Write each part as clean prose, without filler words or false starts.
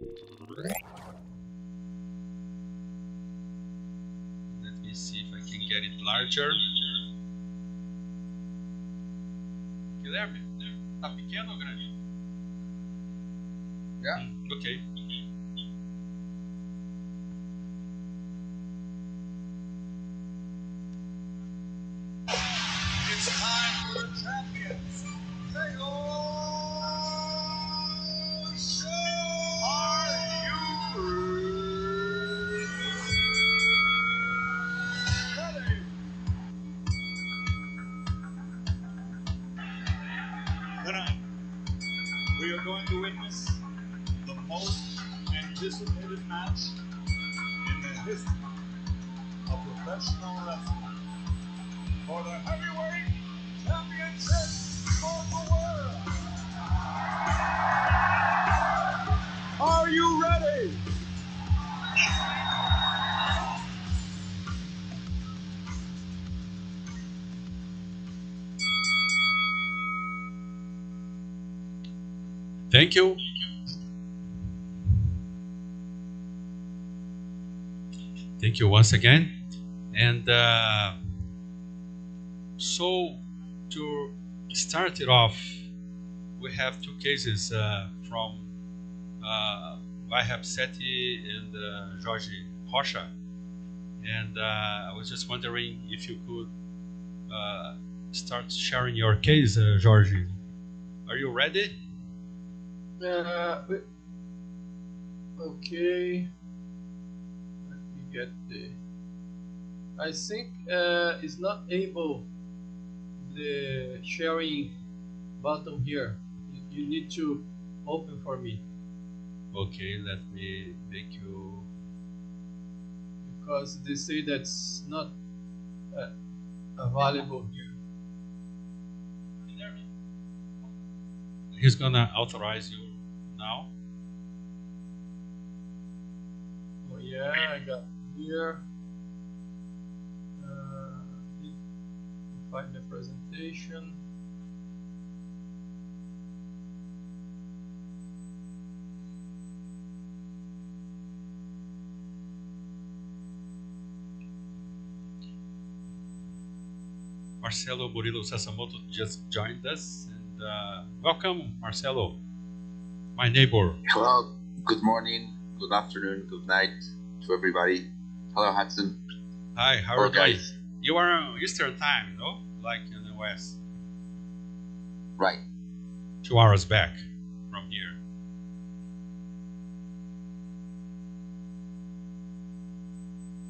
Let me see if I can get it larger. Guilherme, tá pequeno ou grande? Yeah. Okay. It's time for the champions. Say oh, show. Are you ready? Tonight, we are going to witness the most anticipated match in the history of professional wrestling for the heavyweight championship of the world. Are you ready? Thank you. Thank you once again. And so to start it off, we have two cases from Vaibhav Sethi and Jorge Rocha. And I was just wondering if you could start sharing your case, Jorge. Are you ready? Okay. Let me get the. I think it's not able the sharing button here. You need to open for me. Okay, let me make you. Because they say that's not available here. He's gonna authorize you now. Oh yeah, I got here. Need to find the presentation. Marcelo Murilo Sassamoto just joined us, and welcome, Marcelo, my neighbor. Hello, good morning, good afternoon, good night to everybody. Hello, Hudson. Hi, how are you doing? You are on Eastern time, no? Like in the West. Right. 2 hours back from here.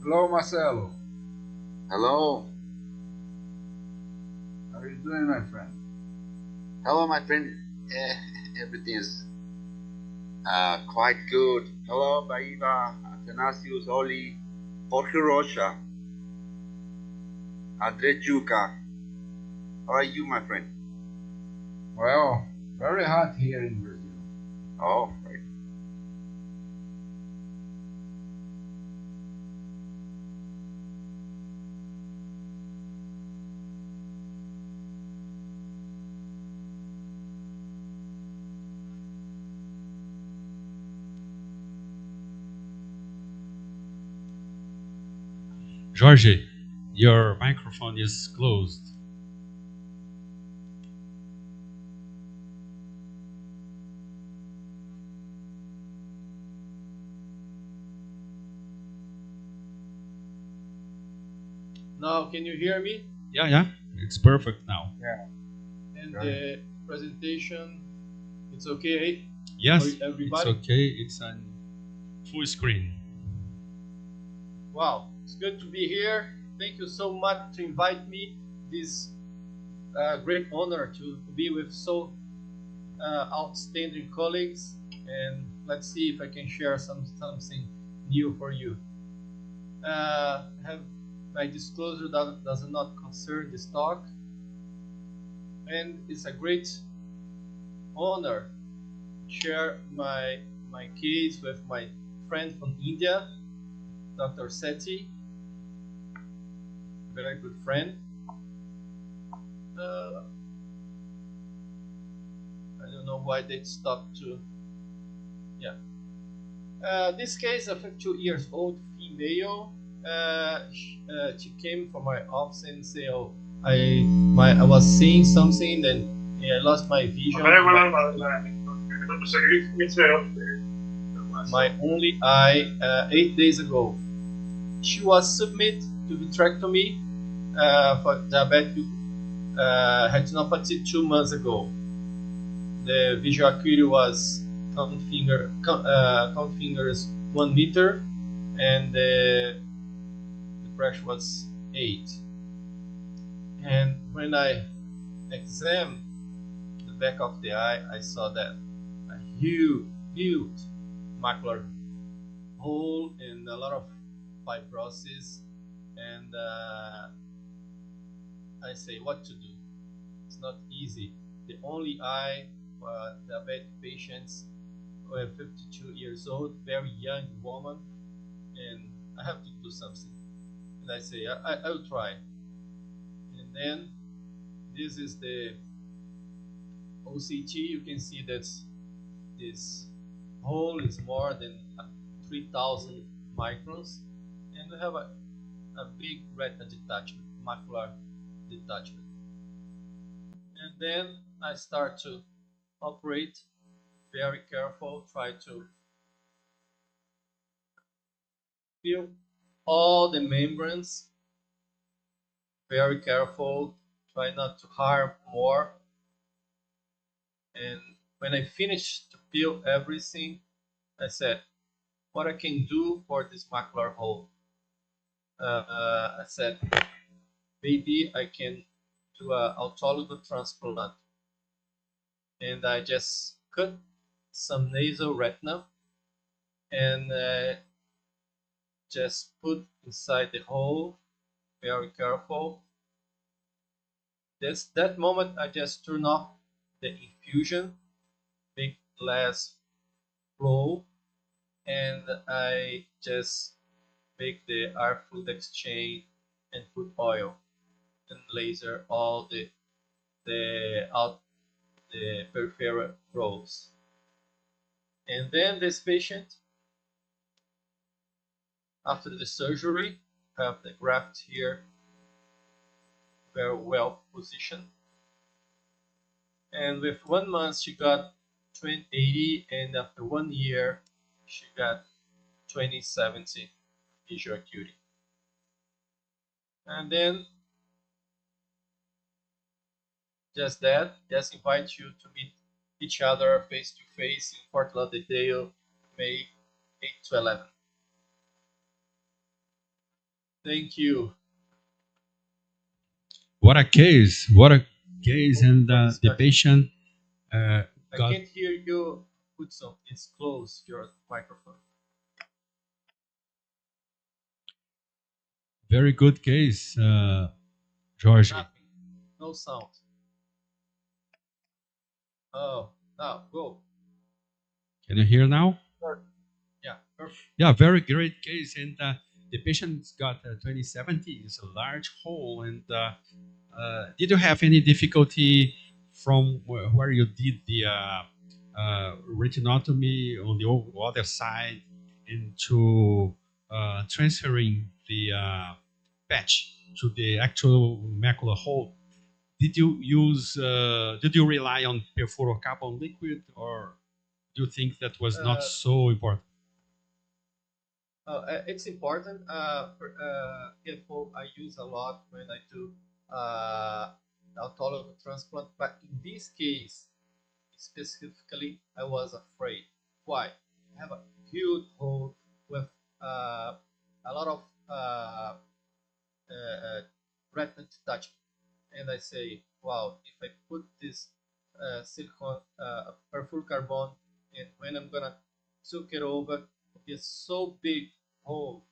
Hello, Marcelo. Hello. How are you doing, my friend? Hello, my friend. Everything is quite good. Hello, Baiva, Athanasius, Oli, Jorge Rocha, Andre Juca. How are you, my friend? Well, very hot here in Brazil. Oh, right. Jorge, your microphone is closed. Now, can you hear me? Yeah, it's perfect now. Yeah. And the presentation, it's okay? Yes, For everybody? it's okay. It's on full screen. Wow, it's good to be here. Thank you so much to invite me. This great honor to be with so outstanding colleagues, and let's see if I can share something new for you. Have my disclosure that does not concern this talk, and it's a great honor to share my case with my friend from India, Dr. Sethi, very good friend. I don't know why they stopped to. Yeah. This case, a 52 years old female. She came from my office and said, "Oh, I was seeing something, then I lost my vision. My only eye 8 days ago. She was submitted to vitrectomy for diabetic retinopathy 2 months ago. The visual acuity was count fingers 1 meter, and the pressure was 8. And when I examined the back of the eye, I saw that a huge macular hole and a lot of fibrosis. And I say, what to do? It's not easy. The only eye for diabetic patients who are 52 years old, very young woman, and I have to do something. And I say, I will try. And then this is the OCT. You can see that this hole is more than 3,000 microns, and we have a big retina detachment, macular detachment. And then I start to operate, very careful, try to feel all the membranes, very careful, try not to harm more. And when I finished to peel everything, I said, what I can do for this macular hole? I said, maybe I can do an autologous transplant. And I just cut some nasal retina and just put inside the hole, very careful. That moment I just turn off the infusion, make less flow, and I just make the air fluid exchange and put oil and laser all the peripheral rows. And then this patient, after the surgery, have the graft here very well positioned. And with 1 month, she got 20/80, and after 1 year, she got 20/70 visual acuity. And then just invite you to meet each other face to face in Fort Lauderdale, May 8 to 11. Thank you. What a case! What a case! And the patient I got can't hear you, Hudson. It's close, your microphone. very good case, George. Nothing. No sound. Oh, now go. Can you hear now? Yeah, perfect. Yeah, very great case. And the patient's got 20/70. It's a large hole. And did you have any difficulty from where you did the retinotomy on the other side into transferring the patch to the actual macular hole? Did you use? Did you rely on perfluorocarbon liquid, or do you think that was not so important? It's important. Careful, I use a lot when I do autologous transplant, but in this case specifically, I was afraid. Why? I have a huge hole with a lot of retina detachment, and I say, wow, if I put this silicone perfluorocarbon, and when I'm gonna took it over, it's so big hole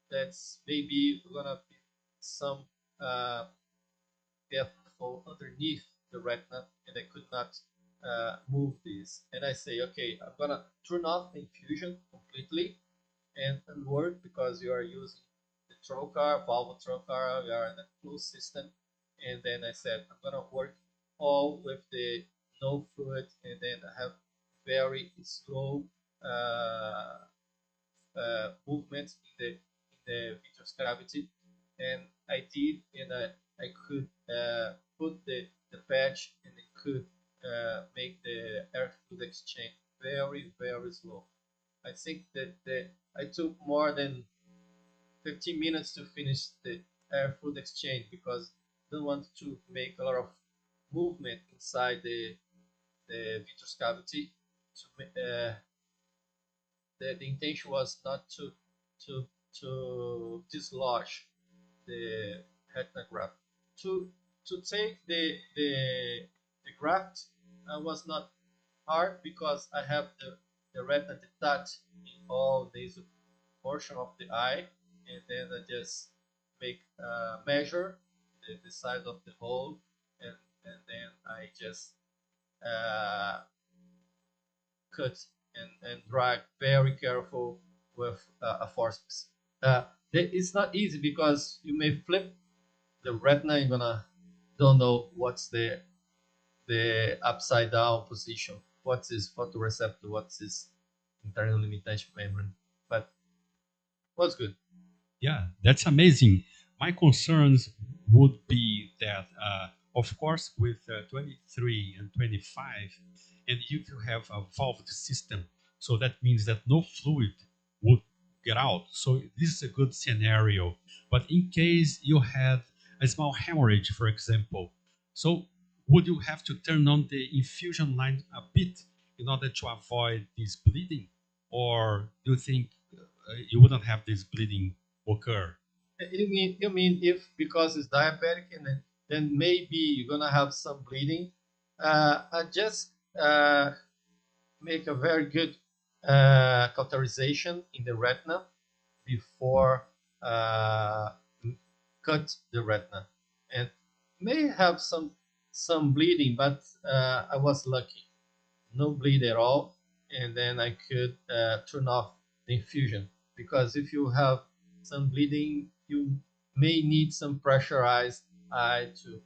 that's maybe gonna be some depth underneath the retina, and I could not move this. And I say, okay, I'm gonna turn off the infusion completely and work, because you are using the trocar, valve trocar, we are in a closed system. And then I said, I'm gonna work all with the no fluid, and then I have very slow movements in the vitreous cavity, and I did, and I could put the patch, and it could make the air fluid exchange very, very slow. I think that I took more than 15 minutes to finish the air fluid exchange because I don't want to make a lot of movement inside the vitreous cavity. The intention was not to to dislodge the retina graft. To take the graft was not hard because I have the retina detached in all this portion of the eye, and then I just make measure the size of the hole, and then I just uh, cut and drag very careful with a forceps. It's not easy because you may flip the retina. You're gonna don't know what's the upside down position. What's this photoreceptor? What's this internal limitation membrane? But was good. Yeah, that's amazing. My concerns would be that, of course, with 23 and 25, and if you have a valved system, so that means that no fluid would get out. So this is a good scenario. But in case you had a small hemorrhage, for example, so would you have to turn on the infusion line a bit in order to avoid this bleeding? Or do you think you wouldn't have this bleeding occur? You mean if because it's diabetic and then maybe you're gonna have some bleeding? I just make a very good cauterization in the retina before uh, cut the retina, and may have some bleeding, but I was lucky, no bleed at all, and then I could turn off the infusion because if you have some bleeding, you may need some pressurized eye to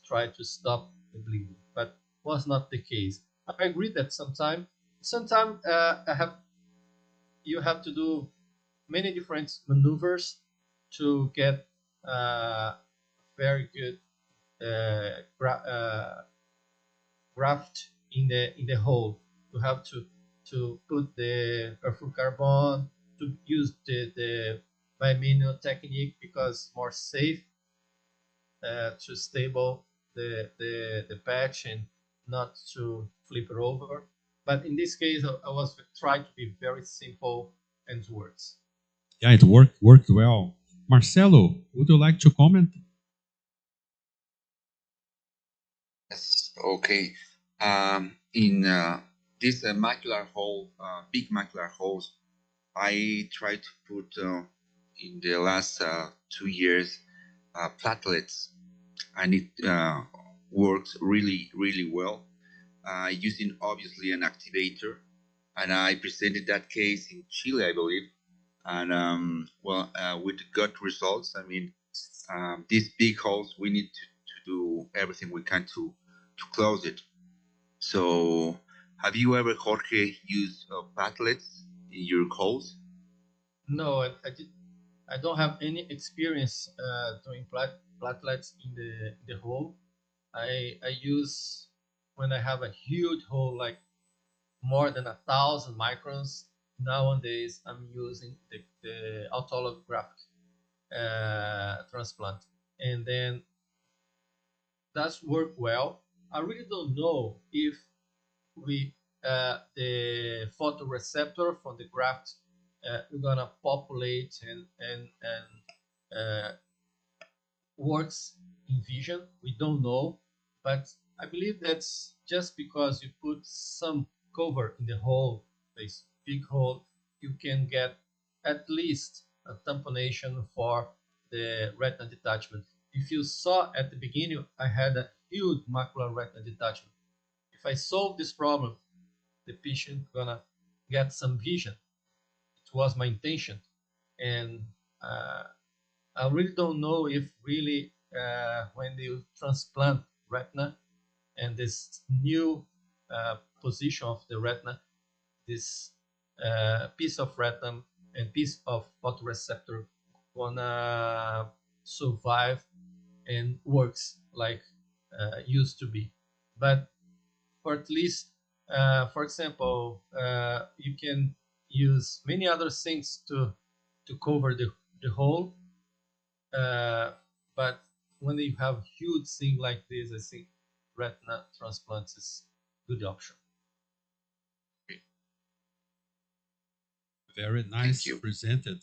try to stop the bleeding, but was not the case. I agree that sometime I have you have to do many different maneuvers to get very good graft in the hole. You have to put the carbon to use the bimanual technique because it's more safe to stable the patch and not to flip it over. But in this case, I was trying to be very simple and words. Yeah, it worked well. Marcelo, would you like to comment? Yes. Okay. In this macular hole, big macular holes, I tried to put in the last 2 years platelets, and it works really, really well. Using obviously an activator, and I presented that case in Chile, I believe, and with good results. I mean, these big holes, we need to do everything we can to close it. So, have you ever, Jorge, used platelets in your holes? No, I don't have any experience doing platelets in the hole. I use when I have a huge hole like more than 1,000 microns. Nowadays, I'm using the autologous transplant, and then that's worked well. I really don't know if we the photoreceptor from the graft we're gonna populate and works in vision. We don't know, but I believe that's just because you put some cover in the hole, this big hole, you can get at least a tamponation for the retina detachment. If you saw at the beginning, I had a huge macular retina detachment. If I solve this problem, the patient gonna get some vision. It was my intention, and uh, I really don't know if really when you transplant retina and this new position of the retina, this piece of retina and piece of photoreceptor gonna survive and works like used to be. But for at least, for example, you can use many other things to cover the hole. But when you have huge thing like this, I think retina transplant is a good option. Very Thank nice you. presented.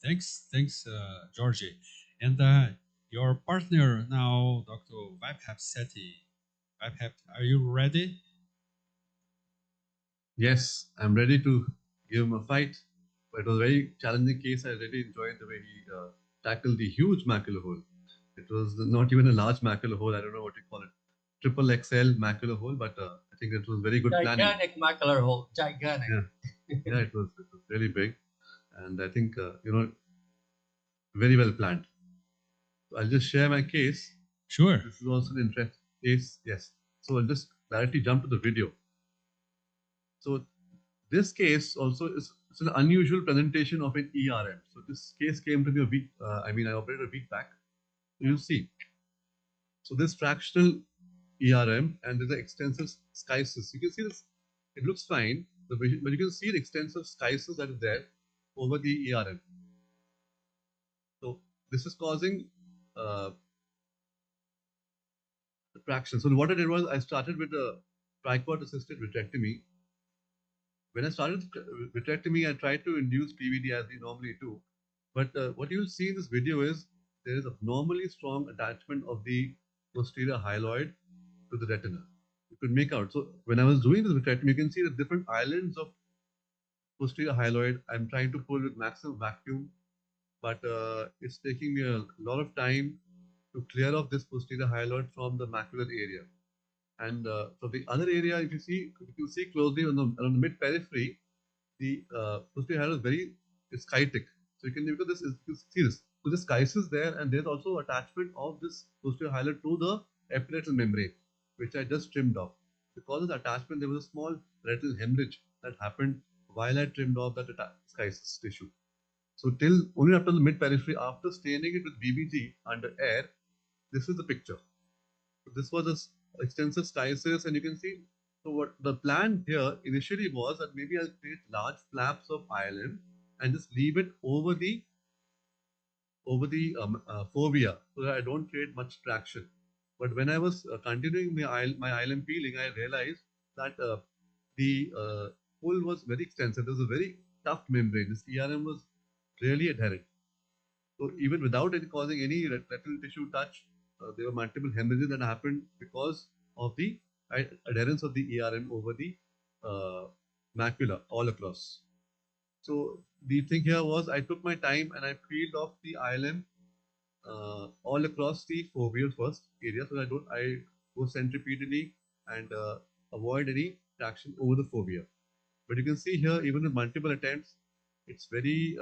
Thanks, Georgie. And your partner now, Dr. Vaibhav Sethi. Vaibhav, are you ready? Yes, I'm ready to give him a fight. But it was a very challenging case. I really enjoyed the way he tackled the huge macular hole. It was not even a large macular hole. I don't know what you call it. Triple XL macular hole, but I think it was very good planning. Gigantic macular hole, gigantic. Yeah, it was really big. And I think, very well planned. So I'll just share my case. Sure. This is also an interesting case. Yes. So I'll just directly jump to the video. So this case also is it's an unusual presentation of an ERM. So this case came to me a week, I operated a week back. You'll see. So this fractional ERM and there's an extensive schisis. You can see this, it looks fine, but you can see the extensive schisis that is there over the ERM. So this is causing traction. So what I did was I started with a tricot assisted vitrectomy. When I started vitrectomy, I tried to induce PVD as we normally do. But what you'll see in this video is there is a normally strong attachment of the posterior hyaloid to the retina. You could make out. So when I was doing this vitrectomy, you can see the different islands of posterior hyaloid. I'm trying to pull with maximum vacuum, but it's taking me a lot of time to clear off this posterior hyaloid from the macular area. And so the other area, if you see closely on the mid periphery, the posterior hyaloid is very schitic. So you can look at this. You see this. So the schisis is there, and there's also attachment of this posterior hyaloid to the epiretinal membrane, which I just trimmed off. Because of the attachment, there was a small retinal hemorrhage that happened while I trimmed off that schisis tissue. So till only after the mid periphery, after staining it with BBG under air, this is the picture. So this was a extensive schisis, and you can see. So what the plan here initially was that maybe I'll create large flaps of ILM and just leave it over the fovea so that I don't create much traction. But when I was continuing my ILM peeling, I realized that the pull was very extensive. There was a very tough membrane. This ERM was really adherent. So even without it causing any retinal tissue touch, there were multiple hemorrhages that happened because of the adherence of the ERM over the macula all across. So the thing here was I took my time and I peeled off the ILM all across the foveal first area so that I go centripetally and avoid any traction over the fovea. But you can see here, even with multiple attempts, it's very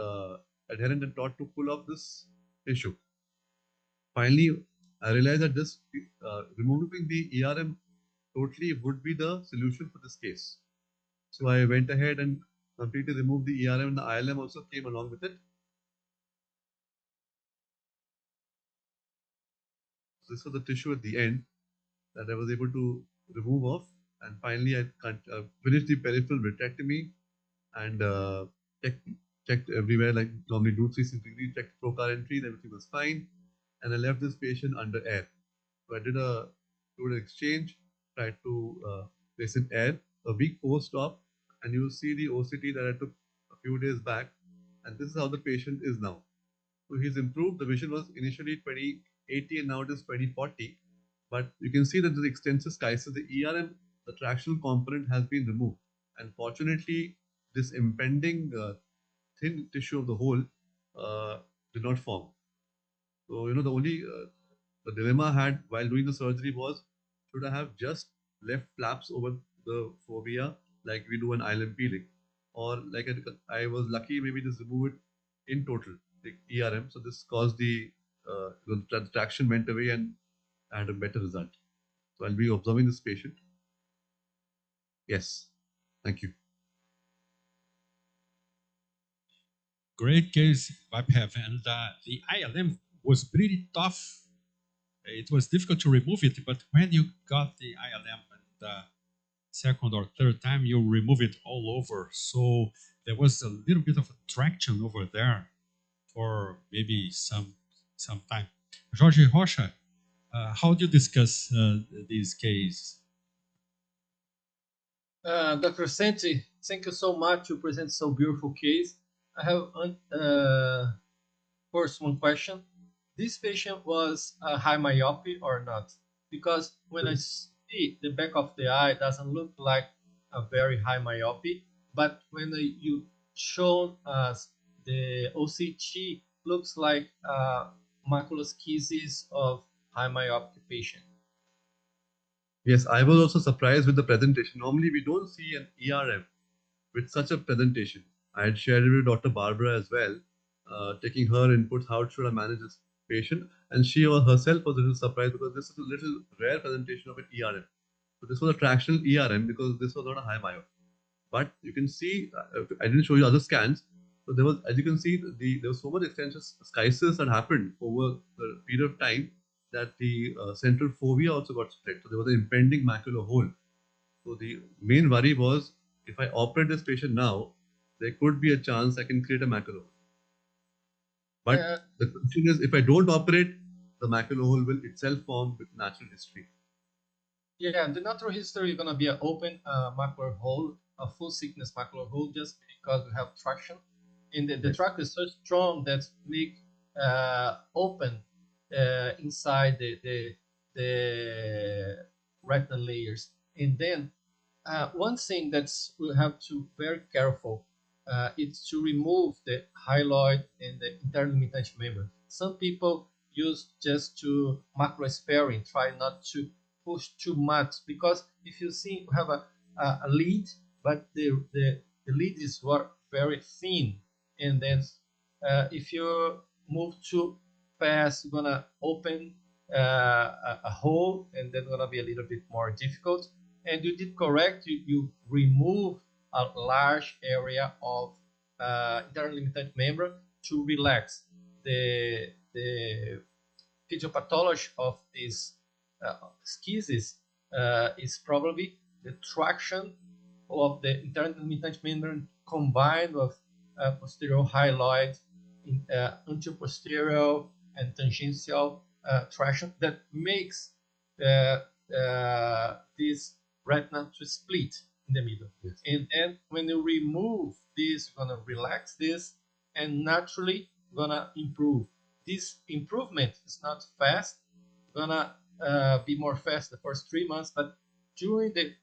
adherent and taught to pull off this tissue. Finally, I realized that this removing the ERM totally would be the solution for this case. So I went ahead and completely removed the ERM, and the ILM also came along with it. So this was the tissue at the end that I was able to remove off. And finally, I finished the peripheral vitrectomy and checked everywhere like normally do 360 degree, checked trocar entries, everything was fine. And I left this patient under air. So I did a fluid exchange, tried to place in air a week post-op, and you will see the OCT that I took a few days back. And this is how the patient is now. So he's improved. The vision was initially 20/80 and now it is 20/40. But you can see that the extensive schisis, the ERM, the tractional component has been removed. And fortunately, this impending thin tissue of the hole did not form. So, the only the dilemma I had while doing the surgery was, should I have just left flaps over the fovea like we do an ILM peeling? Or like I was lucky, maybe just remove it in total, like ERM. So this caused the traction went away and I had a better result. So I'll be observing this patient. Yes, thank you. Great case, Vaibhav. And the ILM was pretty tough. It was difficult to remove it, but when you got the ILM and second or third time, you remove it all over. So there was a little bit of a traction over there for maybe some time. Jorge Rocha, how do you discuss this case? Dr. Sethi, thank you so much to present so beautiful case. I have first one question. This patient was a high myopia or not? Because when I see the back of the eye, it doesn't look like a very high myopia, but when you show us the OCT, looks like macular schisis of high myopia patient. Yes, I was also surprised with the presentation. Normally, we don't see an ERM with such a presentation. I had shared it with Dr. Barbara as well, taking her inputs, how should I manage this patient? And she herself was a little surprised because this is a little rare presentation of an ERM. So this was a tractional ERM because this was not a high myopia. But you can see, I didn't show you other scans. So there was, as you can see, there was so much extension schisis that happened over the period of time that the central fovea also got split. So there was an impending macular hole. So the main worry was, if I operate this patient now, there could be a chance I can create a macular hole. But the question is, if I don't operate, the macular hole will itself form with natural history. Yeah, the natural history is going to be an open macular hole, a full thickness macular hole, just because we have traction. And the traction is so strong that make open inside the retinal layers. And then one thing that's we have to very careful is to remove the hyaloid and the interlimitante membrane. Some people use just to macular sparing, try not to push too much, because if you see we have a lead, but the lead is very thin, and then if you move too fast, you're gonna open a hole, and then gonna be a little bit more difficult. And you did correct. You remove a large area of interlimited membrane to relax the physiopathology of this schisis is probably the traction of the interlimited membrane combined with posterior hyaloid, anterior posterior and tangential traction that makes this retina to split in the middle. Yes. And then when you remove this, you're gonna relax this, and naturally gonna improve. This improvement is not fast, gonna be more fast the first 3 months, but during the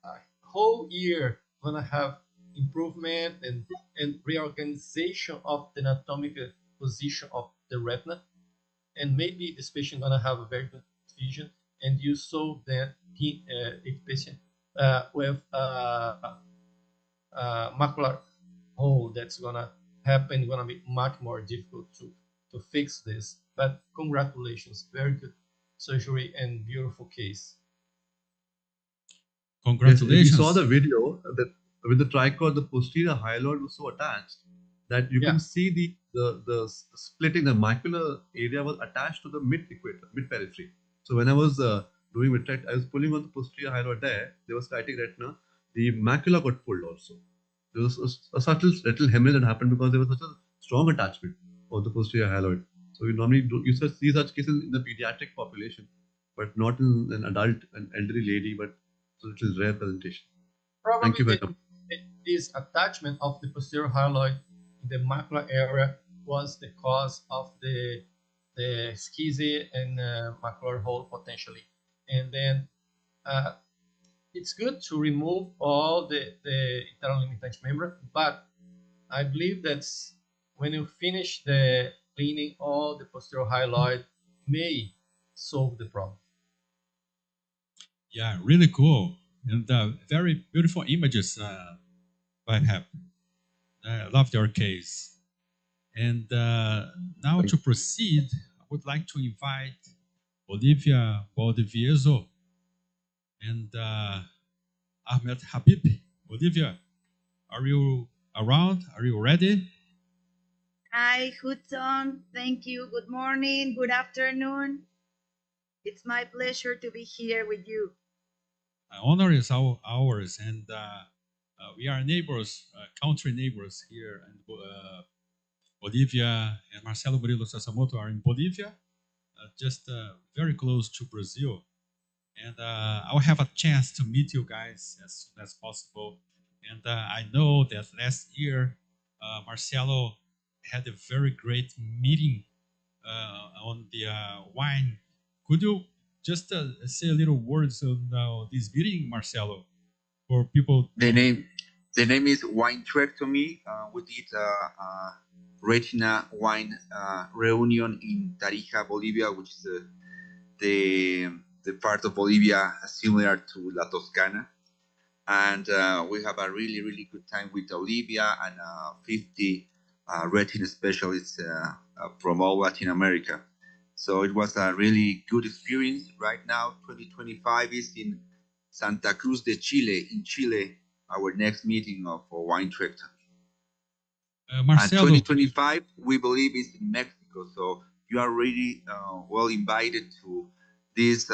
whole year, gonna have improvement and reorganization of the anatomical position of the retina, and maybe this patient gonna have a very good vision, and you saw that a patient with macular hole that's gonna happen, gonna be much more difficult to fix this. But congratulations, very good surgery and beautiful case. Congratulations. Yes, we saw the video that with the tricor, the posterior hyaloid was so attached that you can see the splitting. The macular area was attached to the mid equator, mid periphery. So when I was doing retract, I was pulling on the posterior hyaloid there. There was sciatic retina. The macula got pulled also. There was a subtle retinal hemorrhage that happened because there was such a strong attachment of the posterior hyaloid. So we normally you see such cases in the pediatric population, but not in an adult, an elderly lady, but so it is rare presentation. Probably Thank you very much. This attachment of the posterior hyaloid in the macular area was the cause of the schisis and macular hole potentially. And then it's good to remove all the interlimited membrane, but I believe that when you finish the cleaning, all the posterior hyaloid may solve the problem. Yeah, really cool. And very beautiful images I have. I love your case. And now to proceed, I would like to invite Olivia Baldivieso and Ahmed Habib. Olivia, are you around? Are you ready? Hi, Hudson. Thank you. Good morning. Good afternoon. It's my pleasure to be here with you. Honor is ours, and we are neighbors, country neighbors here, and Bolivia and Marcelo Murilo Sassamoto are in Bolivia, just very close to Brazil. And I'll have a chance to meet you guys as soon as possible. And I know that last year, Marcelo had a very great meeting on the wine. Could you just say a little words on this meeting, Marcelo, for people? The name is Winetrectomy. We did a retina wine reunion in Tarija, Bolivia, which is the part of Bolivia similar to La Toscana. And we have a really good time with Olivia and 50 retina specialists from all Latin America. So it was a really good experience. Right now, 2025 is in Santa Cruz de Chile, in Chile, our next meeting for Winetrectomy. Marcelo, And 2025, we believe, is in Mexico. So you are really well invited to this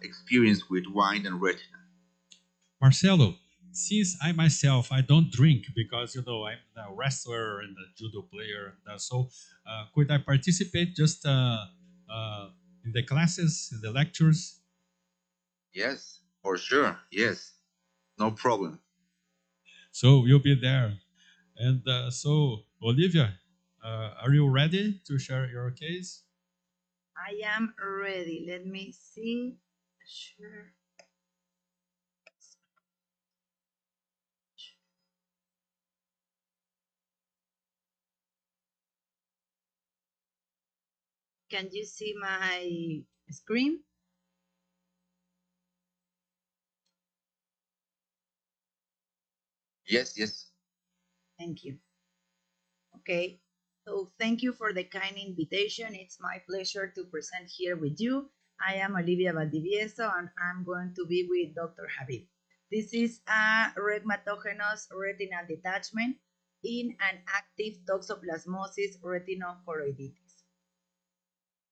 experience with wine and retina. Marcelo, since I myself I don't drink because I'm a wrestler and a judo player, and so could I participate just in the classes, in the lectures? Yes, for sure. Yes, no problem. So you'll be there, and so Olivia, are you ready to share your case? I am ready. Let me see. Sure. Can you see my screen? Yes. Thank you. Okay. So thank you for the kind invitation. It's my pleasure to present here with you. I am Olivia Valdivieso, and I'm going to be with Dr. Habib. This is a rheumatogenic retinal detachment in an active toxoplasmosis retinochoroiditis.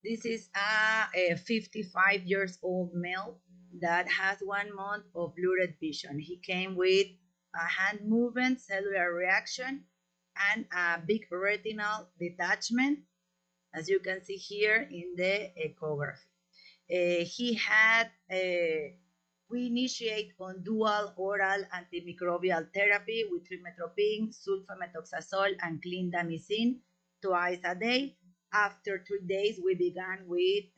This is a 55 years old male that has 1 month of blurred vision. He came with a hand movement, cellular reaction, and a big retinal detachment, as you can see here in the echography. We initiate on dual oral antimicrobial therapy with trimmetoprim, sulfamethoxazole, and clindamycin twice a day. After 3 days, we began with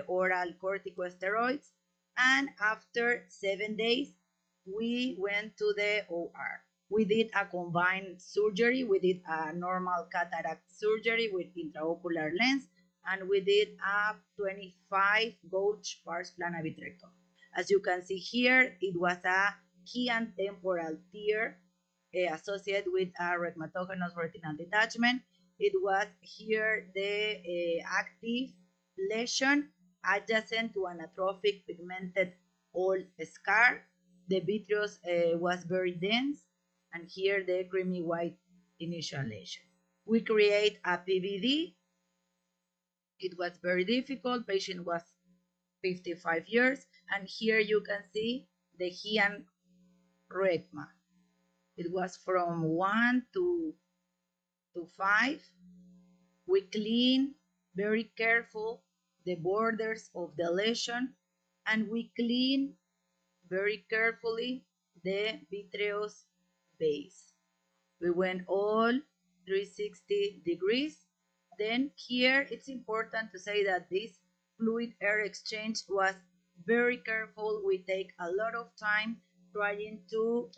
oral corticosteroids, and after 7 days, we went to the OR. We did a combined surgery. We did a normal cataract surgery with intraocular lens, and we did a 25 gauge pars plana vitrectomy. As you can see here, it was a key and temporal tear associated with a rheumatogenic retinal detachment. It was here the active lesion adjacent to an atrophic pigmented old scar. The vitreous was very dense, and here the creamy white initial lesion. We create a PVD. It was very difficult. Patient was 55 years, and here you can see the Heian rhegma. It was from 1 to 5. We clean very careful the borders of the lesion, and we clean very carefully the vitreous base. We went all 360 degrees. Then here it's important to say that this fluid air exchange was very careful. We take a lot of time trying to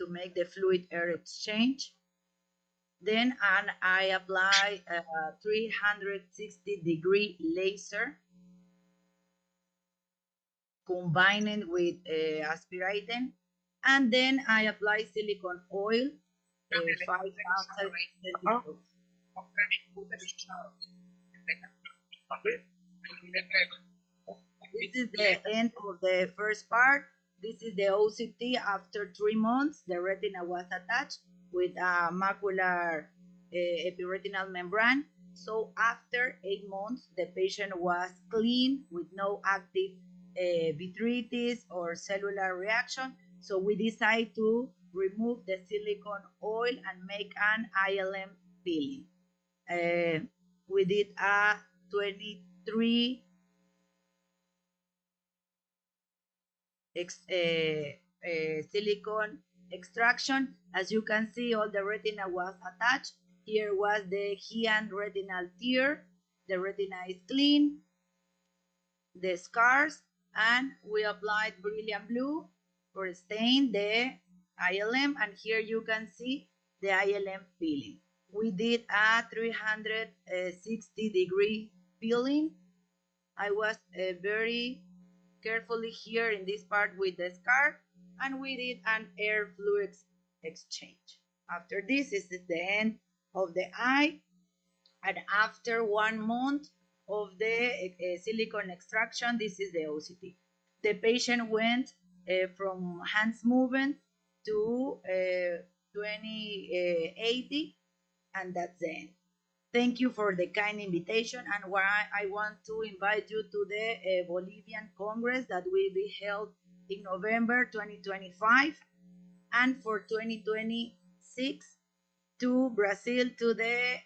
make the fluid air exchange. Then I apply a 360-degree laser combining with aspirating, and then I apply silicone oil, 5,000 centiliters. This is the end of the first part. This is the OCT after 3 months. The retina was attached. with a macular epiretinal membrane. So after 8 months, the patient was clean with no active vitritis or cellular reaction. So we decided to remove the silicone oil and make an ILM peeling. We did a 23 silicone extraction. As you can see, all the retina was attached. Here was the Heian retinal tear. The retina is clean, the scars, and we applied brilliant blue for stain the ILM, and here you can see the ILM peeling. We did a 360-degree peeling. I was very carefully here in this part with the scarf, and we did an air fluid exchange. After this is the end of the eye, and after 1 month of the silicone extraction, this is the OCT. The patient went from hands movement to 2080, and that's the end. Thank you for the kind invitation, and I want to invite you to the Bolivian Congress that will be held in November 2025, and for 2026 to Brazil to the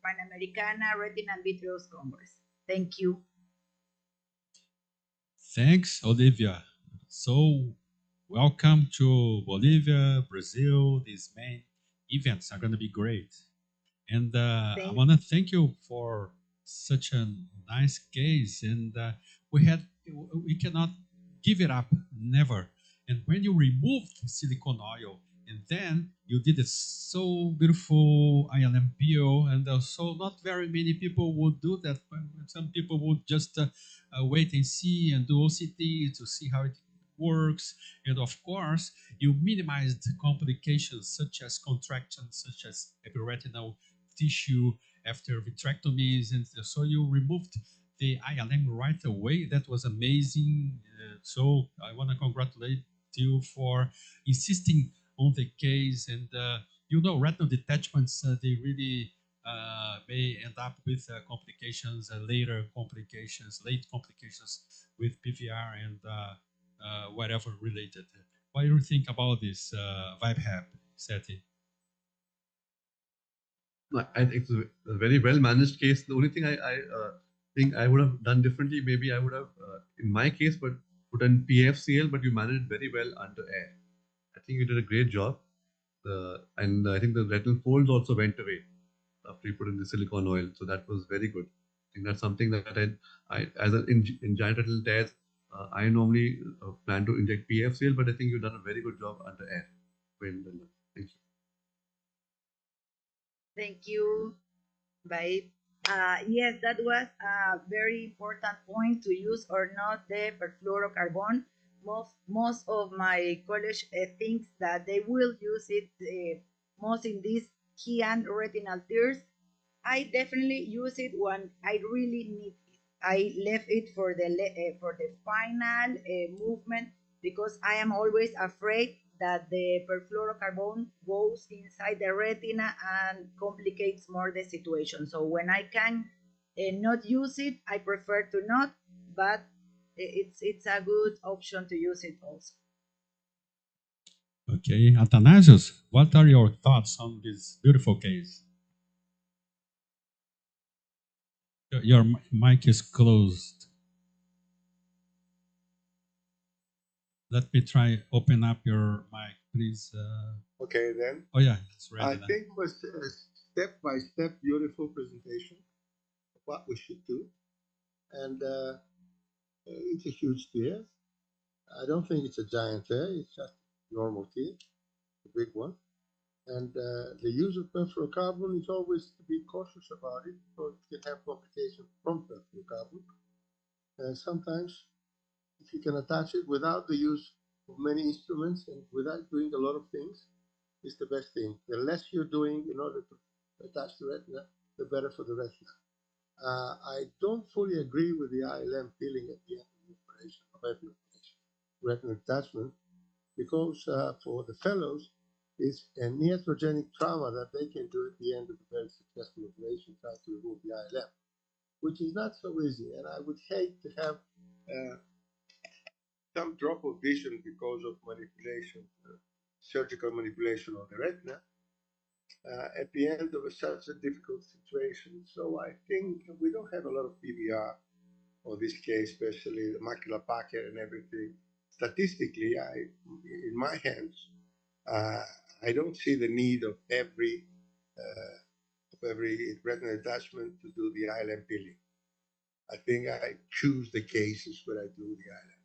Panamericana Retina and Vitreous Congress. Thank you. Thanks, Olivia. So, welcome to Bolivia, Brazil. These main events are going to be great. And I want to thank you for such a nice case. And we cannot give it up, never. And when you removed silicone oil, and then you did it so beautiful ILM peel, and so not very many people would do that. Some people would just wait and see and do OCT to see how it works. And of course, you minimized complications such as contractions, such as epiretinal tissue after vitrectomies, and so you removed the ILM right away. That was amazing. So I want to congratulate you for insisting on the case. And retinal detachments, they really may end up with complications, later complications, late complications with PVR and whatever related. What do you think about this, Vaibhav Sethi? I think it's a very well managed case. The only thing I think I would have done differently, maybe I would have, in my case, but put in PFCL, but you managed very well under air. I think you did a great job. And I think the retinal folds also went away after you put in the silicone oil. So that was very good. I think that's something that I as in giant retinal tears, I normally plan to inject PFCL, but I think you've done a very good job under air. Well done. Thank you. Thank you, Babe. Yes, that was a very important point, to use or not the perfluorocarbon. Most of my college thinks that they will use it most in these Heian retinal tears. I definitely use it when I really need it. I left it for the final movement, because I am always afraid that the perfluorocarbon goes inside the retina and complicates more the situation. So when I can not use it, I prefer to not, but it's a good option to use it also. Okay, Athanasius, what are your thoughts on this beautiful case? Your mic is closed. Let me try open up your mic, please. Okay, then. Oh yeah, it's ready. I think it was a step-by-step beautiful presentation of what we should do. And it's a huge tear. I don't think it's a giant tear. It's just a normal tear, a big one. And the use of perfluorocarbon is always to be cautious about it, because it can have complications from perfluorocarbon. And sometimes, if you can attach it without the use of many instruments and without doing a lot of things, is the best thing. The less you're doing in order to attach the retina, the better for the retina. I don't fully agree with the ILM peeling at the end of the operation, of every operation, retinal detachment, because for the fellows, is a iatrogenic trauma that they can do at the end of a very successful operation, try to remove the ILM, which is not so easy. And I would hate to have some drop of vision because of manipulation, surgical manipulation of the retina, at the end of such a difficult situation. So I think we don't have a lot of PVR on this case, especially the macular packet and everything. Statistically, in my hands, I don't see the need of every retinal detachment to do the ILM peeling. I think I choose the cases where I do the ILM.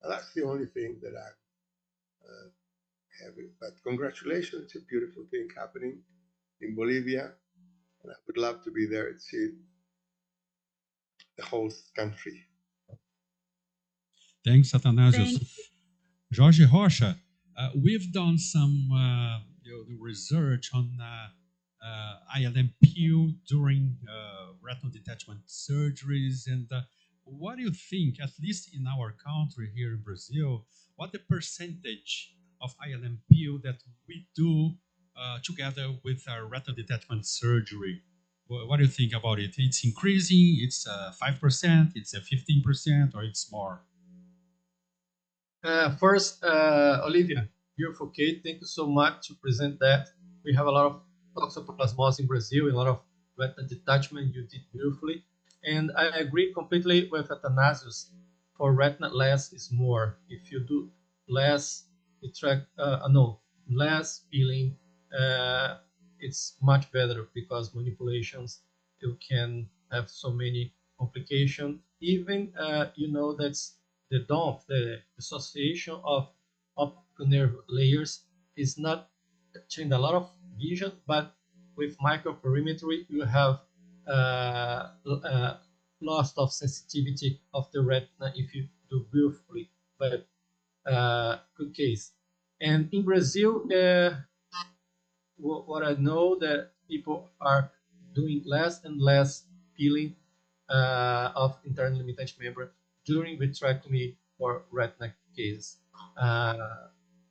That's the only thing that I have. But congratulations, it's a beautiful thing happening in Bolivia, and I would love to be there and see the whole country. Thanks, Athanasius. Thank Jorge Rocha, we've done some research on ILM peel during retinal detachment surgeries. And what do you think, at least in our country here in Brazil, what the percentage of ILM peel that we do together with our retinal detachment surgery? What do you think about it? It's increasing, it's 5%, it's 15%, or it's more? First, Olivia, beautiful Kate, thank you so much to present that. We have a lot of toxoplasmosis in Brazil, a lot of retinal detachment. You did beautifully. And I agree completely with Athanasius. For retina, less is more. If you do less less peeling, it's much better because manipulations, you can have so many complications. Even, that's the DOMF, the association of optical nerve layers, is not change a lot of vision, but with microperimetry, you have loss of sensitivity of the retina if you do beautifully. But good case. And in Brazil, what I know that people are doing less and less peeling of internal limited membrane during vitrectomy for retina cases.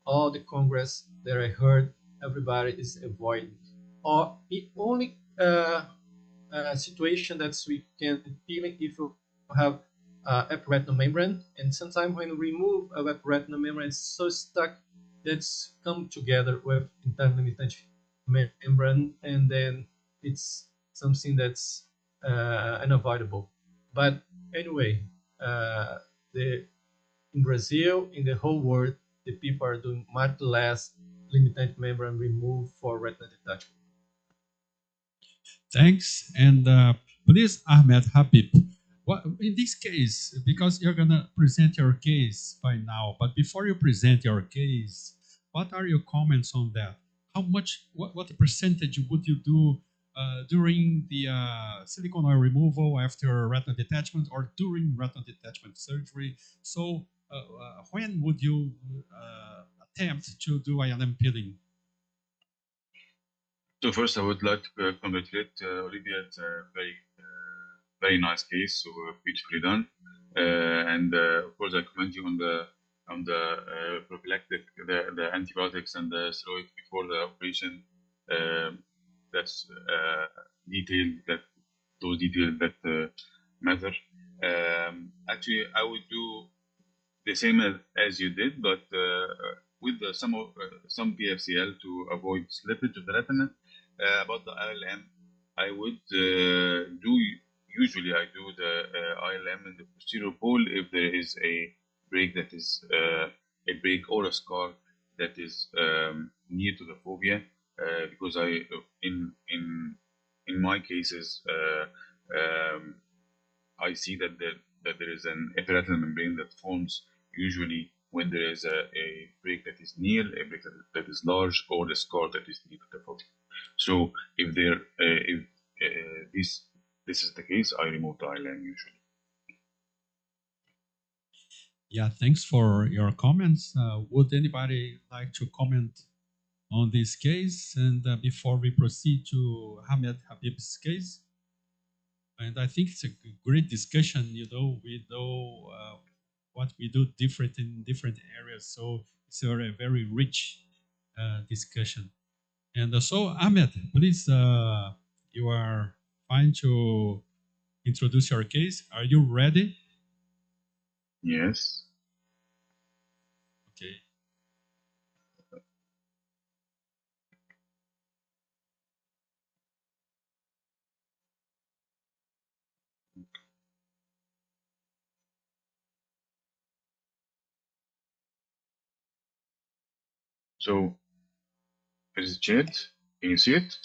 All the Congress that I heard, everybody is avoiding. Or the only situation that we can peel if you have epiretinal membrane, and sometimes when we remove a epiretinal membrane, it's so stuck that's come together with internal limited membrane, and then it's something that's unavoidable. But anyway, in Brazil, in the whole world, the people are doing much less limited membrane remove for retinal detachment. Thanks. And please, Ahmed Habib, what, in this case, because you're going to present your case by now, but before you present your case, what are your comments on that? How much, what percentage would you do during the silicone oil removal after retinal detachment or during retinal detachment surgery? So when would you attempt to do ILM peeling? So first, I would like to congratulate Olivia. It's a very nice case, so beautifully done. And of course, I commend you on the prophylactic, the antibiotics and the steroids before the operation. That's those details that matter. Actually, I would do the same as you did, but with some PFCL to avoid slippage of the retina. About the ILM, I would usually I do the ILM in the posterior pole if there is a break that is a break or a scar that is near to the fovea, because in my cases I see that there is an epiretinal membrane that forms usually when there is a break that is near, a break that is large, or a scar that is near to the fovea. So if this is the case, I remove the ILM usually. Yeah, thanks for your comments. Would anybody like to comment on this case? And before we proceed to Ahmed Habib's case, and I think it's a great discussion. We know what we do different in different areas, so it's a very rich discussion. And so, Ahmed, please, you are fine to introduce your case. Are you ready? Yes. Okay. So, is it shared? Can you see it?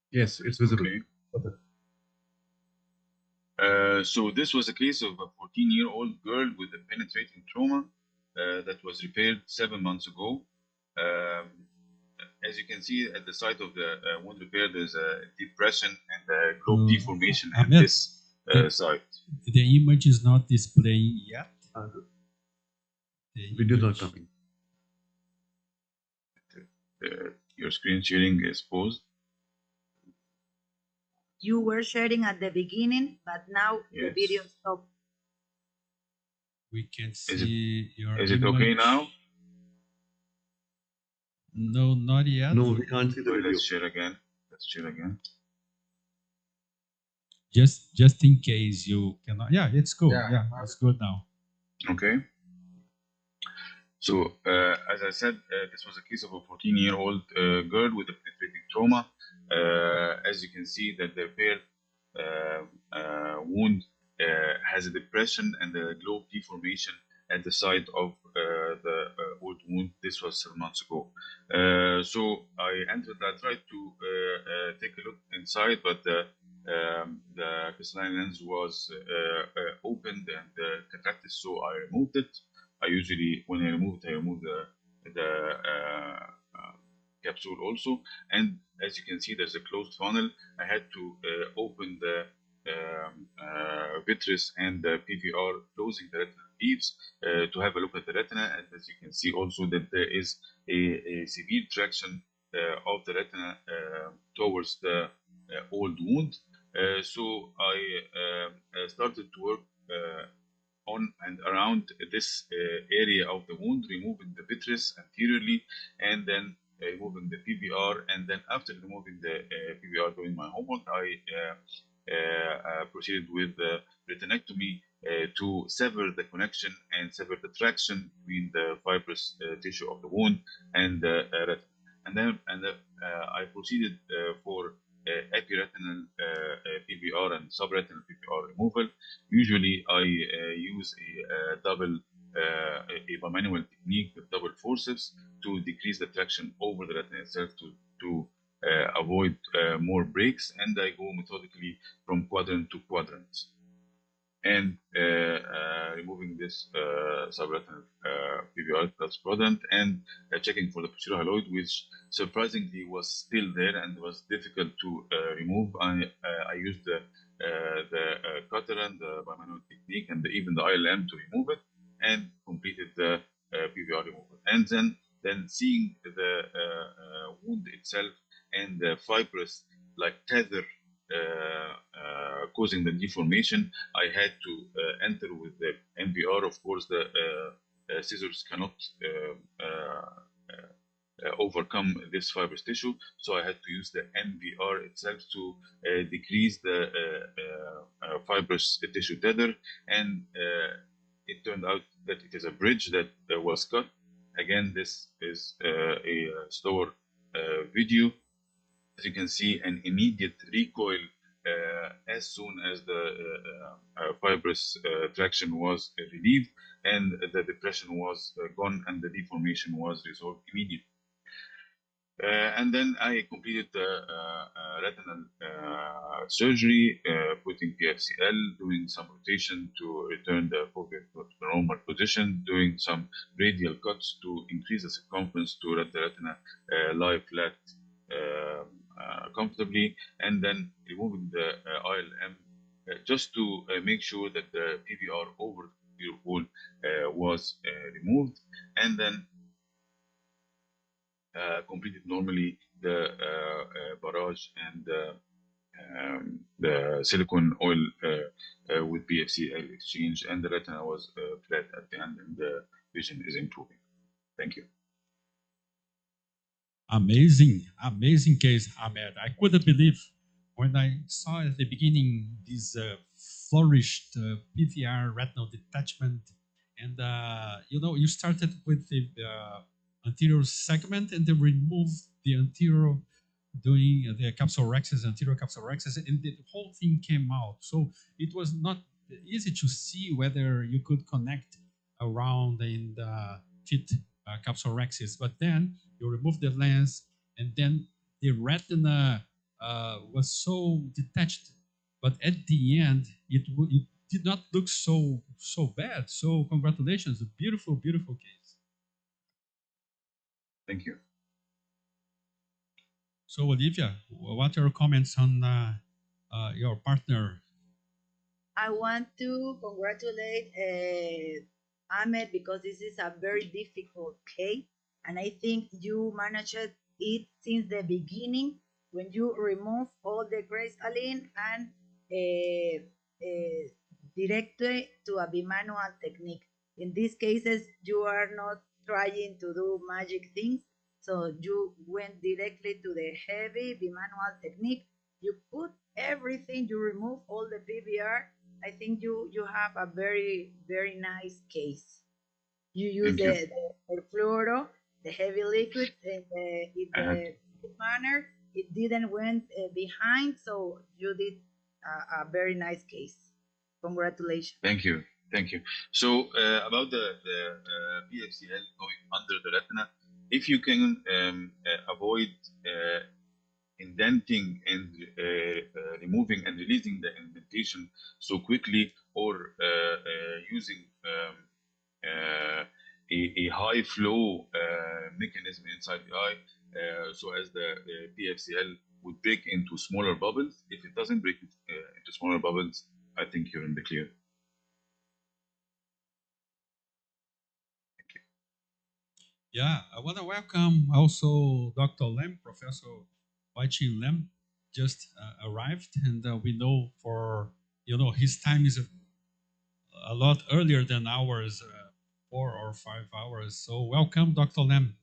Yes, it's visible. Okay. So this was a case of a 14-year-old girl with a penetrating trauma that was repaired 7 months ago. As you can see at the site of the wound repair, there's a depression and a globe deformation at Ahmed, this site. The image is not displaying yet. Video not coming. Your screen sharing is paused. You were sharing at the beginning, but now the video stopped. We can see your Is it okay now? No, not yet. No, we can't see the video. Let's share again. Just in case you cannot. Yeah, it's cool. Yeah, it's good now. Okay. So, as I said, this was a case of a 14-year-old girl with a penetrating trauma. As you can see, that the repaired wound has a depression and a globe deformation at the site of the old wound. This was 7 months ago. So I entered. I tried to take a look inside, but the crystalline lens was opened and contracted, so I removed it. I usually, when I remove it, I remove the capsule also. And as you can see, there's a closed funnel. I had to open the vitreous and the PVR, closing the retinal leaves to have a look at the retina. And as you can see also that there is a severe traction of the retina towards the old wound. So I started to work on and around this area of the wound, removing the vitreous anteriorly, and then removing the PVR. And then after removing the PVR, doing my homework, I proceeded with the retinectomy to sever the connection and sever the traction between the fibrous tissue of the wound and the retina. And then I proceeded for epiretinal PVR and subretinal PVR removal. Usually, I use a double a bimanual technique with double forceps to decrease the traction over the retina itself to avoid more breaks, and I go methodically from quadrant to quadrant. And removing this subretinal PVR plus quadrant and checking for the posterior hyaloid, which surprisingly was still there and was difficult to remove. I used the cutter and the bimanual technique and even the ILM to remove it, and completed the PVR removal. And then seeing the wound itself and the fibrous like tether causing the deformation, I had to enter with the MVR. Of course, the scissors cannot overcome this fibrous tissue, so I had to use the MVR itself to decrease the fibrous tissue tether, and it turned out that it is a bridge that was cut. Again, this is a slower video. As you can see, an immediate recoil as soon as the fibrous traction was relieved, and the depression was gone, and the deformation was resolved immediately. And then I completed the retinal surgery, putting PFCL, doing some rotation to return the fovea to normal position, doing some radial cuts to increase the circumference to let the retina lie flat comfortably, and then removing the ILM just to make sure that the PVR over the hole was removed, and then completed normally the barrage and the silicone oil with PFC exchange, and the retina was flat at the end, and the vision is improving. Thank you. Amazing case, Ahmed. I couldn't believe when I saw at the beginning this flourished PVR retinal detachment, and you started with the anterior segment and then removed the anterior, doing the capsulorhexis, anterior capsulorhexis, and the whole thing came out. So it was not easy to see whether you could connect around in the fit capsulorhexis, but then you remove the lens, and then the retina was so detached. But at the end, it did not look so bad. So congratulations, a beautiful case. Thank you. So Olivia, what are your comments on your partner? I want to congratulate Ahmed because this is a very difficult case, and I think you managed it since the beginning when you remove all the crystalline and directly to a bimanual technique. In these cases, you are not trying to do magic things, so you went directly to the heavy bimanual technique. You put everything, you remove all the PVR. I think you have a very nice case. You use the fluoro, the heavy liquids, and in the good manner. It didn't went behind, so you did a very nice case. Congratulations. Thank you. So about the PFCL going under the retina, if you can avoid indenting and removing and releasing the indentation so quickly, or using a high flow mechanism inside the eye, so as the PFCL would break into smaller bubbles. If it doesn't break into smaller bubbles, I think you're in the clear. Yeah, I want to welcome also Dr. Lem, Professor Wai-Chin Lem, just arrived, and we know his time is a lot earlier than ours, 4 or 5 hours. So welcome, Dr. Lem,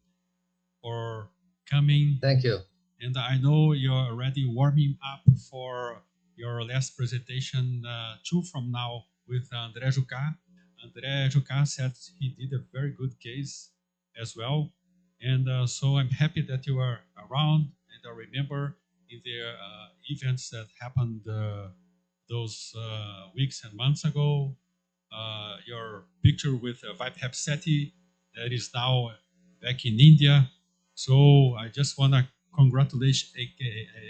for coming. Thank you. And I know you're already warming up for your last presentation 2 from now with André Jucá. André Jucá said he did a very good case as well. And so I'm happy that you are around. And I remember in the events that happened those weeks and months ago, your picture with Vaibhav Sethi that is now back in India. So I just want to congratulate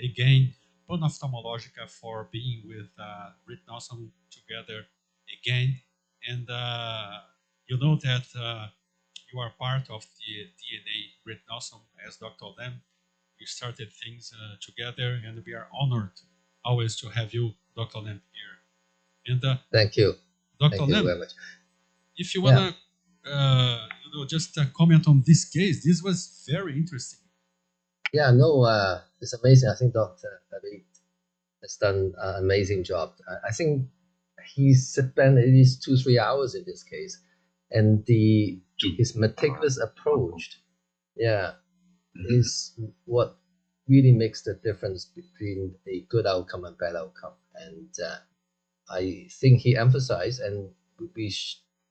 again PanOphthalmologica for being with Retinawesome together again. And you know that you are part of the DNA Retinawesome as Dr. Lem. We started things together, and we are honored always to have you, Dr. Lem, here. And thank you. Dr. Thank Lem, you very much. if you want to just comment on this case, this was very interesting. Yeah, no, it's amazing. I think Dr. David has done an amazing job. I think he spent at least 2-3 hours in this case, and his meticulous approach, is what really makes the difference between a good outcome and bad outcome. And I think he emphasized, and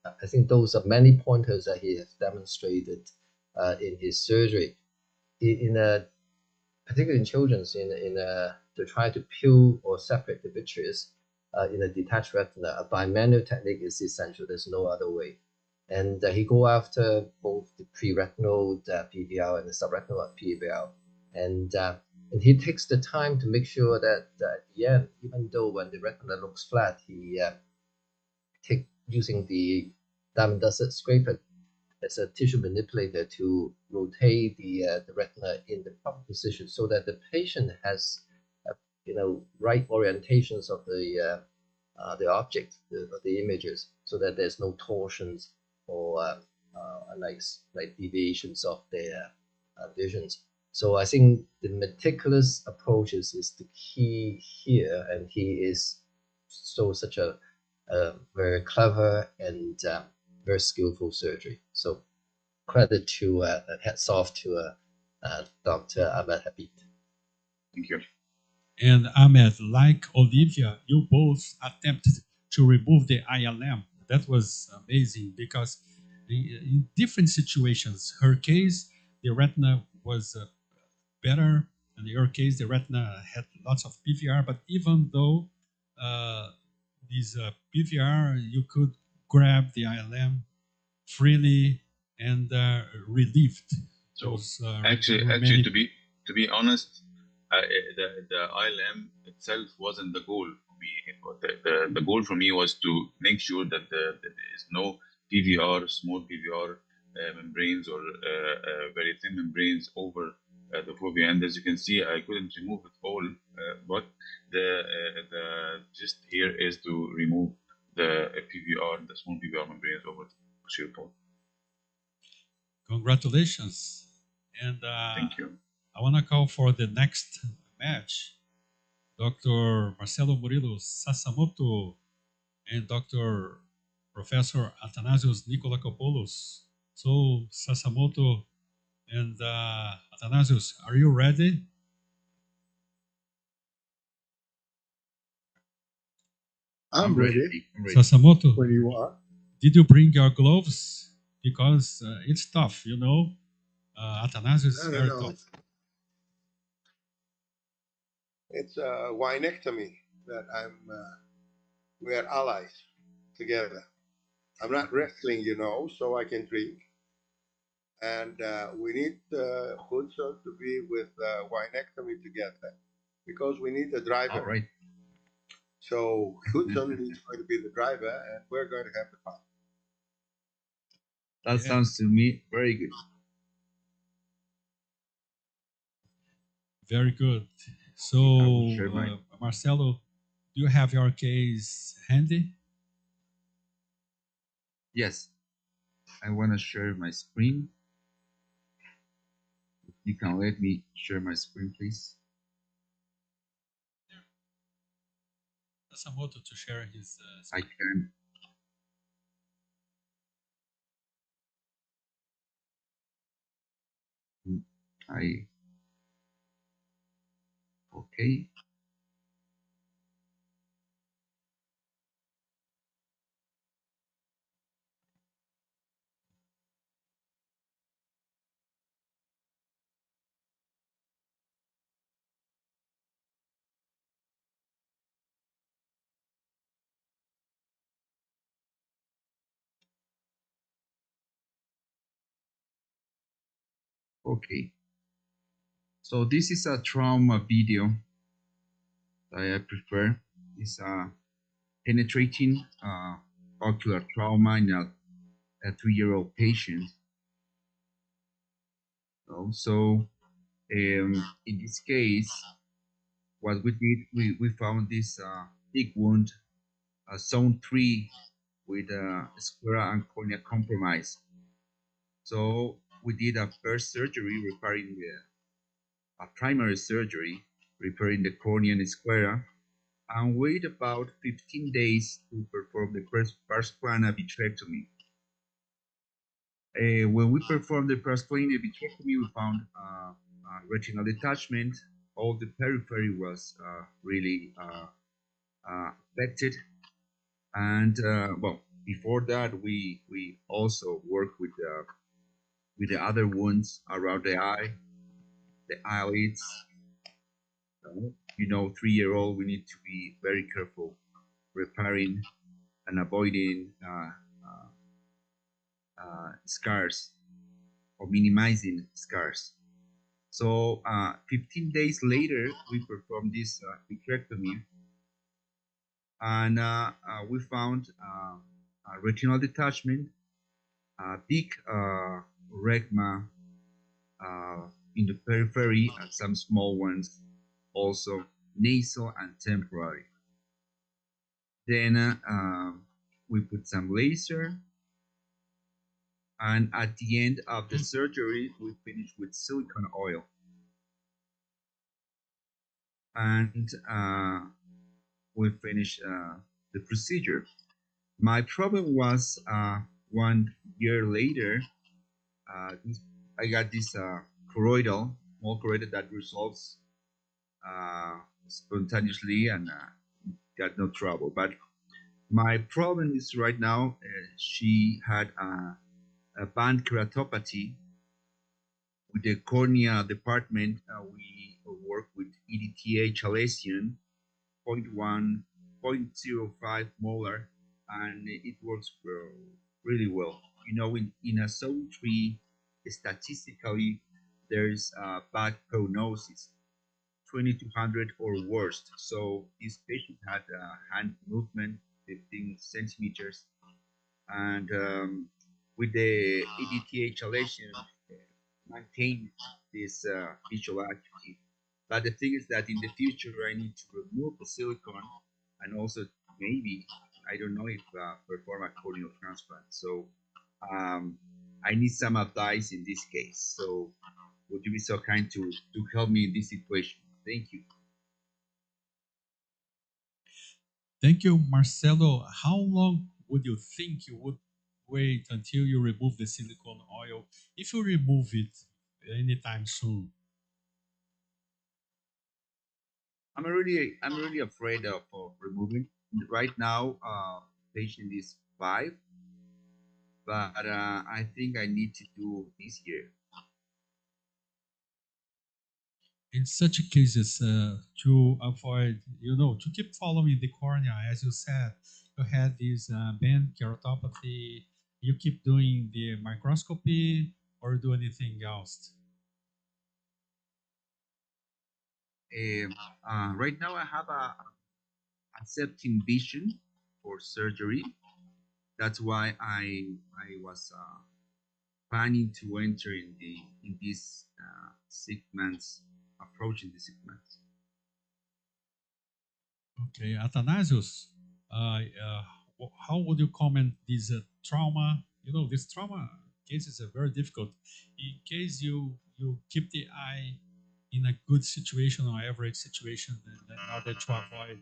I think those are many pointers that he has demonstrated in his surgery, particularly in children, to try to peel or separate the vitreous in a detached retina. A bimanual technique is essential. There's no other way. And he go after both the pre-retinal PVL and the subretinal PVL, and he takes the time to make sure that at the end, even though when the retina looks flat, he using the diamond dust scraper as a tissue manipulator to rotate the retina in the proper position, so that the patient has right orientations of the object, the images, so that there's no torsions or like deviations of their visions. So I think the meticulous approaches is the key here, and he is such a very clever and very skillful surgery. So credit to hats off to Dr. Ahmed Habib. Thank you. And Ahmed, like Olivia, you both attempted to remove the ILM. That was amazing because in different situations, her case, the retina was better, and in your case, the retina had lots of PVR, but even though these PVR, you could grab the ILM freely and relieved. So those, actually, to be honest, the ILM itself wasn't the goal for me. The goal for me was to make sure that there is no PVR, small PVR membranes or very thin membranes over the fovea. And as you can see, I couldn't remove it all, but the gist here is to remove the PVR, the small PVR membranes over the posterior pole. Congratulations. And Thank you. I want to call for the next match. Dr. Marcelo Murilo Sasamoto and Dr. Professor Athanasios Nikolakopoulos. So, Sasamoto and Athanasios, are you ready? I'm ready. Sasamoto, When you are. did you bring your gloves? Because it's tough, you know. Athanasios is very tough. It's a winectomy that we are allies together. I'm not wrestling, you know, so I can drink. And we need Hudson to be with winectomy together because we need a driver. All right. So Hudson is going to be the driver, and we're going to have the fun. That sounds to me very good. Very good. So, Marcelo, do you have your case handy? Yes. I want to share my screen. If you can let me share my screen, please. Sasamoto to share his I can. Okay. Okay. So this is a trauma video that I prefer. It's a penetrating ocular trauma in a 3-year-old patient. So in this case, what we did, we found this big wound, zone 3, with sclera and cornea compromise. So we did a first surgery, repairing a primary surgery, repairing the cornea and sclera, and wait about 15 days to perform the first-plana vitrectomy. When we performed the first-plana vitrectomy, we found retinal detachment. All the periphery was really affected, and well, before that, we also worked with the other wounds around the eye, the eyelids. You know, 3-year-old, we need to be very careful repairing and avoiding scars or minimizing scars. So 15 days later, we performed this vitrectomy, and we found a retinal detachment, a big regma in the periphery, and some small ones, also nasal and temporary. Then we put some laser, and at the end of the surgery, we finished with silicone oil. And we finished the procedure. My problem was 1 year later, I got this choroidal, small choroidal that resolves spontaneously and got no trouble. But my problem is right now, she had a band keratopathy. With the cornea department, we work with EDTA chalcesium, 0.1, 0.05 molar, and it works really well. You know, in a zone 3, statistically, there's a bad prognosis, 2200 or worse. So this patient had a hand movement 15 centimeters, and with the EDTA chalcesium, maintain this visual acuity. But the thing is that in the future, I need to remove the silicone and also maybe, I don't know if perform a corneal transplant. So I need some advice in this case. So would you be so kind to help me in this situation? Thank you. Thank you, Marcelo. How long would you think you would wait until you remove the silicone oil, if you remove it anytime soon? I'm really afraid of removing. Right now, patient is 5, but I think I need to do this year. In such cases, to avoid, to keep following the cornea, as you said, you had this band keratopathy, you keep doing the microscopy or do anything else? Right now, I have a accepting vision for surgery. That's why I was planning to enter in this 6 months, approaching the 6 months. Okay, Athanasius, how would you comment this trauma? This trauma cases are very difficult. In case you keep the eye in a good situation or average situation, in order to avoid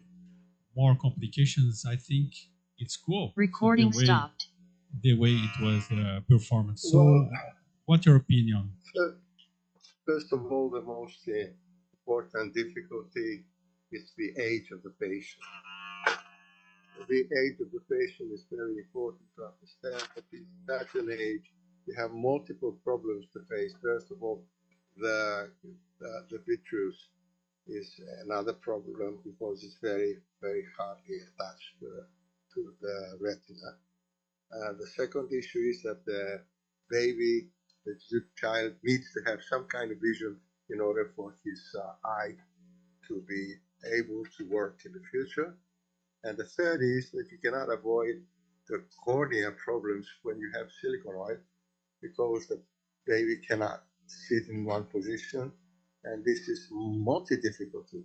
more complications, I think it's cool. Recording stopped. The way it was performed. So, Well, what's your opinion? First of all, the most important difficulty is the age of the patient. The age of the patient is very important to understand. At such an age, you have multiple problems to face. First of all, the vitreous is another problem because it's very, very hardly attached to the retina. The second issue is that the baby, the child, needs to have some kind of vision in order for his eye to be able to work in the future. And the third is that you cannot avoid the cornea problems when you have silicone oil because the baby cannot sit in one position, and this is multi-difficulty.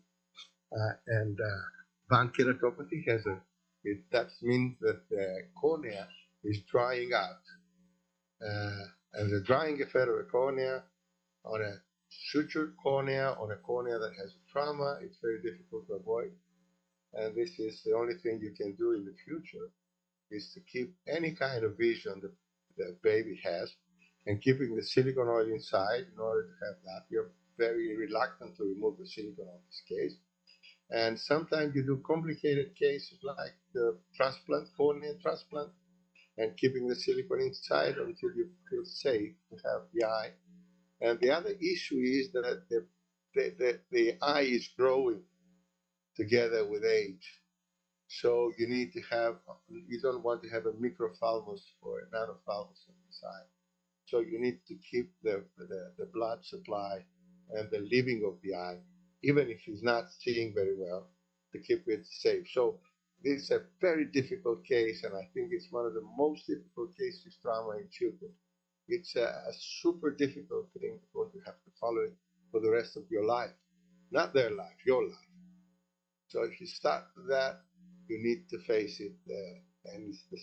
And band keratopathy that means that the cornea is drying out. And the drying effect of a cornea on a sutured cornea, on a cornea that has a trauma, it's very difficult to avoid. And this is the only thing you can do in the future, is to keep any kind of vision that the baby has, and keeping the silicone oil inside in order to have that. You're very reluctant to remove the silicone in this case. And sometimes you do complicated cases like the transplant, cornea transplant, and keeping the silicone inside until you feel safe to have the eye. And the other issue is that the eye is growing together with age. So you need to have, you don't want to have a microphthalmos or a nanophthalmos on the side. So you need to keep the blood supply and the living of the eye, even if he's not seeing very well, to keep it safe. So this is a very difficult case, and I think it's one of the most difficult cases, trauma in children. It's a super difficult thing because you have to follow it for the rest of your life. Not their life, your life. So if you start that, you need to face it. And it's the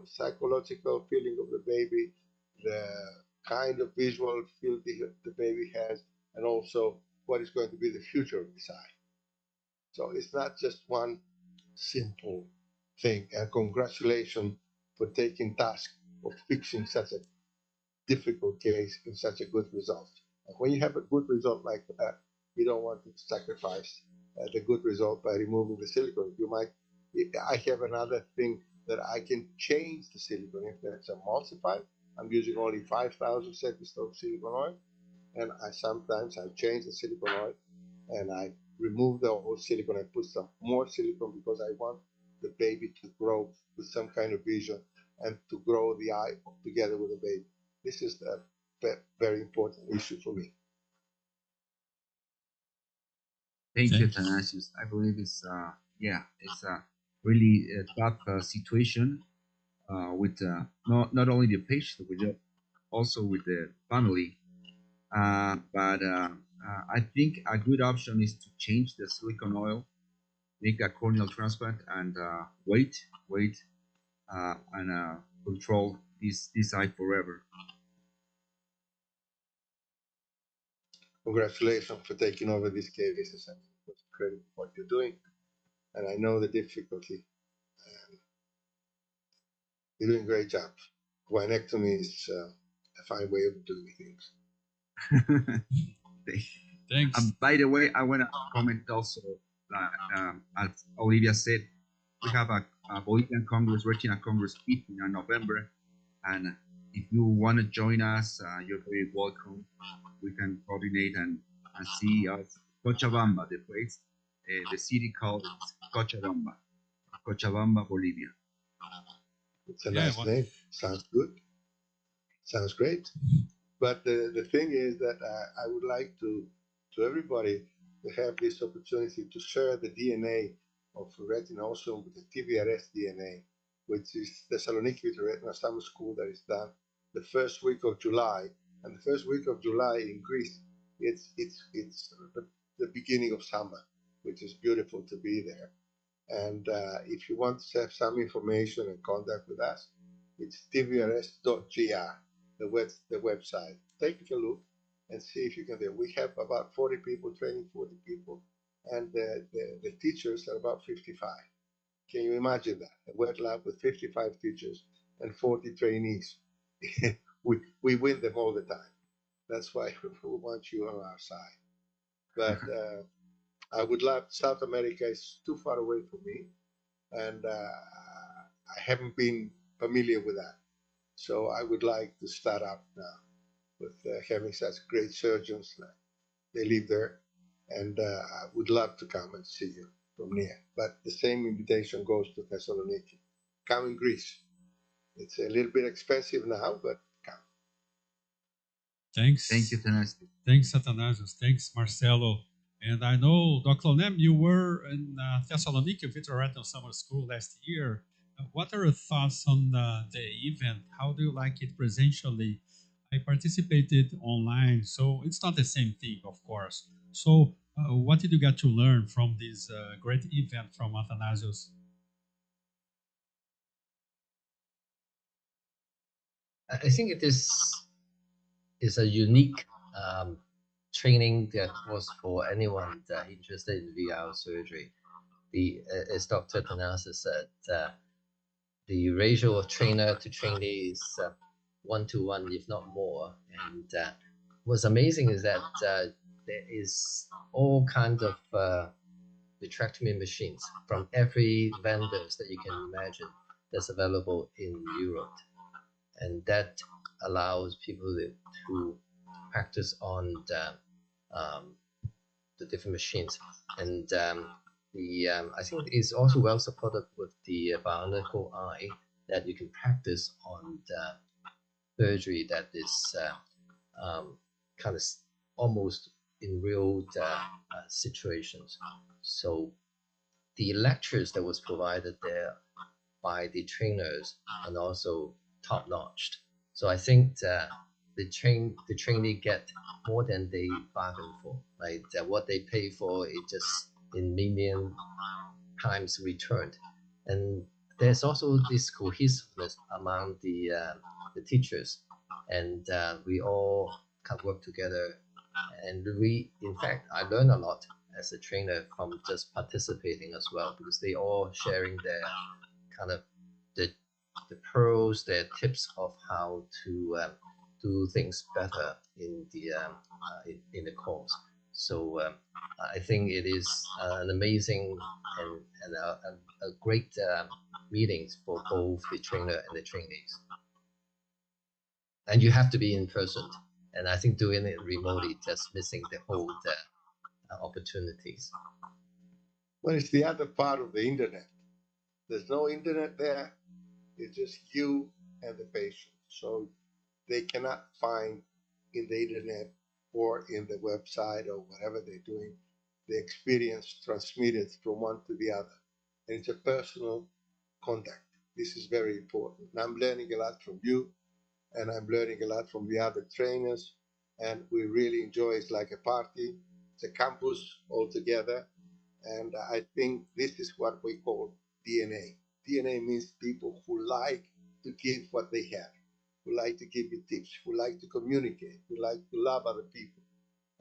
psychological feeling of the baby, the kind of visual field the baby has, and also what is going to be the future of this eye. So it's not just one simple thing. And congratulations for taking task of fixing such a difficult case in such a good result. And when you have a good result like that, you don't want to sacrifice the good result by removing the silicone. You might. I have another thing that I can change the silicone if that's emulsified. I'm using only 5,000 centistoke silicone oil, and sometimes I change the silicone oil and I remove the old silicone and put some more silicone because I want the baby to grow with some kind of vision and to grow the eye together with the baby. This is a very important issue for me. Thank you, Athanasius. I believe it's it's a really tough situation with not only the patient, but also with the family. But I think a good option is to change the silicone oil, make a corneal transplant, and wait, and control this eye forever. Congratulations for taking over these cases and credit for what you're doing. And I know the difficulty. You're doing a great job. Guinectomy is a fine way of doing things. Thanks. By the way, I want to comment also, as Olivia said, we have a Bolivian Congress, Retina Congress meeting in November, and if you want to join us, you're very welcome. We can coordinate and see us. Cochabamba, the place, the city called Cochabamba, Bolivia. It's a nice name. Sounds good. Sounds great. But the thing is that I would like to everybody to have this opportunity to share the DNA of Retinawesome with the TVRS DNA, which is Thessaloniki Retinawesome School that is done the first week of July. And the first week of July in Greece, it's the beginning of summer, which is beautiful to be there. And if you want to have some information and contact with us, it's tvrs.gr, the website. Take a look and see if you can do it. We have about 40 people training 40 people, and the teachers are about 55. Can you imagine that? A wet lab with 55 teachers and 40 trainees. we win them all the time. That's why we want you on our side. But I would love, South America is too far away from me, and I haven't been familiar with that. So I would like to start up now with having such great surgeons. They live there, and I would love to come and see you from near. But the same invitation goes to Thessaloniki. Come in Greece. It's a little bit expensive now, but come. Thanks. Thank you, Athanasius. Thanks, Athanasius. Thanks, Marcelo. And I know, Dr. Nem, you were in Thessaloniki Vittoreto Summer School last year. What are your thoughts on the event? How do you like it presentially? I participated online, so it's not the same thing, of course. So what did you get to learn from this great event from Athanasius? I think it is a unique training that was for anyone interested in VR surgery. As Dr. Athanasius said, the ratio of trainer to trainee is 1-to-1, if not more. And what's amazing is that there is all kinds of vitrectomy machines from every vendors that you can imagine that's available in Europe. And that allows people to practice on the different machines. And I think it's also well supported with the bionical eye that you can practice on the surgery that is kind of almost in real situations. So the lectures that was provided there by the trainers and also top notched. So I think the trainee get more than they bargain for. Right, what they pay for is just in million times returned. And there's also this cohesiveness among the teachers, and we all can work together. And in fact, I learned a lot as a trainer from just participating as well, because they all sharing their kind of the pearls, their tips of how to do things better in the course. So I think it is an amazing and a great meetings for both the trainer and the trainees. And you have to be in person. And I think doing it remotely just missing the whole opportunities. Well, it's the other part of the internet. There's no internet there. It's just you and the patient. So they cannot find in the internet or in the website or whatever they're doing the experience transmitted from one to the other. And it's a personal contact. This is very important. And I'm learning a lot from you, and I'm learning a lot from the other trainers, and we really enjoy it. It's like a party. It's a campus all together, and I think this is what we call DNA. DNA means people who like to give what they have, who like to give you tips, who like to communicate, who like to love other people.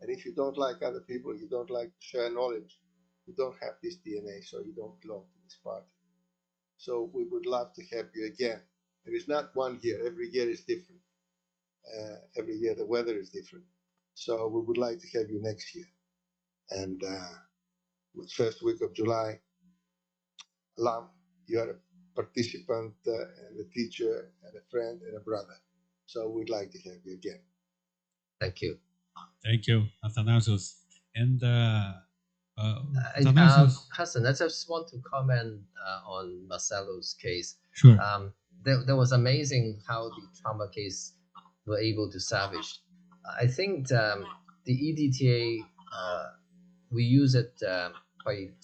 And if you don't like other people, you don't like to share knowledge, you don't have this DNA, so you don't belong to this party. So we would love to have you again. There is not one year. Every year is different. Every year the weather is different. So we would like to have you next year. And first week of July, Lam, you are a participant and a teacher and a friend and a brother. So we'd like to have you again. Thank you. Thank you, Athanasios. And Athanasios. Hassan, I just want to comment on Marcelo's case. Sure. That was amazing how the trauma case were able to salvage. I think the EDTA, we use it quite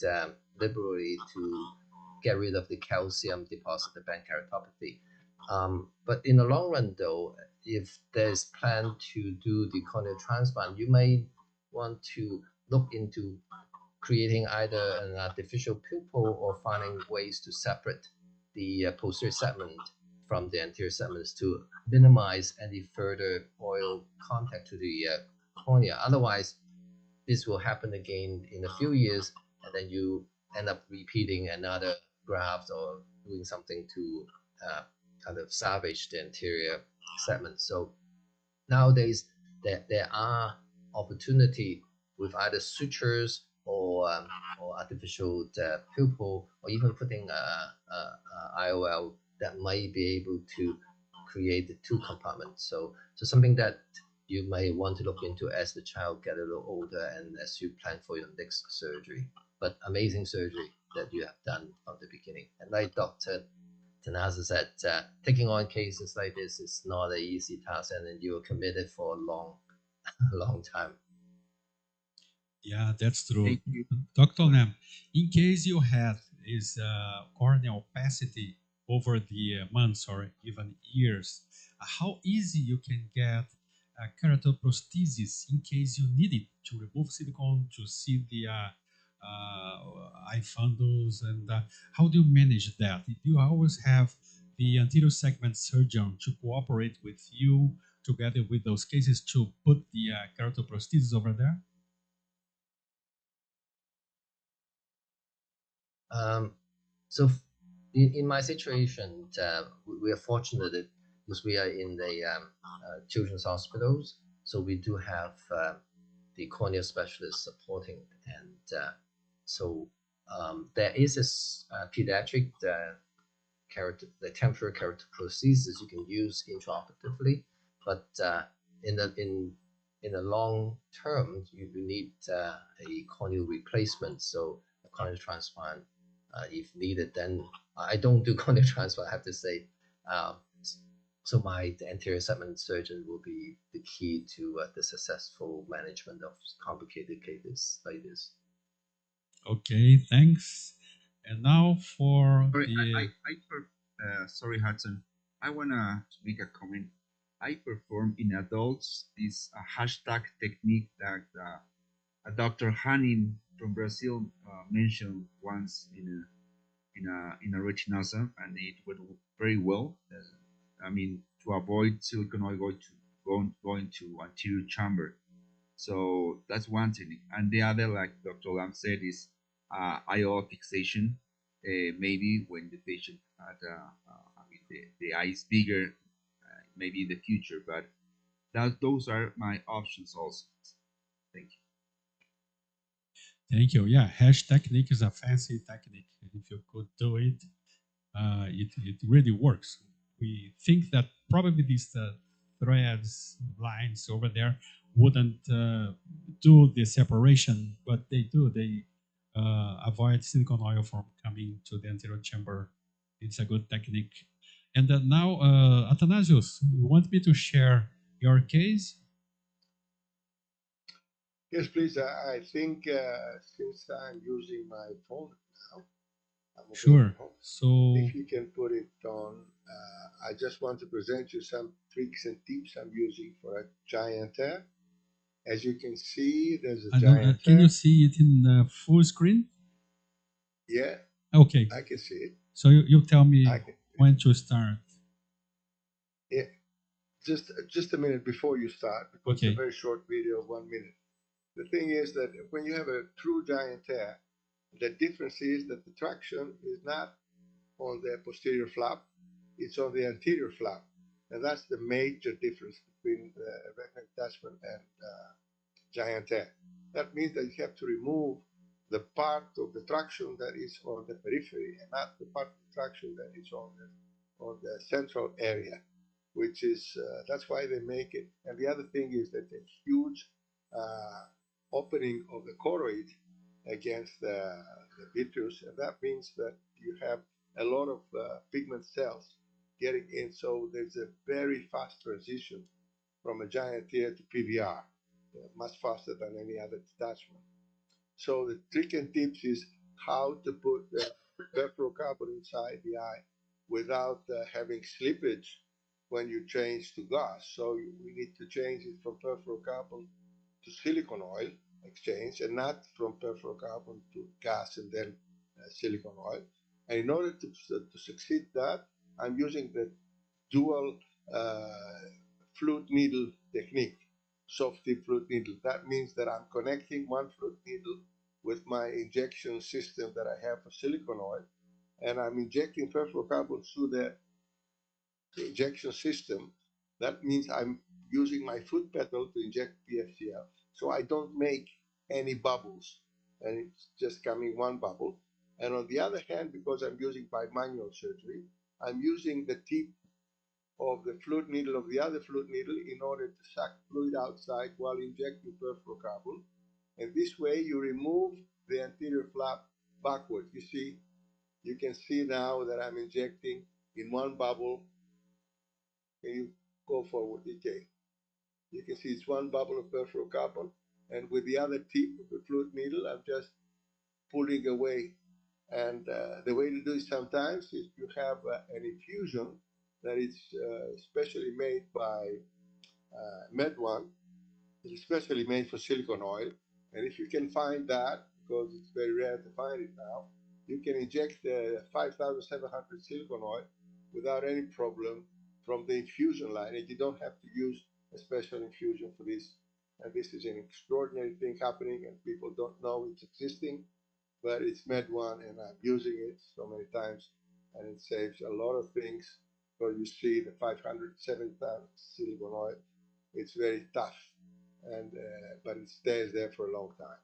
liberally to get rid of the calcium deposit, the band keratopathy. But in the long run, though, if there's plan to do the corneal transplant, you may want to look into creating either an artificial pupil or finding ways to separate the posterior segment from the anterior segments to minimize any further oil contact to the cornea. Otherwise, this will happen again in a few years, and then you end up repeating another graft or doing something to kind of salvage the anterior segment. So nowadays, there are opportunity with either sutures or artificial pupil, or even putting IOL that might be able to create the two compartments. So something that you may want to look into as the child get a little older and as you plan for your next surgery. But amazing surgery that you have done from the beginning. And like Dr. Tanasa said, taking on cases like this is not an easy task, and you were committed for a long time. Yeah, that's true. Dr. Nam, in case you had this corneal opacity over the months or even years, how easy you can get keratoprosthesis in case you need it to remove silicone, to see the eye fundus, and how do you manage that? Do you always have the anterior segment surgeon to cooperate with you together with those cases to put the keratoprosthesis over there? So in my situation, we are fortunate because we are in the children's hospitals, so we do have the corneal specialists supporting, and so there is a pediatric the temporary keratoprosthesis you can use intraoperatively, but in the long term you need a corneal replacement, so a corneal transplant if needed. Then I don't do corneal transplant, I have to say. So the anterior segment surgeon will be the key to the successful management of complicated cases like this. Okay, thanks. And now for sorry, Hudson. I wanna make a comment. I perform in adults this hashtag technique that Dr. Hanin from Brazil mentioned once in a Retinawesome, and it went very well. I mean, to avoid silicone oil going to anterior chamber. So that's one technique. And the other, like Dr. Lam said, is IOL fixation. Maybe when the patient had, the eye is bigger, maybe in the future, but those are my options also. Thank you. Thank you. Yeah, hash technique is a fancy technique. If you could do it, it really works. We think that probably these threads, lines over there wouldn't do the separation, but they do. They avoid silicone oil from coming to the anterior chamber. It's a good technique. And now, Athanasius, you want me to share your case? Yes, please. I think since I'm using my phone now, I'm Sure. So if you can put it on, I just want to present you some tricks and tips I'm using for a giant hair. As you can see, there's a giant hair. Can you see it in full screen? Yeah. Okay. I can see it. So you tell me when to start. Yeah. Just a minute before you start, because it's a very short video, 1 minute. The thing is that when you have a true giant hair, the difference is that the traction is not on the posterior flap, it's on the anterior flap. And that's the major difference between retinal detachment and giant hair. That means that you have to remove the part of the traction that is on the periphery and not the part of the traction that is on the central area, which is, that's why they make it. And the other thing is that a huge opening of the choroid against the vitreous, and that means that you have a lot of pigment cells getting in, so there's a very fast transition from a giant hair to PVR, much faster than any other detachment. So the trick and tips is how to put the peripheral carbon inside the eye without having slippage when you change to gas. So we need to change it from peripheral carbon to silicone oil exchange, and not from peripheral carbon to gas and then silicone oil. And in order to succeed that, I'm using the dual fluid needle technique, soft tip fluid needle. That means that I'm connecting one fluid needle with my injection system that I have for silicone oil, and I'm injecting peripheral carbon through the injection system. That means I'm using my foot pedal to inject PFCL. So I don't make any bubbles, and it's just coming one bubble. And on the other hand, because I'm using bimanual surgery, I'm using the tip of the fluid needle of the other fluid needle in order to suck fluid outside while injecting peripheral carbon. And this way you remove the anterior flap backwards. You can see now that I'm injecting in one bubble. Can you go forward, DK? You can see it's one bubble of peripheral carbon, and with the other tip of the fluid needle, I'm just pulling away. And the way to do it sometimes is you have an infusion that is specially made by Med1. It's specially made for silicone oil. And if you can find that, because it's very rare to find it now, you can inject 5,700 silicone oil without any problem from the infusion line, and you don't have to use a special infusion for this. And this is an extraordinary thing happening, and people don't know it's existing, but it's Med1, and I'm using it so many times, and it saves a lot of things. So you see the 570,000 silicone oil, it's very tough, and but it stays there for a long time.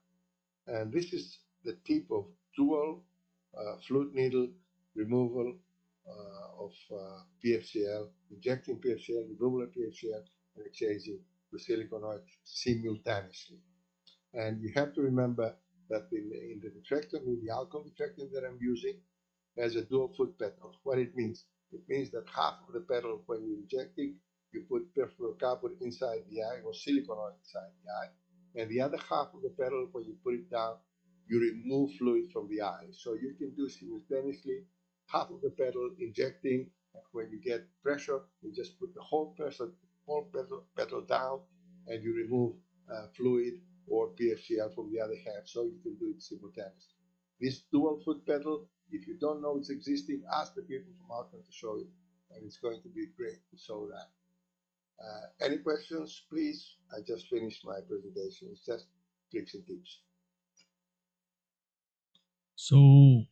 And this is the tip of dual fluid needle removal of PFCL, injecting PFCL, removal of PFCL, and exchanging to silicone oil simultaneously. And you have to remember that in the vitrectomy, the Alcon vitrectomy that I'm using has a dual foot pedal. What it means that half of the pedal, when you're injecting, you put peripheral carbon inside the eye or silicone oil inside the eye, and the other half of the pedal, when you put it down, you remove fluid from the eye. So you can do simultaneously half of the pedal injecting, and when you get pressure, you just put the whole pedal down, and you remove fluid or PFCL from the other hand. So you can do it simultaneously. This dual foot pedal, if you don't know it's existing, ask the people from Alcon to show you, and it's going to be great to show that. Any questions, please? I just finished my presentation. It's just tricks and tips. So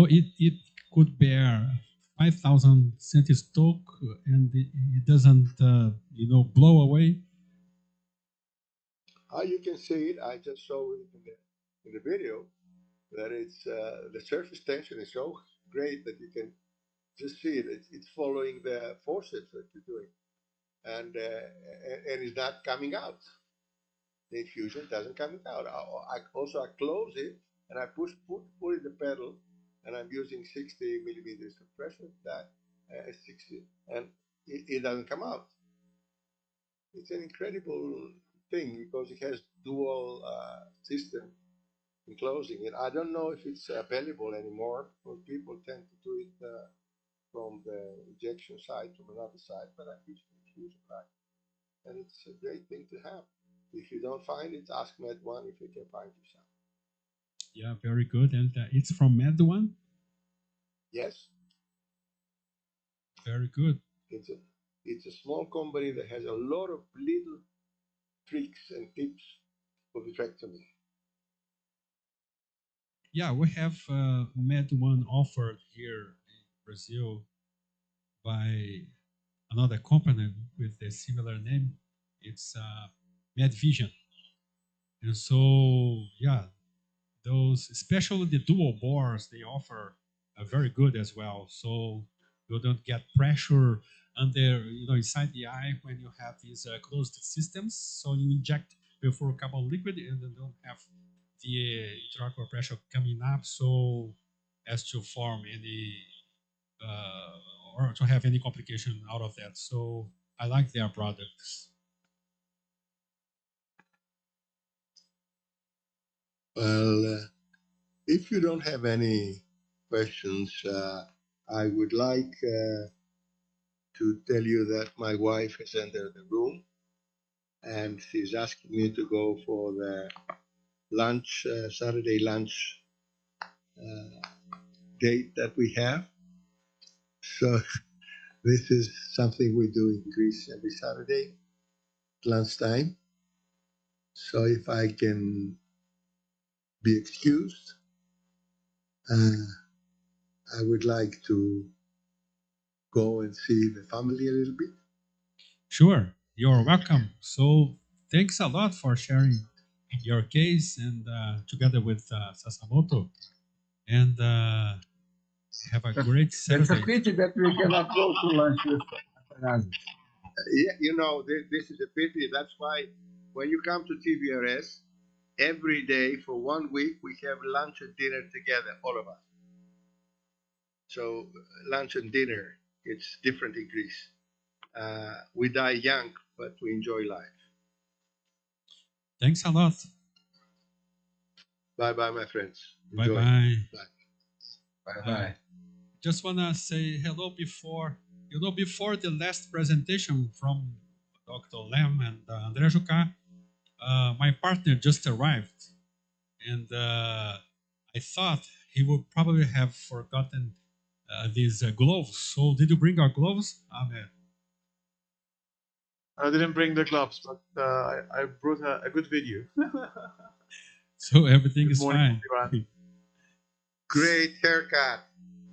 it could bear 5,000 centi stock and it doesn't, blow away? How you can see it, I just saw it in the video, that it's the surface tension is so great that you can just see it. It's following the forceps that you're doing, and it's not coming out. The infusion doesn't come out. I close it and I put in the pedal, and I'm using 60 millimeters of pressure. That 60, and it doesn't come out. It's an incredible thing because it has dual system in closing it. I don't know if it's available anymore because people tend to do it from the injection side, from another side, but I teach the infusion side. And it's a great thing to have. If you don't find it, ask Med1 if you can find you some. Yeah, very good. And it's from Med1? Yes. Very good. It's a small company that has a lot of little tricks and tips for vitrectomy. Yeah, we have Med1 offered here in Brazil by another company with a similar name. It's MedVision. And so, yeah, those, especially the dual bores they offer are very good as well. So you don't get pressure under, inside the eye when you have these closed systems. So you inject before carbon liquid and you don't have the intraocular pressure coming up so as to form any or to have any complication out of that. So I like their products. Well, if you don't have any questions, I would like to tell you that my wife has entered the room and she's asking me to go for the lunch, Saturday lunch date that we have. So this is something we do in Greece every Saturday, lunchtime. So if I can be excused, I would like to go and see the family a little bit. Sure, you're welcome. So thanks a lot for sharing your case and together with Sasamoto. And have a great Saturday. It's a pity that we cannot go to lunch with Fernando. Yeah, this is a pity. That's why when you come to TVRS, every day for 1 week, we have lunch and dinner together, all of us. So lunch and dinner, it's different in Greece. We die young, but we enjoy life. Thanks a lot. Bye-bye, my friends. Bye-bye. Bye-bye. Just want to say hello before the last presentation from Dr. Lem and André Jucá, my partner just arrived, and I thought he would probably have forgotten these gloves. So did you bring our gloves, Ahmed? I didn't bring the gloves, but I brought a good video. So everything Good is morning, fine. everyone. Great haircut.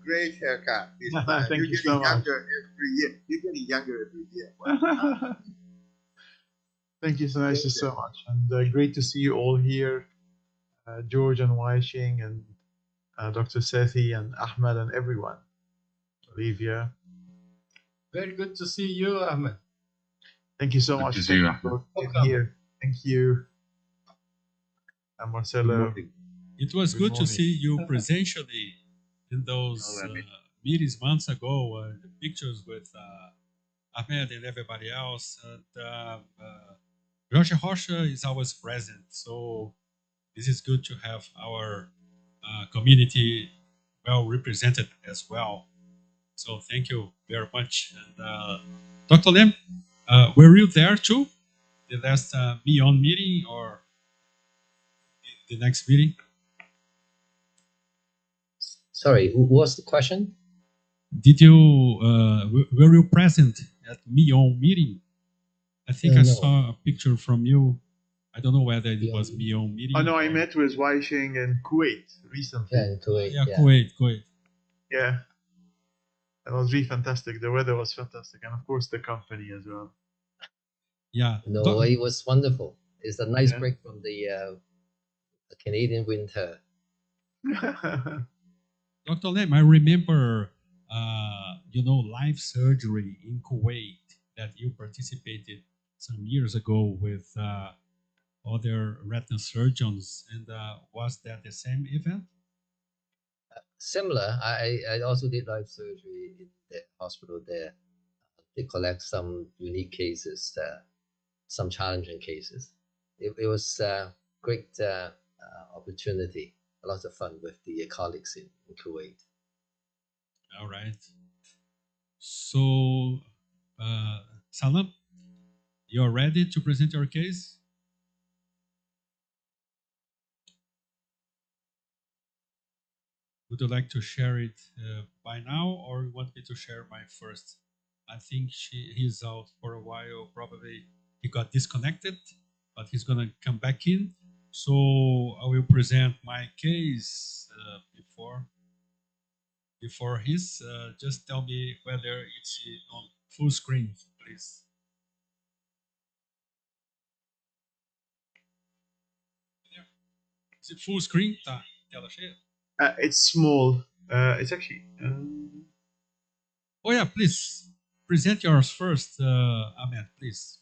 Great haircut. Thank You're you getting so much. younger every year. You're getting younger every year. Thank you so much. And great to see you all here, George and Waishing and Dr. Sethi and Ahmed and everyone. Olivia. Very good to see you, Ahmed. Thank you so Good much to see you, for being here. Thank you. And Marcelo. It was Good good to morning. see you presentially in those meetings months ago, the pictures with Ahmed and everybody else. And Jorge Rocha is always present, so this is good to have our community well represented as well. So thank you very much. And Dr. Lem, were you there too? The last Beyond meeting or the next meeting? Sorry, what's the question? Did you were you present at Mion meeting? I think I No. saw a picture from you. I don't know whether it Mion. was Mion meeting. I know I or- met with Waishing in Kuwait recently. Yeah, in Kuwait. Yeah, Kuwait. Yeah. It was really fantastic. The weather was fantastic, and of course the company as well. Yeah. No, it was wonderful. It's a nice Yeah. break from the Canadian winter. Dr. Lam, I remember, live surgery in Kuwait that you participated some years ago with other retina surgeons, and was that the same event? Similar, I also did live surgery in the hospital there. They collect some unique cases, some challenging cases. It was a great opportunity, a lot of fun with the colleagues in Kuwait. All right. So, Salam, you're ready to present your case? Would you like to share it by now, or you want me to share mine first? I think he's out for a while. Probably he got disconnected, but he's gonna come back in. So I will present my case before his. Just tell me whether it's on full screen, please. Is it full screen? Tá, tela cheia. It's small. It's actually. Oh yeah, please present yours first, Ahmed, please.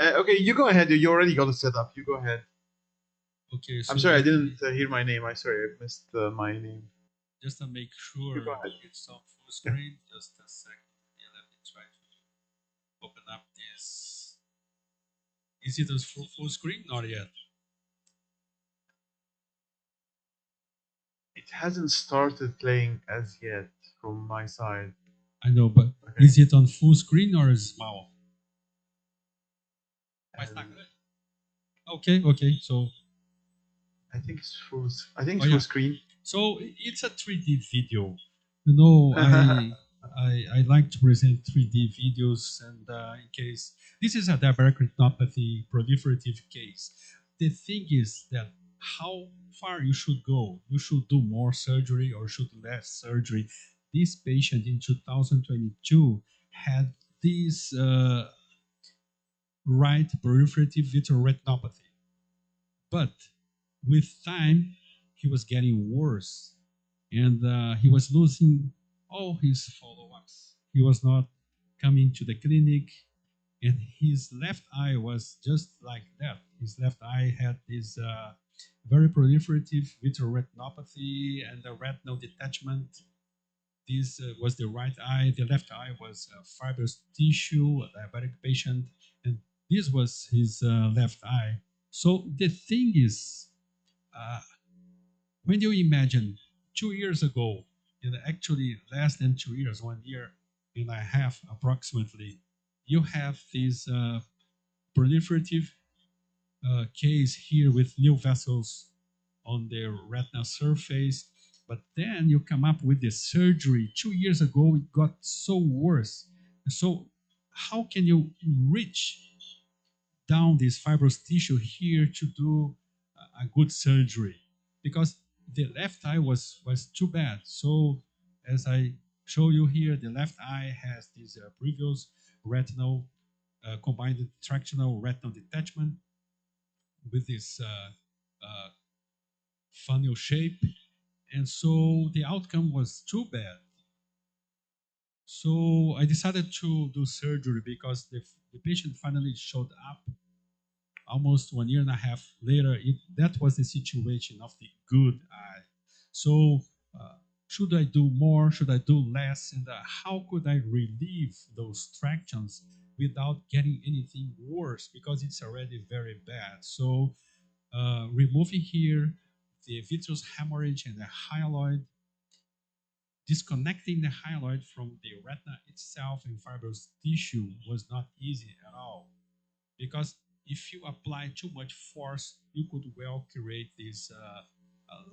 Okay, you go ahead. You already got it set up. You go ahead. Okay. So I'm sorry, I didn't hear my name. I missed my name. Just to make sure go ahead. it's on full screen. Just a second. Yeah, let me try to open up this. Is it a full screen? Not yet. It hasn't started playing as yet from my side. I know, but Okay. is it on full screen or is small? Okay. So I think it's full. I think it's full screen. So it's a 3D video. You know, I like to present 3D videos, and in case this is a diabetic retinopathy proliferative case, the thing is that how far you should go. You should do more surgery or should less surgery. This patient in 2022 had this right proliferative vitreoretinopathy, but with time he was getting worse, and he was losing all his follow-ups. He was not coming to the clinic, and his left eye was just like that. His left eye had this very proliferative vitreoretinopathy and the retinal detachment. This was the right eye. The left eye was fibrous tissue, a diabetic patient, and this was his left eye. So the thing is, when you imagine 2 years ago, and actually less than 2 years, 1 year and a half approximately, you have this proliferative case here with new vessels on the retina surface. But then you come up with the surgery. 2 years ago, it got so worse. So how can you reach down this fibrous tissue here to do a good surgery? Because the left eye was too bad. So as I show you here, the left eye has this previous retinal combined tractional retinal detachment with this funnel shape, and so the outcome was too bad. So I decided to do surgery because the patient finally showed up almost 1 year and a half later. That was the situation of the good eye. So should I do more? Should I do less? And how could I relieve those tractions without getting anything worse? Because it's already very bad. So removing here the vitreous hemorrhage and the hyaloid, disconnecting the hyaloid from the retina itself and fibrous tissue was not easy at all. Because if you apply too much force, you could well create this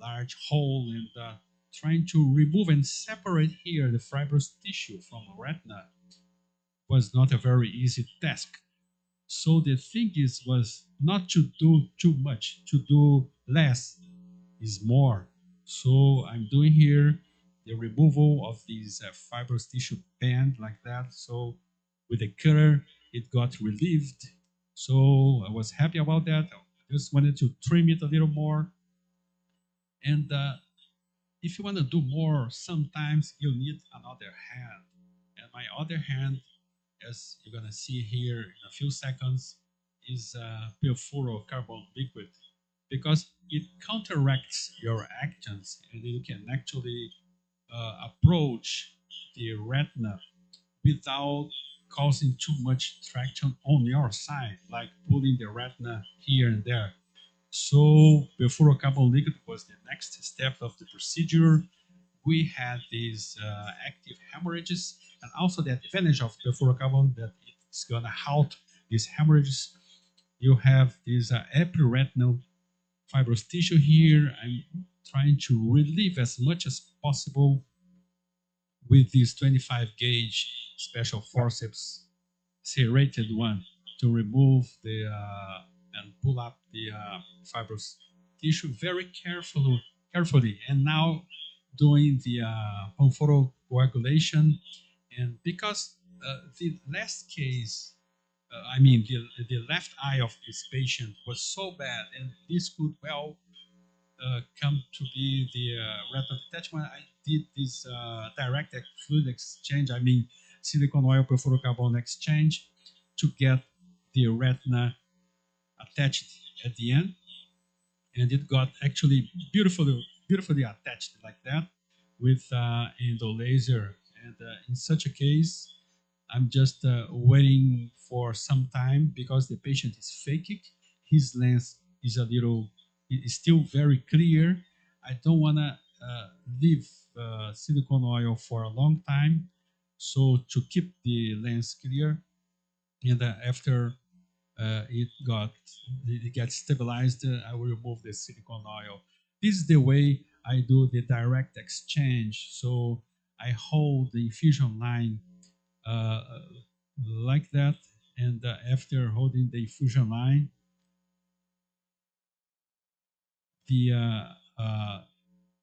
large hole, and trying to remove and separate here the fibrous tissue from the retina was not a very easy task. So the thing was not to do too much, to do less is more. So I'm doing here the removal of these fibrous tissue band like that. So with the cutter, it got relieved. So I was happy about that. I just wanted to trim it a little more. And if you want to do more, sometimes you need another hand. And my other hand, as you're going to see here in a few seconds, is perfluorocarbon liquid, because it counteracts your actions and you can actually approach the retina without causing too much traction on your side, like pulling the retina here and there. So perfluorocarbon liquid was the next step of the procedure. We had these active hemorrhages, and also the advantage of perfluorocarbon that it's gonna halt these hemorrhages. You have this epiretinal fibrous tissue here. I'm trying to relieve as much as possible with this 25 gauge special forceps, serrated one, to remove the and pull up the fibrous tissue very carefully. And now doing the photocoagulation. And because the last case, the left eye of this patient was so bad, and this could well come to be the retinal detachment, I did this direct fluid exchange, silicone oil perfluorocarbon exchange, to get the retina attached at the end. And it got actually beautifully attached like that with endo laser. And in such a case, I'm just waiting for some time because the patient is phakic. His lens is still very clear. I don't want to leave silicone oil for a long time. So to keep the lens clear, and after it gets stabilized, I will remove the silicone oil. This is the way I do the direct exchange. So I hold the infusion line like that, and after holding the infusion line, the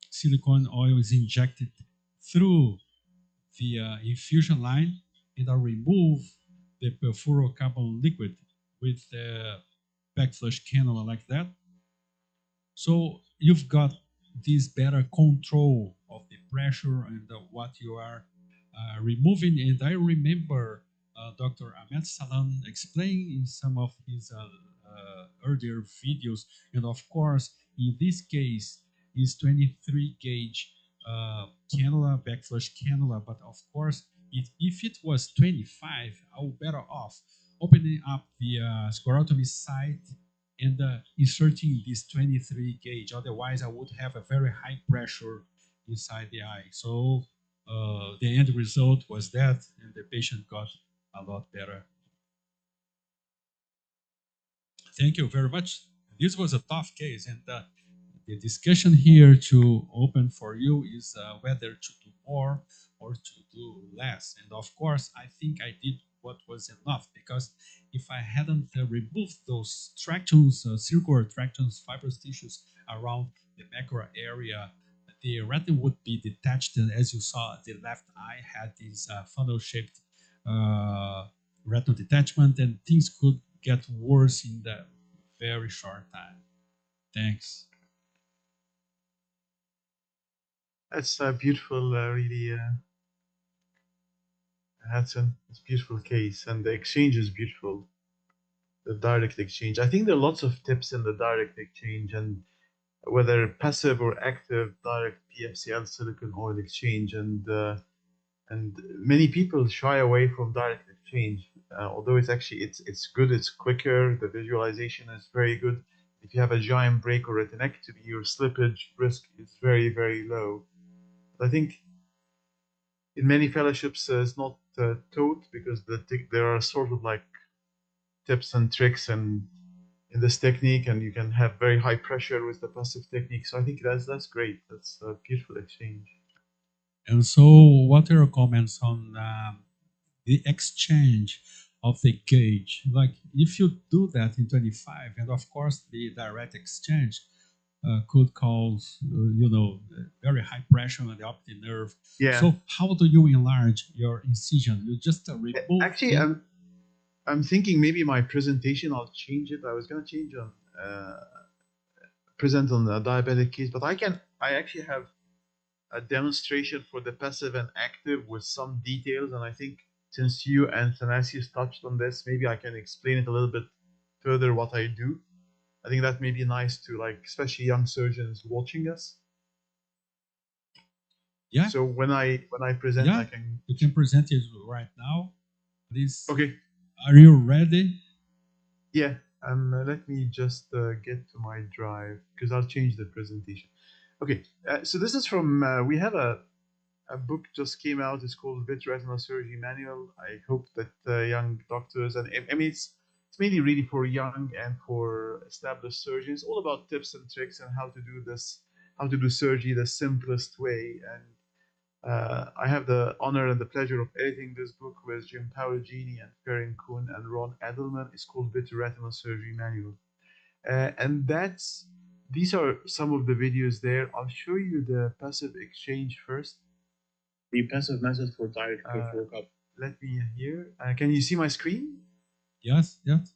silicone oil is injected through the infusion line, and I remove the perfluorocarbon liquid with the backflush cannula like that. So you've got this better control of the pressure and what you are removing. And I remember Dr. Ahmed Salam explaining in some of his earlier videos. And of course, in this case, is 23 gauge cannula, backflush cannula. But of course, if it was 25, I would better off opening up the sclerotomy site and inserting this 23 gauge. Otherwise, I would have a very high pressure inside the eye. So the end result was that, and the patient got a lot better. Thank you very much. This was a tough case, and the discussion here to open for you is whether to do more or to do less. And of course, I think I did what was enough, because if I hadn't removed those tractions, circular tractions, fibrous tissues around the macula area, the retina would be detached. And as you saw, the left eye had this funnel-shaped retinal detachment, and things could get worse in the very short time. Thanks. That's beautiful, really, Hudson. It's a beautiful case, and the exchange is beautiful. The direct exchange. I think there are lots of tips in the direct exchange, and whether passive or active direct PFCL silicone oil exchange, and many people shy away from direct exchange, although it's good, it's quicker, the visualization is very good. If you have a giant break or retinectomy, your slippage risk is very, very low. But I think in many fellowships it's not taught, because there are sort of like tips and tricks and in this technique, and you can have very high pressure with the passive technique. So I think that's great. That's a beautiful exchange. And so, what are your comments on the exchange of the gauge? Like, if you do that in 25, and of course the direct exchange, could cause, very high pressure on the optic nerve. Yeah. So how do you enlarge your incision? You just remove. Actually, I'm thinking maybe my presentation, I'll change it. I was gonna change on present on the diabetic case, but I actually have a demonstration for the passive and active with some details, and I think since you and Thanasius touched on this, maybe I can explain it a little bit further what I do. I think that may be nice to, like, especially young surgeons watching us. Yeah. So when I present, Yeah, I can. you can present it right now. Please. Okay. Are you ready? Yeah. Let me just get to my drive because I'll change the presentation. Okay. So this is from we have a book just came out. It's called Vitreoretinal Surgery Manual. I hope that young doctors, and I mean it's mainly really for young and for established surgeons, all about tips and tricks and how to do this, how to do surgery the simplest way. And I have the honor and the pleasure of editing this book with Jim Powell-Genie and Perrin Kuhn and Ron Edelman. It's called Vitreoretinal Surgery Manual. And these are some of the videos there. I'll show you the passive exchange first. The passive method for direct workup. Let me here. Can you see my screen? Yes, yes.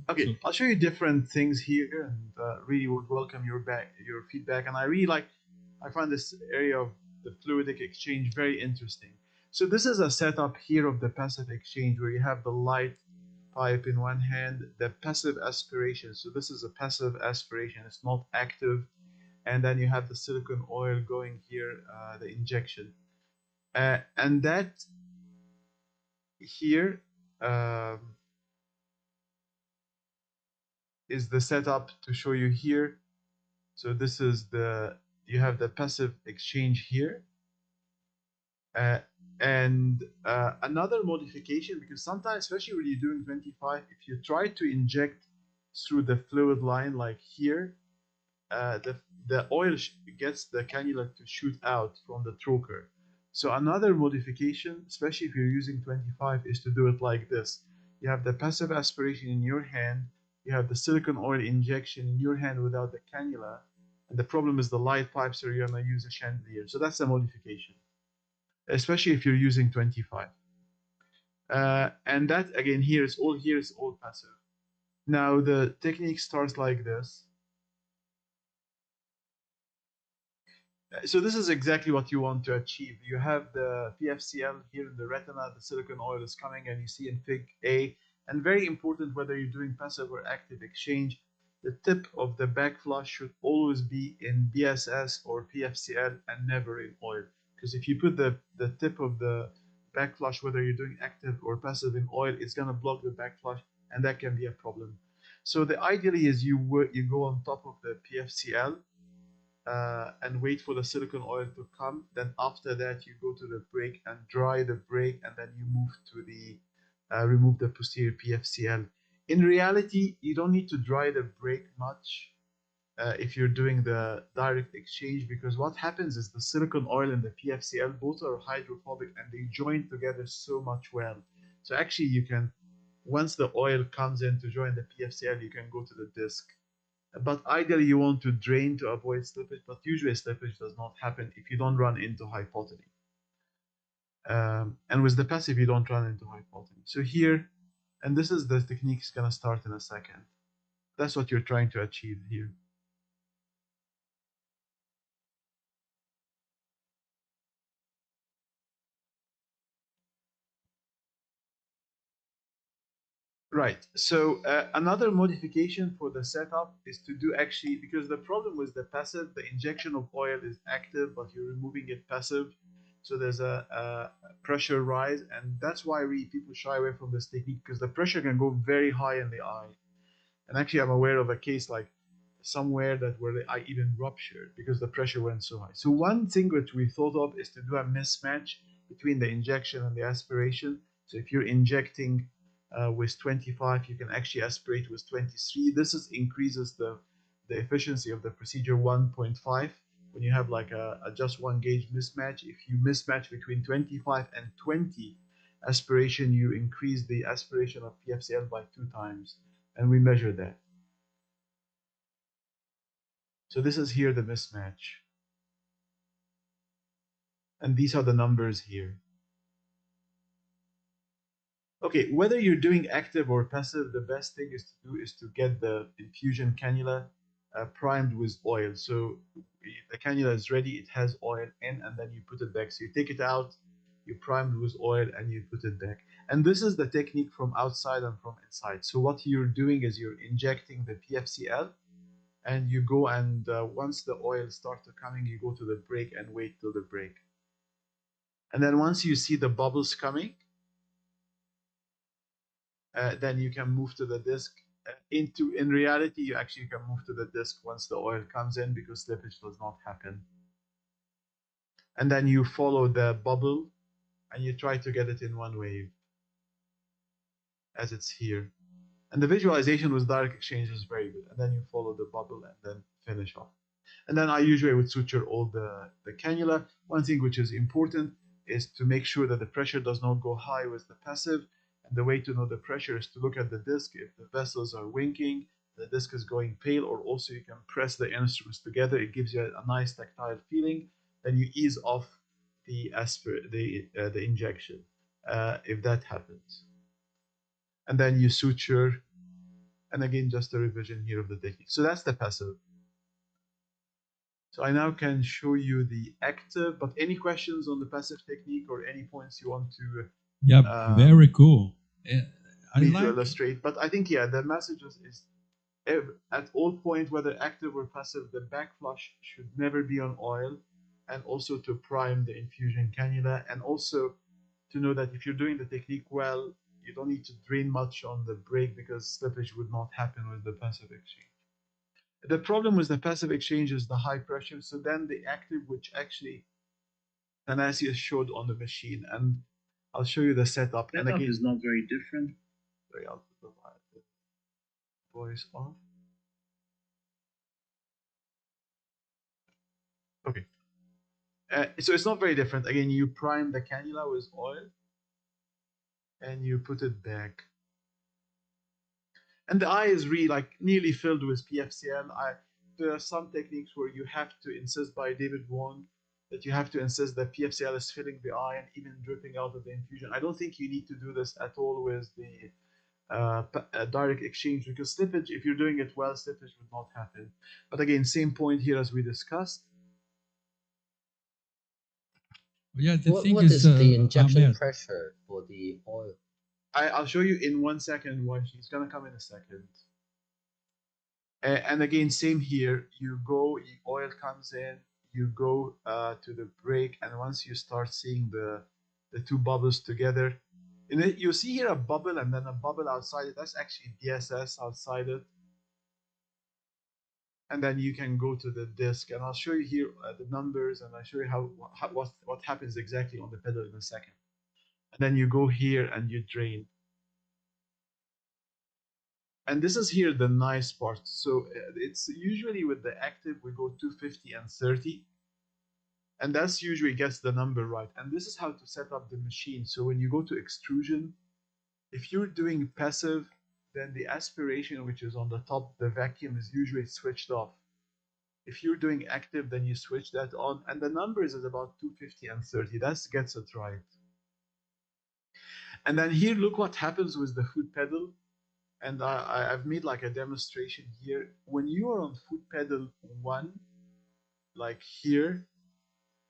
Okay, I'll show you different things here, and really would welcome your feedback. And I really I find this area of the fluidic exchange very interesting. So this is a setup here of the passive exchange where you have the light pipe in one hand, the passive aspiration. So this is a passive aspiration; it's not active. And then you have the silicone oil going here, the injection. And that here is the setup to show you here. So this is you have the passive exchange here. And another modification, because sometimes, especially when you're doing 25, if you try to inject through the fluid line like here, the oil gets the cannula to shoot out from the trocar. So another modification, especially if you're using 25, is to do it like this. You have the passive aspiration in your hand, you have the silicone oil injection in your hand without the cannula, and the problem is the light pipe, so you're going to use a chandelier. So that's a modification, especially if you're using 25. And that, again, here is all passive. Now the technique starts like this. So this is exactly what you want to achieve. You have the PFCL here in the retina, the silicone oil is coming, and you see in Fig A, and very important whether you're doing passive or active exchange, the tip of the back flush should always be in BSS or PFCL and never in oil. Because if you put the tip of the back flush, whether you're doing active or passive in oil, it's going to block the back flush, and that can be a problem. So the ideally is you go on top of the PFCL, and wait for the silicone oil to come. Then after that, you go to the break and dry the break, and then you move to the remove the posterior PFCL. In reality, you don't need to dry the break much if you're doing the direct exchange, because what happens is the silicone oil and the PFCL both are hydrophobic and they join together so much well. So actually, you can, once the oil comes in to join the PFCL, you can go to the disc. But ideally, you want to drain to avoid slippage, but usually slippage does not happen if you don't run into hypotony. And with the passive, you don't run into hypotony. So here, and this is the technique is going to start in a second. That's what you're trying to achieve here. Right. So another modification for the setup is to do actually, because the problem with the passive, the injection of oil is active, but you're removing it passive. So there's a pressure rise, and that's why people shy away from this technique, because the pressure can go very high in the eye. And actually, I'm aware of a case like somewhere where the eye even ruptured because the pressure went so high. So one thing which we thought of is to do a mismatch between the injection and the aspiration. So if you're injecting with 25, you can actually aspirate with 23. This increases the efficiency of the procedure 1.5. When you have like a just one gauge mismatch, if you mismatch between 25 and 20 aspiration, you increase the aspiration of PFCL by 2 times, and we measure that. So this is here the mismatch. And these are the numbers here. Okay, whether you're doing active or passive, the best thing is to do is to get the infusion cannula primed with oil. So the cannula is ready, it has oil in, and then you put it back. So you take it out, you prime it with oil, and you put it back. And this is the technique from outside and from inside. So what you're doing is you're injecting the PFCL, and you go and once the oil starts coming, you go to the break and wait till the break. And then once you see the bubbles coming, then you can move to the disc. In reality, you actually can move to the disc once the oil comes in because slippage does not happen. And then you follow the bubble and you try to get it in one wave as it's here. And the visualization with direct exchange is very good. And then you follow the bubble and then finish off. And then I usually would suture all the cannula. One thing which is important is to make sure that the pressure does not go high with the passive. And the way to know the pressure is to look at the disc. If the vessels are winking, the disc is going pale, or also you can press the instruments together. It gives you a nice tactile feeling. Then you ease off the injection if that happens. And then you suture. And again, just a revision here of the technique. So that's the passive. So I now can show you the active, but any questions on the passive technique or any points you want to very cool. I me like to illustrate. But I think, yeah, the message is at all point, whether active or passive, the back flush should never be on oil, and also to prime the infusion cannula, and also to know that if you're doing the technique well, you don't need to drain much on the break because slippage would not happen with the passive exchange. The problem with the passive exchange is the high pressure. So then the active, which actually Thanasius showed on the machine, and I'll show you the setup. And again, is not very different. Sorry, I'll put the voice on. Okay. So it's not very different. Again, you prime the cannula with oil, and you put it back. And the eye is really like nearly filled with PFCL. There are some techniques where you have to insist, by David Wong, that you have to insist that PFCL is filling the eye and even dripping out of the infusion. I don't think you need to do this at all with the direct exchange, because slippage, if you're doing it well, slippage would not happen. But again, same point here as we discussed. Yeah, What is the injection pressure for the oil? I'll show you in 1 second why she's gonna come in a second. And again, same here. You go, oil comes in, you go to the break, and once you start seeing the two bubbles together, you see here a bubble and then a bubble outside it. That's actually DSS outside it. And then you can go to the disc, and I'll show you here the numbers, and I'll show you what happens exactly on the pedal in a second. And then you go here and you drain. And this is here the nice part. So it's usually with the active, we go 250 and 30. And that's usually gets the number right. And this is how to set up the machine. So when you go to extrusion, if you're doing passive, then the aspiration, which is on the top, the vacuum is usually switched off. If you're doing active, then you switch that on. And the numbers is about 250 and 30. That gets it right. And then here, look what happens with the foot pedal. And I've made like a demonstration here. When you are on foot pedal 1, like here,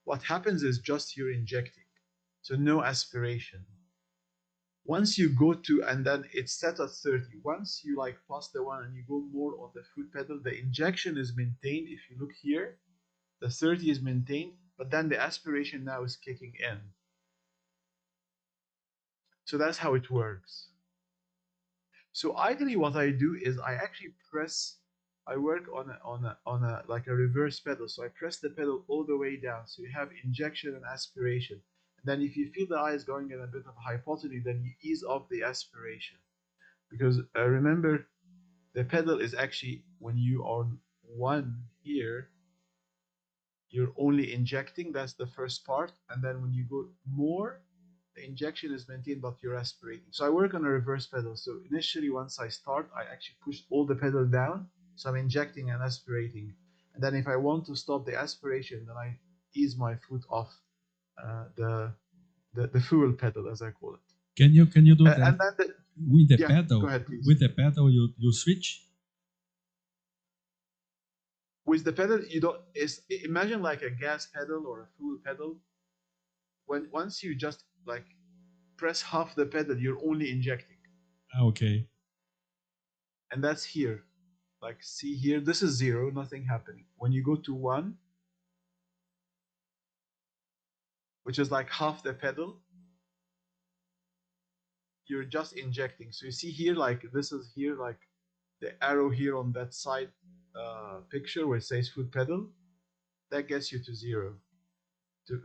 what happens is just you're injecting. So no aspiration. Once you go to, and then it's set at 30. Once you like pass the 1 and you go more on the foot pedal, the injection is maintained. If you look here, the 30 is maintained, but then the aspiration now is kicking in. So that's how it works. So ideally, what I do is I actually press. I work on a like a reverse pedal. So I press the pedal all the way down. So you have injection and aspiration. And then if you feel the eye is going in a bit of hypotony, then you ease off the aspiration. Because remember, the pedal is actually, when you are on 1 here, you're only injecting. That's the first part. And then when you go more, the injection is maintained, but you're aspirating. So I work on a reverse pedal. So initially, once I start, I actually push all the pedal down. So I'm injecting and aspirating. And then if I want to stop the aspiration, then I ease my foot off the fuel pedal, as I call it. Can you do that and then with the yeah, pedal? go ahead, please. With the pedal, you switch. With the pedal, you don't. Imagine like a gas pedal or a fuel pedal. Once you just like press half the pedal, you're only injecting. Okay. And that's here. Like, see here, this is 0, nothing happening. When you go to 1, which is like half the pedal, you're just injecting. So you see here, like this is here, like the arrow here on that side picture where it says foot pedal, that gets you to 0,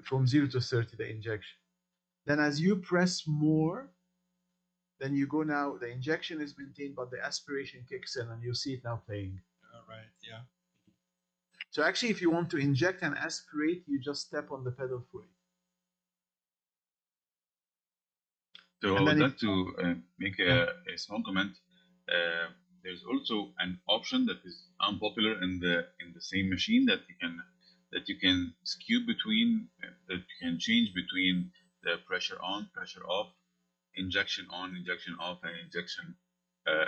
from 0 to 30, the injection. Then as you press more, then you go now, the injection is maintained, but the aspiration kicks in, and you'll see it now playing. All right, yeah. So actually, if you want to inject and aspirate, you just step on the pedal fully. So I would like to make a small comment. There's also an option that is unpopular in the same machine that you can skew between, that you can change between the pressure on, pressure off, injection on, injection off, and injection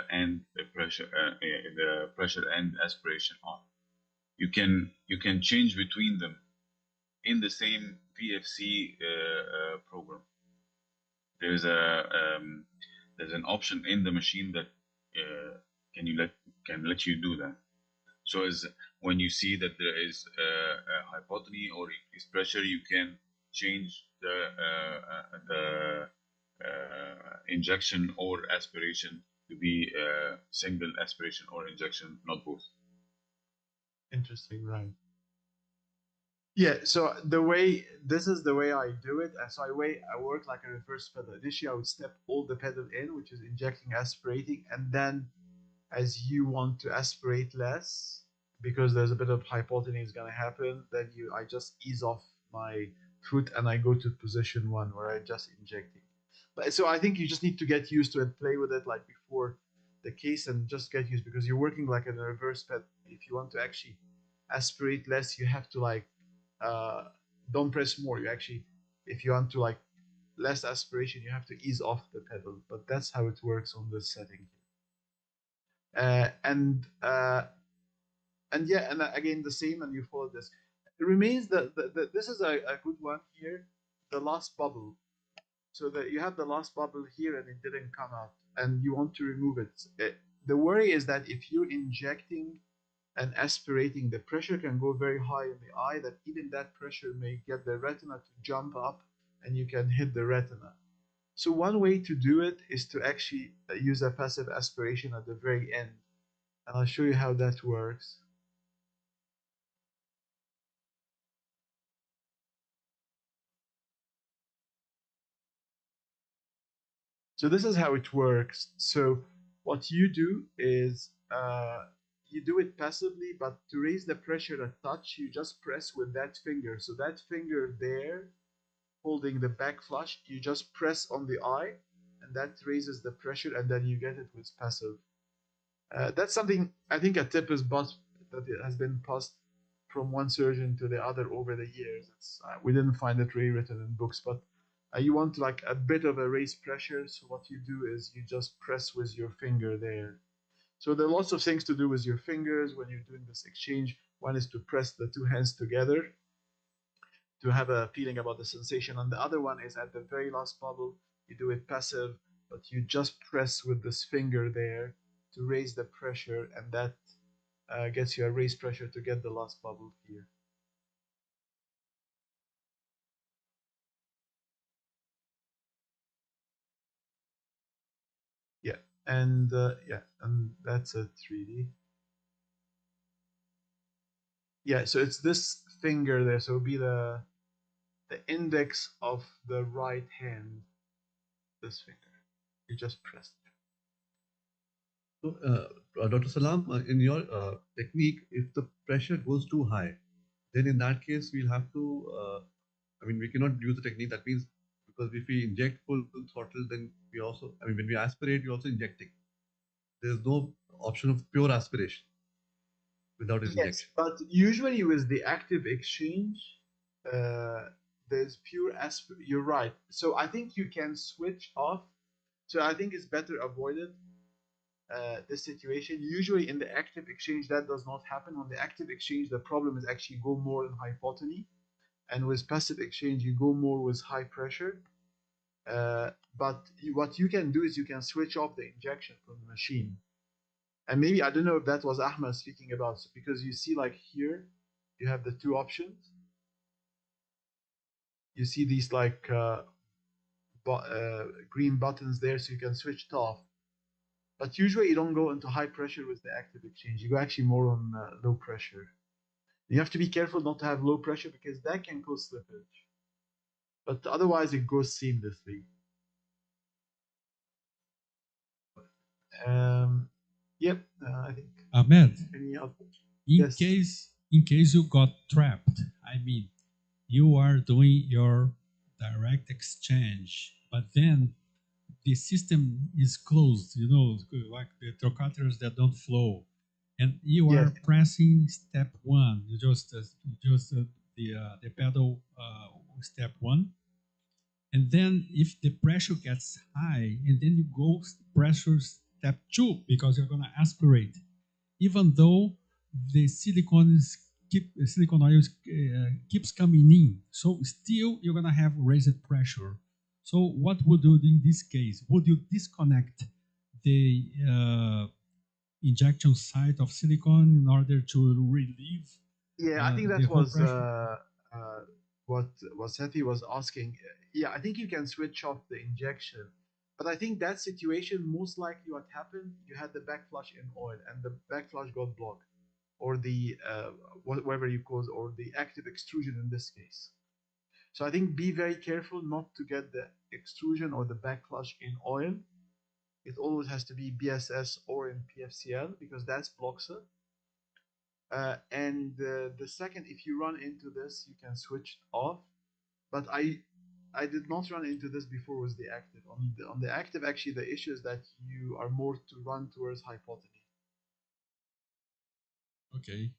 and the pressure and aspiration on. You can change between them in the same PFC program. There's an option in the machine that can let you do that. So as when you see that there is a hypotony or increased pressure, you can change the injection or aspiration to be single aspiration or injection, not both. Interesting, right? Yeah. So this is the way I do it. So I work like a reverse pedal. Initially, I would step all the pedal in, which is injecting, aspirating, and then as you want to aspirate less, because there's a bit of hypotony is going to happen, then I just ease off my foot and I go to position 1 where I just injecting. But so I think you just need to get used to it, play with it like before the case, and just get used, because you're working like in a reverse pedal. If you want to actually aspirate less, you have to like don't press more. You actually, if you want to like less aspiration, you have to ease off the pedal. But that's how it works on this setting. And yeah, and again the same, and you follow this. It remains this is a good one here, the last bubble. So that you have the last bubble here and it didn't come out, and you want to remove it. The worry is that if you're injecting and aspirating, the pressure can go very high in the eye, that even that pressure may get the retina to jump up and you can hit the retina. So one way to do it is to actually use a passive aspiration at the very end. And I'll show you how that works. So this is how it works. So what you do is you do it passively, but to raise the pressure a touch, you just press with that finger. So that finger there, holding the back flush, you just press on the eye, and that raises the pressure, and then you get it with passive. That's something, I think, a tip is that it has been passed from one surgeon to the other over the years. We didn't find it really written in books, but you want like a bit of a raised pressure. So what you do is you just press with your finger there. So there are lots of things to do with your fingers when you're doing this exchange. One is to press the two hands together to have a feeling about the sensation, and the other one is at the very last bubble, you do it passive, but you just press with this finger there to raise the pressure, and that gets you a raised pressure to get the last bubble here. Yeah, and and that's a 3D. Yeah, so it's this finger there, so it'll be the index of the right hand, this finger. You just press it. So, Dr. Salam, in your technique, if the pressure goes too high, then in that case, we'll have to, we cannot use the technique. That means, because if we inject full throttle, then we also, when we aspirate, we're also injecting. There's no option of pure aspiration. without an Yes, injection. but usually with the active exchange, there's pure aspirin. You're right. So I think you can switch off. So I think it's better avoided this situation. Usually in the active exchange, that does not happen. On the active exchange, the problem is actually go more in hypotony, and with passive exchange, you go more with high pressure. But what you can do is you can switch off the injection from the machine. And maybe, I don't know if that was Ahmed speaking about, because you see like here, you have the two options. You see these like green buttons there, so you can switch it off. But usually you don't go into high pressure with the active exchange. You go actually more on low pressure. You have to be careful not to have low pressure because that can cause slippage. But otherwise it goes seamlessly. Yep, I think. Ahmed, Any other? in case you got trapped, I mean, you are doing your direct exchange, but then the system is closed, you know, like the trocaters that don't flow, and you are pressing step one. You just the pedal step one, and then if the pressure gets high, and then you go pressure step two because you're gonna aspirate, even though the silicone oil keeps coming in, so still you're gonna have raised pressure. So what would you do in this case? Would you disconnect the injection site of silicone in order to relieve? Yeah, I think that was what Sethi was asking. Yeah, I think you can switch off the injection. But I think that situation, most likely what happened, you had the backflush in oil and the backflush got blocked, or the whatever you call, or the active extrusion in this case. So I think be very careful not to get the extrusion or the backflush in oil. It always has to be BSS or in PFCL because that's blocks it. And the second, if you run into this, you can switch off. But I did not run into this before with the active. On the active, actually, the issue is that you are more to run towards hypotony. Okay.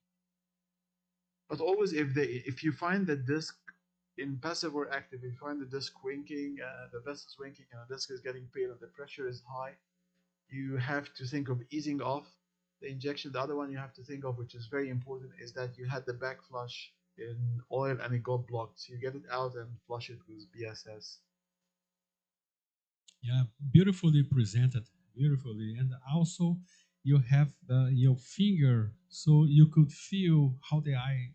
But always, if you find the disc in passive or active, if you find the disc winking, the vessel's winking, and the disc is getting pale and the pressure is high, you have to think of easing off the injection. The other one you have to think of, which is very important, is that you had the backflush in oil and it got blocked. So you get it out and flush it with BSS. Yeah, beautifully presented, beautifully. And also you have your finger, so you could feel how the eye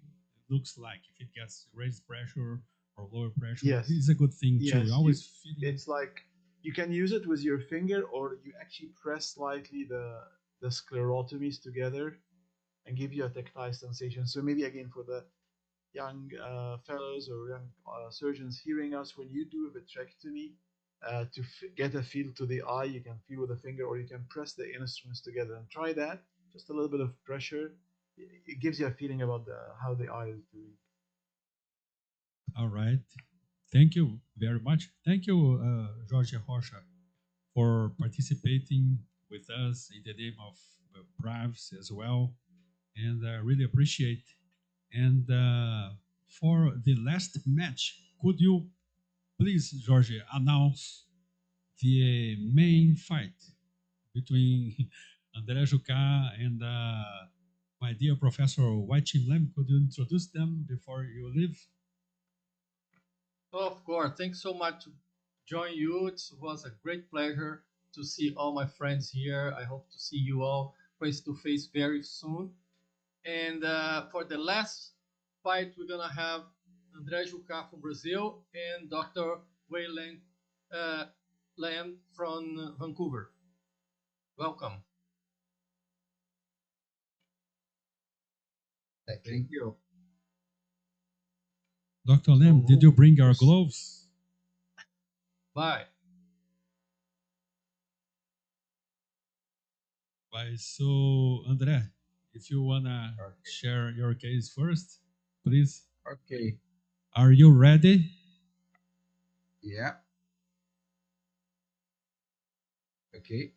looks like, if it gets raised pressure or lower pressure. Yes. This is a good thing too. Yes, Always it's like you can use it with your finger, or you actually press slightly the sclerotomies together and give you a tactile sensation. So maybe again for the young fellows or young surgeons hearing us, when you do a vitrectomy, to get a feel to the eye, you can feel with a finger, or you can press the instruments together and try that. Just a little bit of pressure. It gives you a feeling about how the eye is doing. All right. Thank you very much. Thank you, Jorge Rocha, for participating with us in the name of Braves as well. And I really appreciate. And for the last match, could you please, Jorge, announce the main fight between André Jucá and my dear Professor Wai-Chin Lam? Could you introduce them before you leave? Of course. Thanks so much to join you. It was a great pleasure to see all my friends here. I hope to see you all face to face very soon. And for the last fight, we're gonna have André Jucá from Brazil and Dr. Wayland Lam from Vancouver. Welcome. Thank you. Dr. Lam, did you bring your gloves? Bye. Bye. So, André, if you wanna share your case first, please. Okay. Are you ready? Yeah. Okay.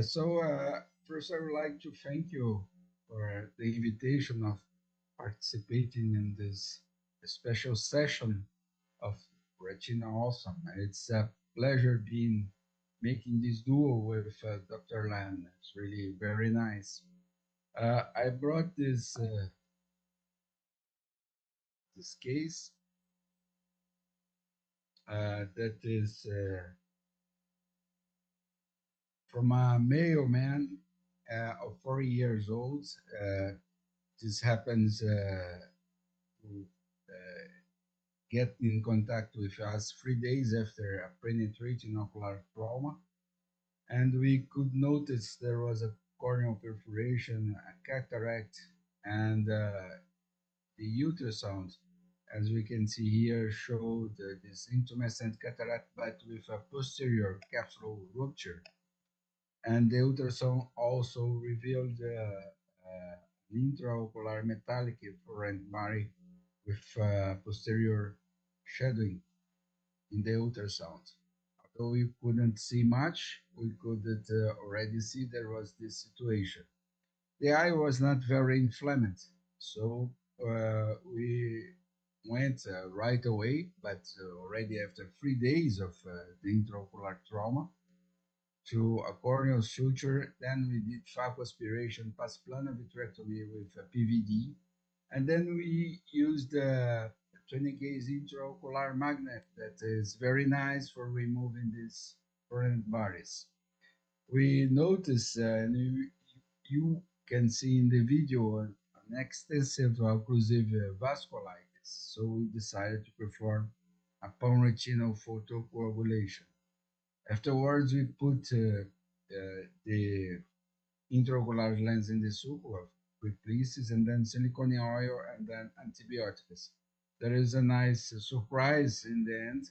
So first, I would like to thank you for the invitation of participating in this special session of Retinawesome. It's a pleasure making this duo with Dr. Lan. It's really very nice. I brought this case that is from a male man of 40 years old. This happens to get in contact with us 3 days after a penetrating ocular trauma. And we could notice there was a corneal perforation, a cataract, and the ultrasound, as we can see here, showed this intumescent cataract, but with a posterior capsular rupture. And the ultrasound also revealed an intraocular metallic fluorescent body with posterior shadowing in the ultrasound. Although we couldn't see much, we could already see there was this situation. The eye was not very inflamed, so we went right away, but already after 3 days of the intraocular trauma, to a corneal suture. Then we did phaco aspiration, pars plana vitrectomy with a PVD, and then we used the 20 gauge intraocular magnet that is very nice for removing these foreign bodies. We notice, and you can see in the video, an extensive occlusive vasculitis. So we decided to perform a pan-retinal photocoagulation. Afterwards, we put the intraocular lens in the sucle with pieces, and then silicone oil, and then antibiotics. There is a nice surprise in the end.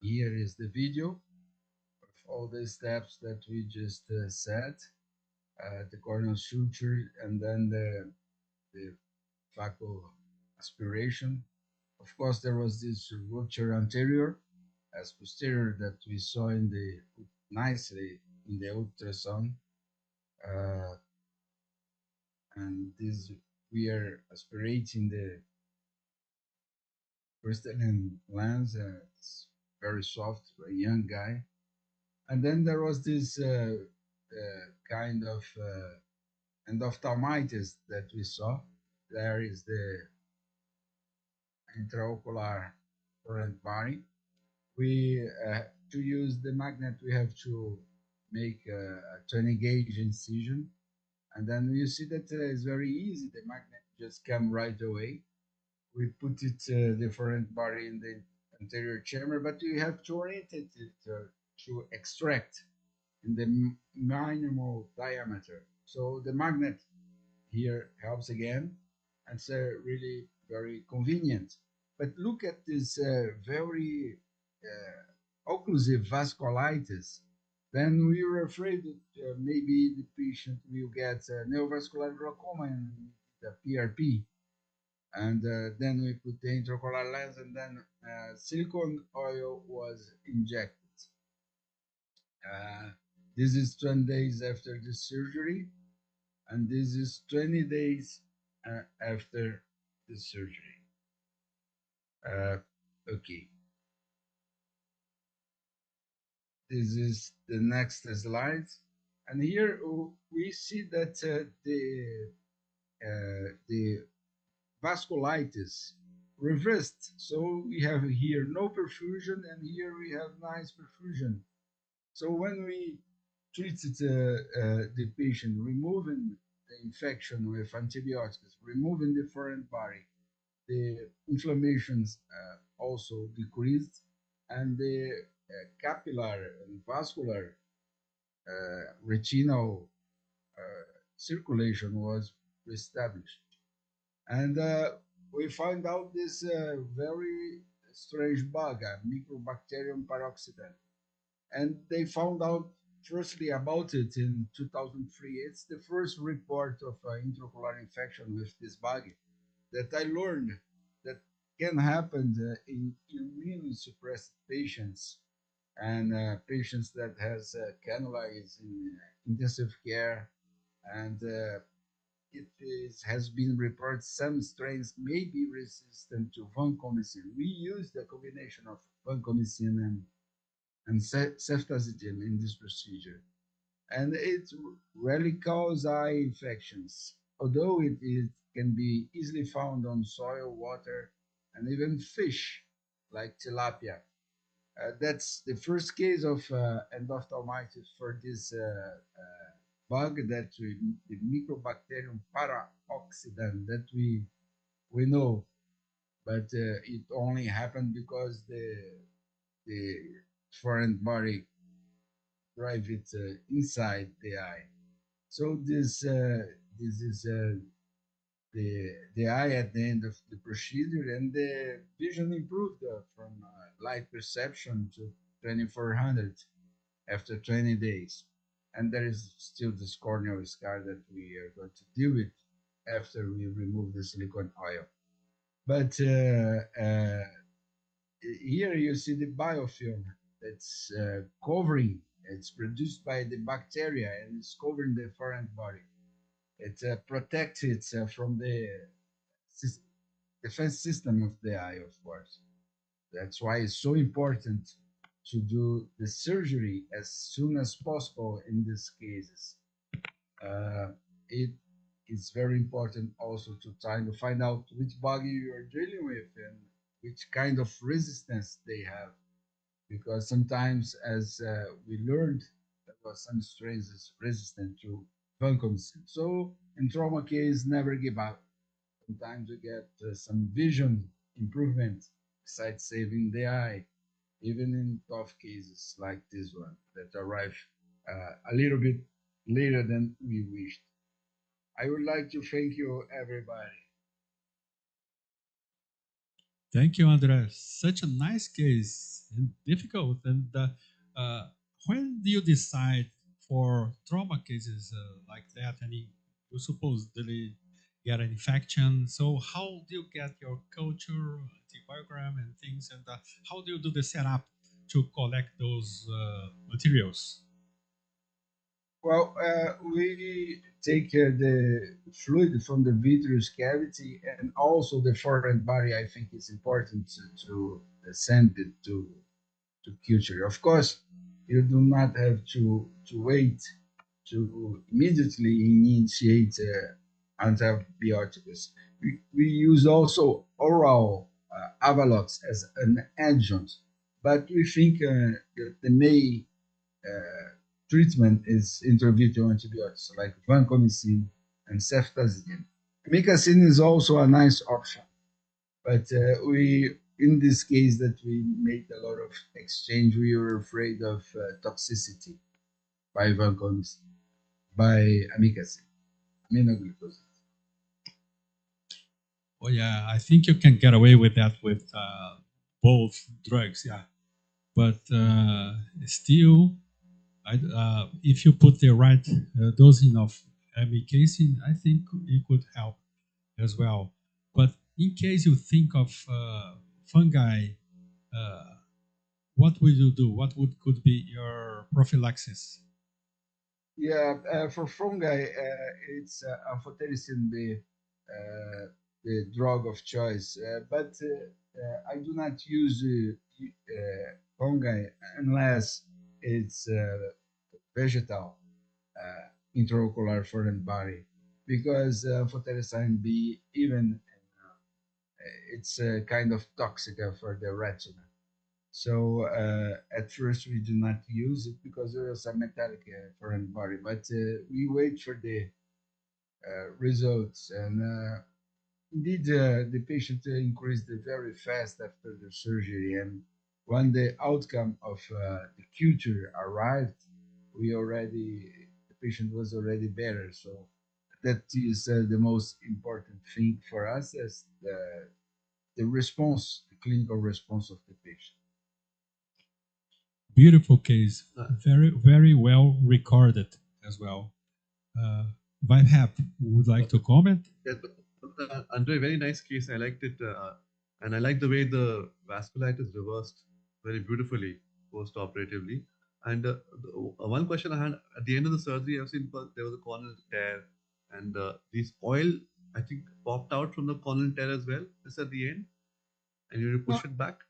Here is the video of all the steps that we just said. The corneal suture, and then the phaco aspiration. Of course, there was this rupture anterior as posterior that we saw in the nicely in the ultrasound. And this, we are aspirating the crystalline lens. It's very soft, a young guy. And then there was this kind of endophthalmitis that we saw. There is the intraocular current body. We to use the magnet, we have to make a 20 gauge incision, and then you see that it's very easy. The magnet just came right away. We put it the foreign body in the anterior chamber, but you have to orient it to extract in the minimal diameter. So the magnet here helps again, and it's really very convenient. But look at this very occlusive vasculitis. Then we were afraid that maybe the patient will get neovascular glaucoma and the PRP. And then we put the intraocular lens, and then silicone oil was injected. This is 20 days after the surgery, and this is 20 days after the surgery. Okay. This is the next slide. And here we see that the vasculitis reversed. So we have here no perfusion, and here we have nice perfusion. So when we treated the patient, removing the infection with antibiotics, removing the foreign body, the inflammations also decreased, and the capillary and vascular retinal circulation was reestablished. And we found out this very strange bug, Mycobacterium paroxystem. And they found out firstly about it in 2003. It's the first report of intraocular infection with this bug that I learned that can happen in immunosuppressed patients, and patients that has cannula is in intensive care, and has been reported some strains may be resistant to vancomycin. We use the combination of vancomycin and ceftazidime in this procedure, and it rarely causes eye infections, although it can be easily found on soil, water, and even fish like tilapia. That's the first case of endophthalmitis for this bug, that the microbacterium paraoxidant that we know, but it only happened because the foreign body drive it inside the eye. So this is the eye at the end of the procedure, and the vision improved from light perception to 2400 after 20 days. And there is still this corneal scar that we are going to deal with after we remove the silicone oil. But here you see the biofilm that's covering, it's produced by the bacteria and it's covering the foreign body. It protects it from the defense system of the eye, of course. That's why it's so important to do the surgery as soon as possible in these cases. It is very important also to try to find out which bug you are dealing with and which kind of resistance they have, because sometimes, as we learned, there was some strains is resistant to vancomycin. So in trauma case, never give up. Sometimes you get some vision improvement besides saving the eye, even in tough cases like this one that arrive a little bit later than we wished. I would like to thank you, everybody. Thank you, Andres. Such a nice case and difficult. And when do you decide for trauma cases like that? And you supposedly get an infection. So how do you get your culture, antibiogram, and things? And how do you do the setup to collect those materials? Well, we take the fluid from the vitreous cavity, and also the foreign body. I think it's important to send it to culture. Of course, you do not have to wait to immediately initiate antibiotics. We use also oral Avalox as an adjunct, but we think that the main treatment is intravitreal antibiotics like vancomycin and ceftazidime. Amikacin is also a nice option, but we, in this case that we made a lot of exchange, we were afraid of toxicity by vancomycin, by amikacin, aminoglycosid. Oh yeah, I think you can get away with that with both drugs, yeah. But still, if you put the right dosing of amikacin, I think it could help as well. But in case you think of fungi, what will you do? What could be your prophylaxis? Yeah, for fungi, it's amphotericin B, the drug of choice. But I do not use fungi unless it's vegetal intraocular foreign body, because amphotericin B, even it's kind of toxic for the retina. So at first we do not use it because there is a metallic foreign body, but we wait for the results. And indeed, the patient increased very fast after the surgery. And when the outcome of the culture arrived, the patient was already better. So that is the most important thing for us, as the response, the clinical response of the patient. Beautiful case, very very well recorded as well. Vaibhav would like to comment. Yes, but Andre, very nice case. I liked it, and I like the way the vasculitis reversed very beautifully post-operatively. And one question I had at the end of the surgery, I've seen there was a corneal tear, and this oil, I think, popped out from the corneal tear as well. Just at the end, and you push it back.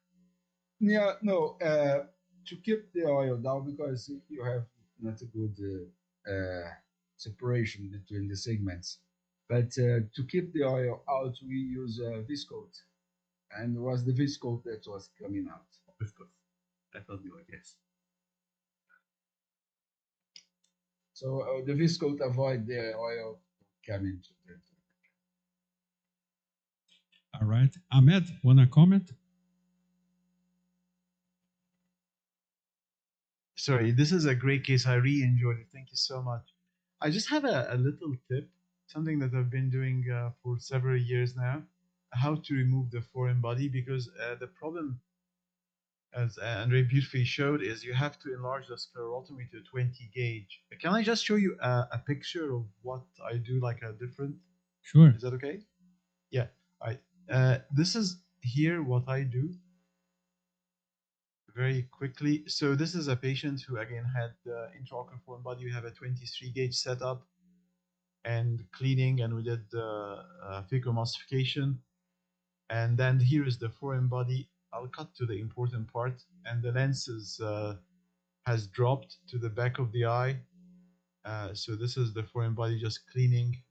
Yeah, no. To keep the oil down, because you have not a good separation between the segments. But to keep the oil out, we use viscoat, and it was the viscoat that was coming out. Viscoat. That was the oil, yes. So the viscoat avoid the oil coming to the. All right. Ahmed, want to comment? Sorry, this is a great case. I really enjoyed it. Thank you so much. I just have a little tip, something that I've been doing for several years now, how to remove the foreign body, because the problem, as Andre beautifully showed, is you have to enlarge the sclerotomy to 20 gauge. Can I just show you a picture of what I do, like a different? Sure. Is that okay? Yeah. All right. This is here what I do. Very quickly. So this is a patient who again had intraocular foreign body. We have a 23 gauge setup and cleaning, and we did phacoemulsification. And then here is the foreign body. I'll cut to the important part. And the lens has dropped to the back of the eye. So this is the foreign body just cleaning.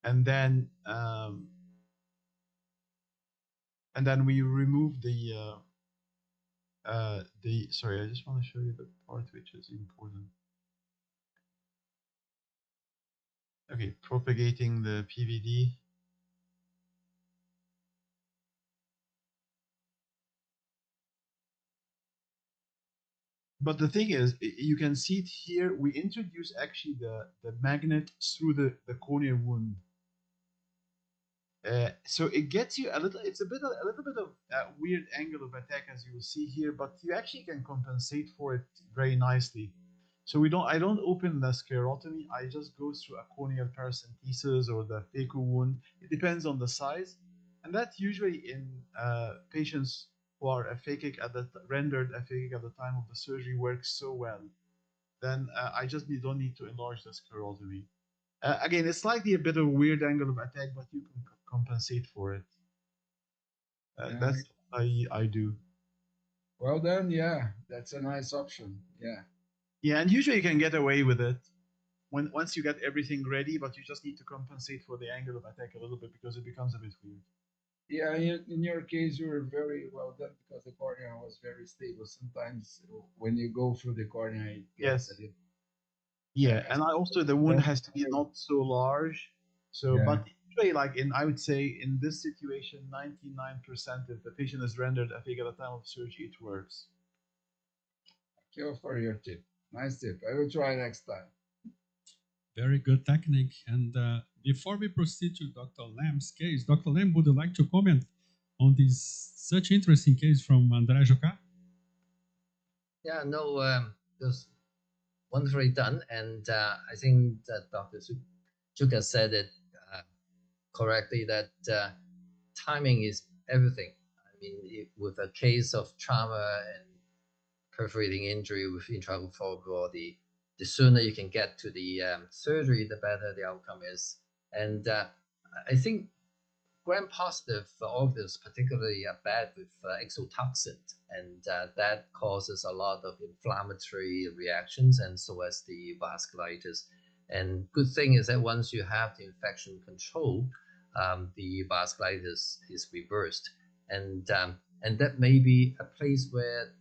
And then we remove the sorry, I just want to show you the part which is important. Okay, propagating the PVD. But the thing is, you can see it here. We introduce actually the magnet through the corneal wound. So it gets you a little. It's a little bit of a weird angle of attack, as you will see here. But you actually can compensate for it very nicely. So I don't open the sclerotomy. I just go through a corneal paracentesis or the phaco wound. It depends on the size, and that's usually in patients who are aphakic rendered aphakic at the time of the surgery works so well. Then I just don't need to enlarge the sclerotomy. Again, it's slightly a bit of a weird angle of attack, but you can compensate for it. That's what I do. Well done, yeah. That's a nice option, yeah. Yeah, and usually you can get away with it once you get everything ready, but you just need to compensate for the angle of attack a little bit because it becomes a bit weird. Yeah, in your case, you were very well done because the cornea was very stable. Sometimes when you go through the cornea, it gets a little. Yeah, and the wound has to be not so large. So, yeah. But usually, like I would say in this situation, 99% if the patient is rendered aphakic at the time of surgery, it works. Thank you for your tip. Nice tip. I will try next time. Very good technique. And before we proceed to Dr. Lam's case, Dr. Lam, would you like to comment on this such interesting case from André Joca? Yeah, no, it was wonderfully done. And I think that Dr. Joca said it correctly, that timing is everything. I mean, with a case of trauma and perforating injury with intraocular foreign body, the sooner you can get to the surgery, the better the outcome is. And I think gram-positive organs particularly are bad with exotoxin, and that causes a lot of inflammatory reactions, and so as the vasculitis. And good thing is that once you have the infection control, the vasculitis is reversed, and that may be a place where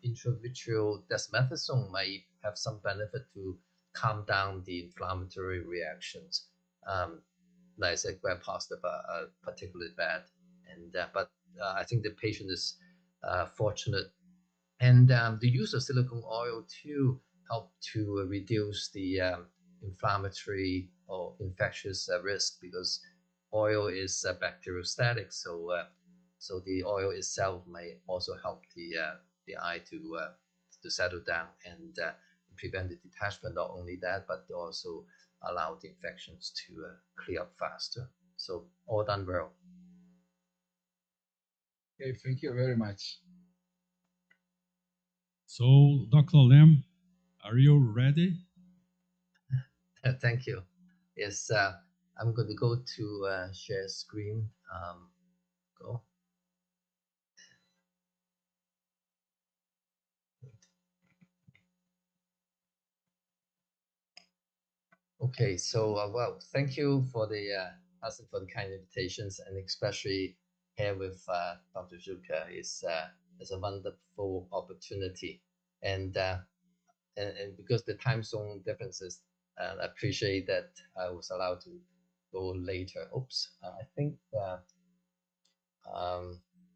intravitreal dexamethasone may have some benefit to calm down the inflammatory reactions. Like I said, gram-positive are particularly bad, and but I think the patient is fortunate, and the use of silicone oil to help to reduce the inflammatory or infectious risk, because oil is bacteriostatic, so the oil itself may also help the eye to settle down and prevent the detachment. Not only that, but also allow the infections to clear up faster. So all done well. Okay, thank you very much. So, Dr. Lam, are you ready? Thank you. Yes, I'm going to go to share screen. Go. Okay, so well, thank you for the asking for the kind invitations, and especially here with Dr. Zhuka is a wonderful opportunity, and because the time zone differences, I appreciate that I was allowed to go later. Oops, I think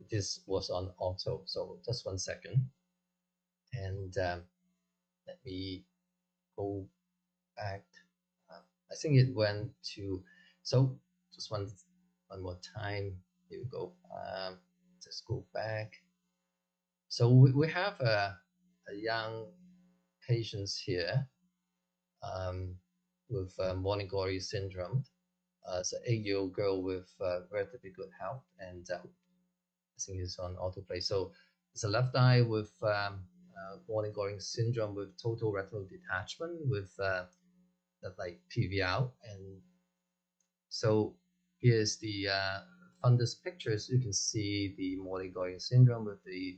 this was on auto, so just 1 second, and let me go back. I think it went to, so just one more time. Here we go. Just go back. So we have a young patients here with morning glory syndrome. It's an 8-year-old girl with relatively good health, and I think it's on autoplay. So it's a left eye with morning glory syndrome with total retinal detachment with like PVR, and so here's the fundus pictures. You can see the morning glory syndrome with the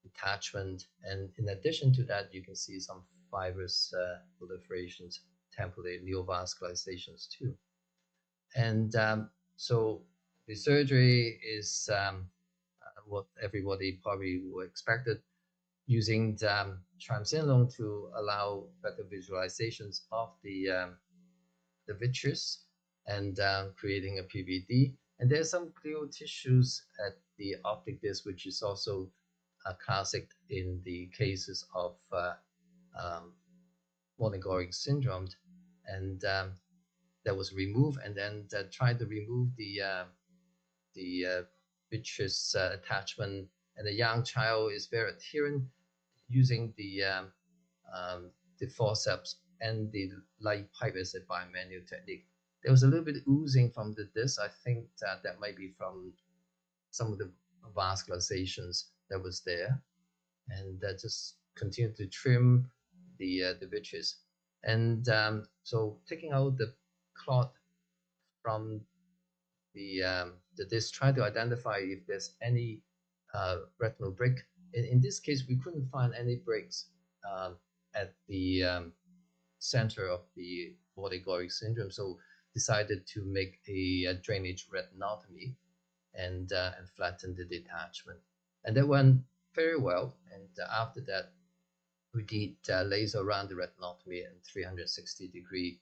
detachment, and in addition to that, you can see some fibrous proliferations, temporary neovascularizations too. And so the surgery is what everybody probably would expected, using triamcinolone to allow better visualizations of the vitreous and creating a PVD. And there's some glial tissues at the optic disc, which is also classic in the cases of morning glory syndrome. And that was removed, and then tried to remove the vitreous attachment. And the young child is very adherent, using the forceps and the light pipe as a bimanual technique. There was a little bit oozing from the disc. I think that might be from some of the vascularizations that was there, and that just continued to trim the vitreous. And so taking out the clot from the disc, try to identify if there's any retinal break. In this case, we couldn't find any breaks at the center of the morning glory syndrome, so decided to make a drainage retinotomy and flatten the detachment. And that went very well. And after that, we did laser around the retinotomy and 360-degree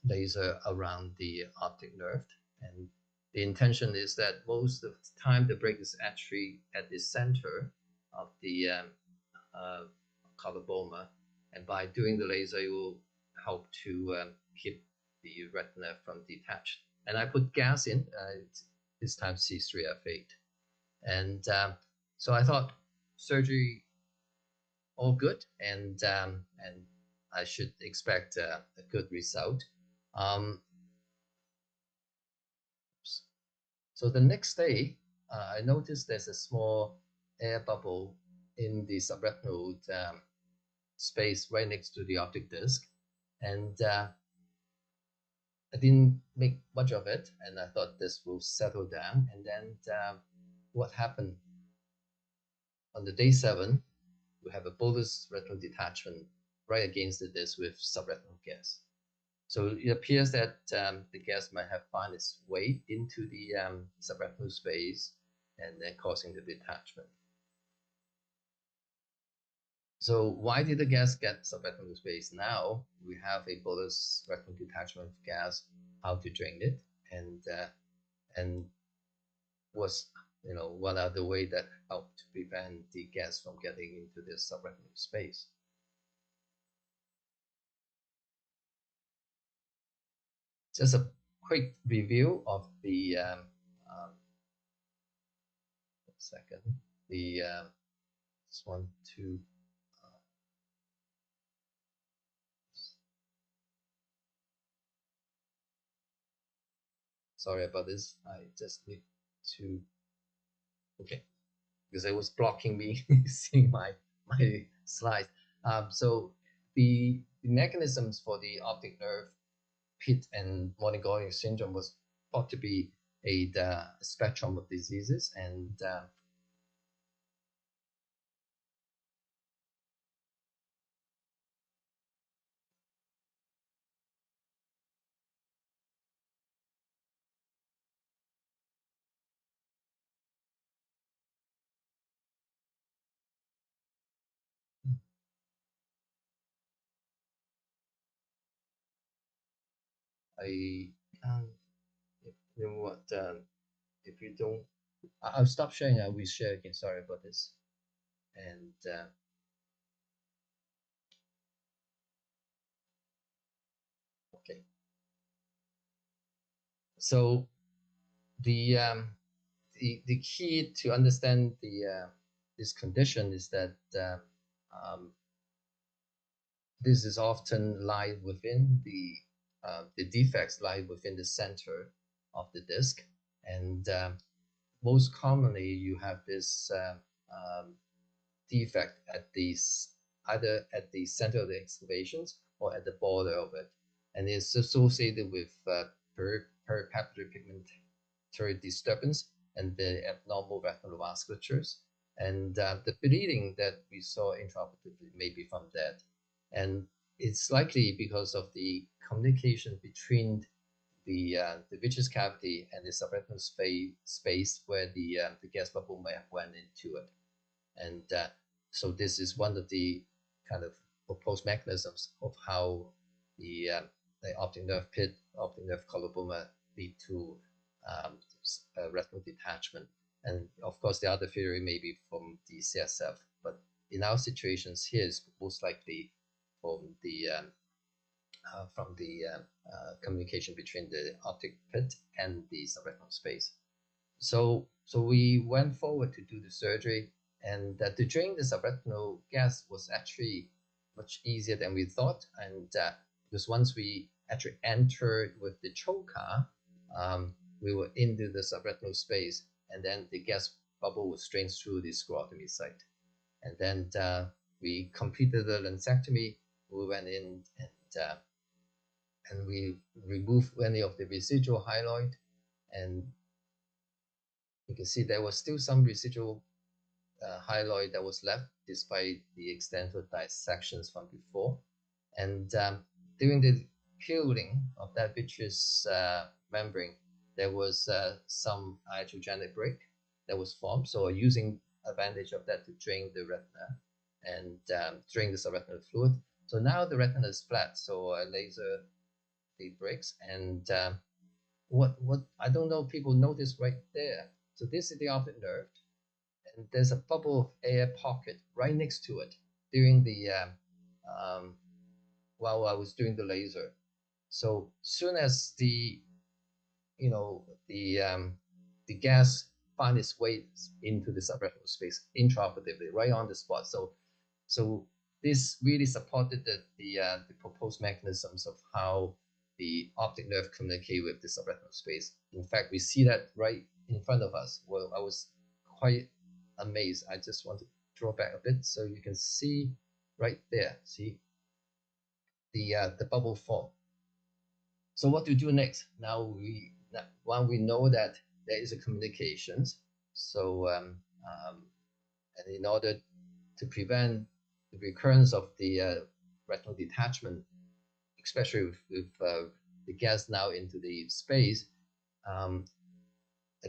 laser around the optic nerve. And the intention is that most of the time the break is actually at the center of the coloboma, and by doing the laser, it will help to keep the retina from detached. And I put gas in, this time C3F8. And so I thought surgery all good, and I should expect a good result. So the next day, I noticed there's a small air bubble in the subretinal space right next to the optic disc, and I didn't make much of it, and I thought this will settle down. And then what happened on the day 7, we have a bolus retinal detachment right against the disc with subretinal gas. So it appears that the gas might have found its way into the subretinal space and then causing the detachment. So why did the gas get subretinal space? Now we have a bolus retinal detachment of gas, how to drain it, and what are the way that help to prevent the gas from getting into the subretinal space. Just a quick review of the second, the this one, two. Sorry about this. I just need to. Okay, because it was blocking me seeing my slides. So the the mechanisms for the optic nerve pit and Morning-Glory syndrome was thought to be a spectrum of diseases, and I can't. You know what? If you don't, I'll stop sharing. I will share again. Sorry about this. And okay. So the key to understand this condition is that this is often lie within the defects lie within the center of the disc, and most commonly you have this defect at either at the center of the excavations or at the border of it, and it's associated with peripapillary pigmentary disturbance and the abnormal retinal vasculatures, and the bleeding that we saw intraoperatively may be from that. And it's likely because of the communication between the vitreous cavity and the subretinal space where the gas bubble may have went into it. And so this is one of the kind of proposed mechanisms of how the optic nerve pit, optic nerve coloboma lead to retinal detachment. And of course, the other theory may be from the CSF, but in our situations here is most likely from the communication between the optic pit and the subretinal space. So we went forward to do the surgery, and to drain the subretinal gas was actually much easier than we thought. And because once we actually entered with the trocar, we were into the subretinal space, and then the gas bubble was drained through the sclerotomy site. And then we completed the lensectomy. We went in and we removed any of the residual hyaloid, and you can see there was still some residual hyaloid that was left despite the extensive dissections from before. And during the peeling of that vitreous membrane, there was some iatrogenic break that was formed. So using advantage of that to drain the retina and drain the subretinal fluid. So now the retina is flat. So I laser the breaks, and what I don't know, people notice right there. So this is the optic nerve, and there's a bubble of air pocket right next to it during the while I was doing the laser. So soon as the gas find its way into the subretinal space intraoperatively, right on the spot. So this really supported the proposed mechanisms of how the optic nerve communicate with the subretinal space. In fact, we see that right in front of us. Well, I was quite amazed. I just want to draw back a bit so you can see right there. See the bubble form. So what to do next? Now we know that there is a communications. So and in order to prevent the recurrence of the retinal detachment, especially with the gas now into the space, I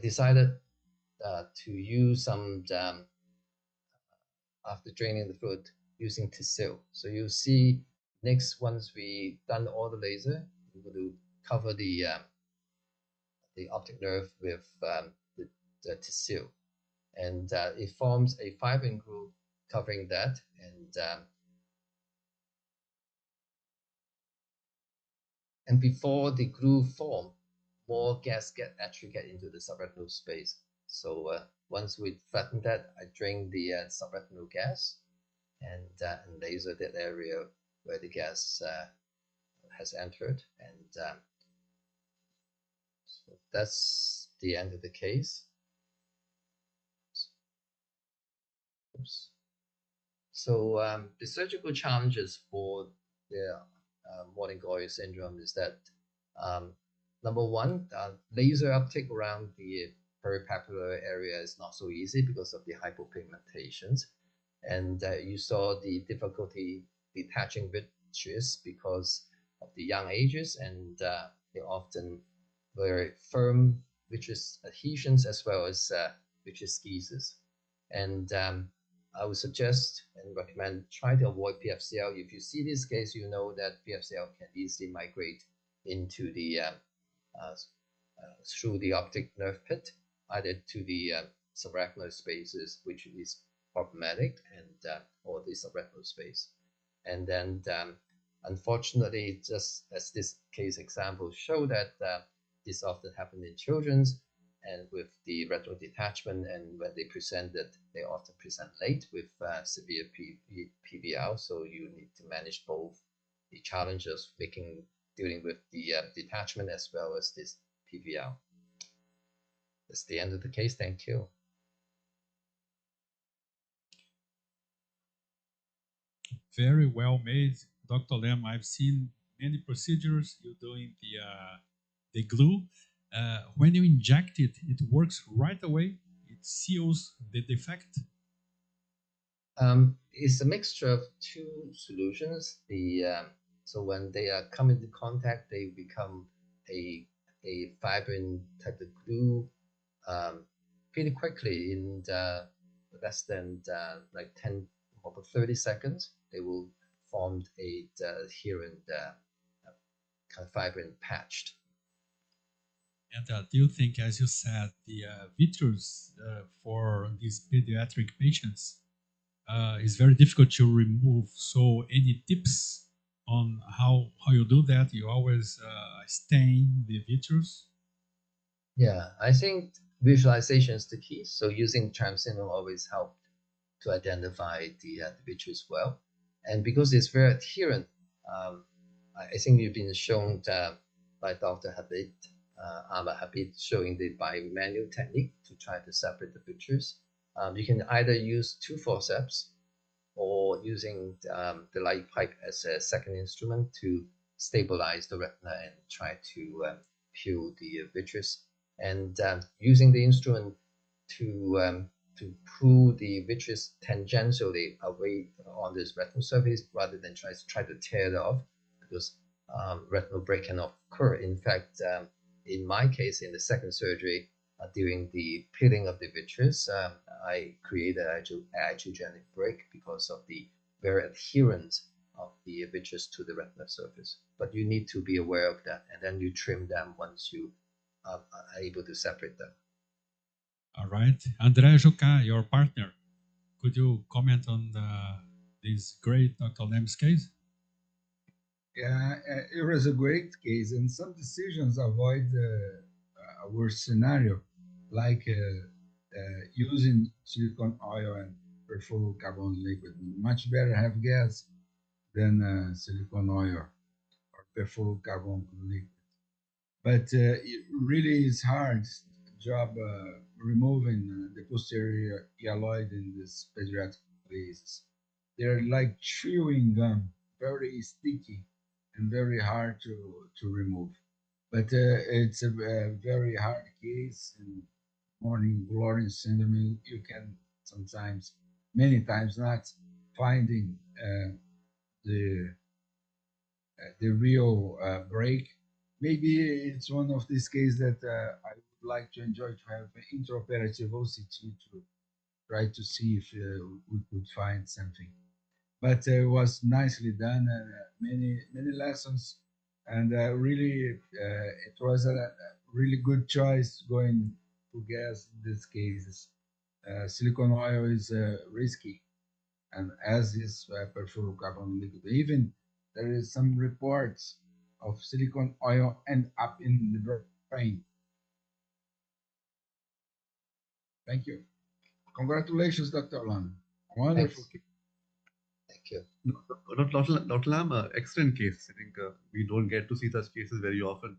decided to use some, after draining the fluid, using Tissot. So you see, next, once we done all the laser, we're going to cover the optic nerve with the Tissot. And it forms a fibrin groove covering that, and before the groove form, more gas actually get into the subretinal space. So once we flatten that, I drain the subretinal gas and laser that area where the gas has entered, and so that's the end of the case. Oops. So the surgical challenges for the morning glory syndrome is that number one, laser uptake around the peripapular area is not so easy because of the hypopigmentations, and you saw the difficulty detaching vitreous because of the young ages, and they often very firm vitreous adhesions as well as vitreous schisis. And I would suggest and recommend try to avoid PFCL. If you see this case, you know that PFCL can easily migrate into the through the optic nerve pit, either to the subretinal spaces, which is problematic, and or the subretinal space. And then, unfortunately, just as this case example show that this often happens in children, and with the retinal detachment, and when they presented, they often present late with severe PVL. So you need to manage both the challenges dealing with the detachment as well as this PVL. That's the end of the case. Thank you. Very well made, Dr. Lam. I've seen many procedures. You're doing the glue. When you inject it, it works right away. It seals the defect. It's a mixture of two solutions. So when they come into contact, they become a fibrin type of glue pretty quickly in less than like 10 or 30 seconds. They will form a adherent kind of fibrin patched. And do you think, as you said, the vitreous for these pediatric patients is very difficult to remove? So any tips on how you do that? You always stain the vitreous? Yeah, I think visualization is the key. So using triamcinolone always helped to identify the vitreous well. And because it's very adherent, I think you've been shown by Dr. Habib, Ahmad Habib, showing the bimanual technique to try to separate the vitreous. You can either use two forceps or using the light pipe as a second instrument to stabilize the retina and try to peel the vitreous. And using the instrument to pull the vitreous tangentially away on this retinal surface rather than try to tear it off, because retinal break cannot occur. In fact, in my case, in the second surgery, during the peeling of the vitreous, I created an iatrogenic break because of the very adherence of the vitreous to the retinal surface. But you need to be aware of that, and then you trim them once you are able to separate them. All right. André Juca, your partner, could you comment on this great Dr. Lam's case? Yeah, it was a great case, and some decisions avoid a worse scenario, like using silicone oil and perfluorocarbon liquid. Much better have gas than silicone oil or perfluorocarbon liquid. But it really is hard job removing the posterior hyaloid in this pediatric cases. They're like chewing gum, very sticky and very hard to remove. But it's a very hard case. In morning glory syndrome, you can sometimes, many times, not finding the real break. Maybe it's one of these cases that I would like to enjoy to have an intraoperative OCT to try to see if we could find something. But it was nicely done, and many lessons, and really it was a really good choice going to gas in these cases. Silicone oil is risky, and as is perfluorocarbon liquid. Even there is some reports of silicone oil end up in the brain. Thank you. Congratulations, Dr. Lam. Wonderful. Thank you. Dr. Lam, excellent case. I think we don't get to see such cases very often.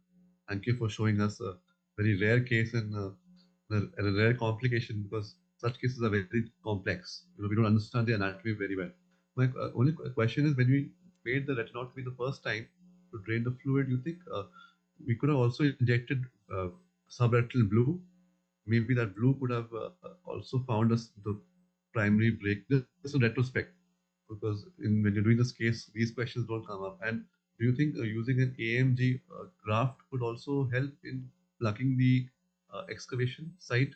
Thank you for showing us a very rare case and a rare complication, because such cases are very complex. We don't understand the anatomy very well. My only question is, when we made the retinotomy the first time to drain the fluid, you think we could have also injected subretinal blue? Maybe that blue could have also found us the primary break. This is retrospect, because when you're doing this case, these questions don't come up. And do you think using an AMG graft could also help in plugging the excavation site?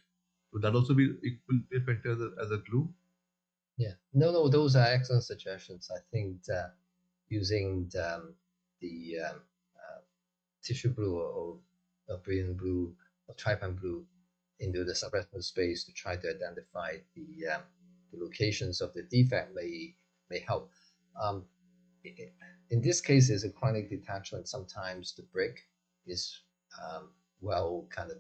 Would that also be equally effective as a glue? Yeah, no, those are excellent suggestions. I think using the tissue blue or brilliant blue or trypan blue into the subretinal space to try to identify the locations of the defect may help. In this case, it's a chronic detachment. Sometimes the break is well kind of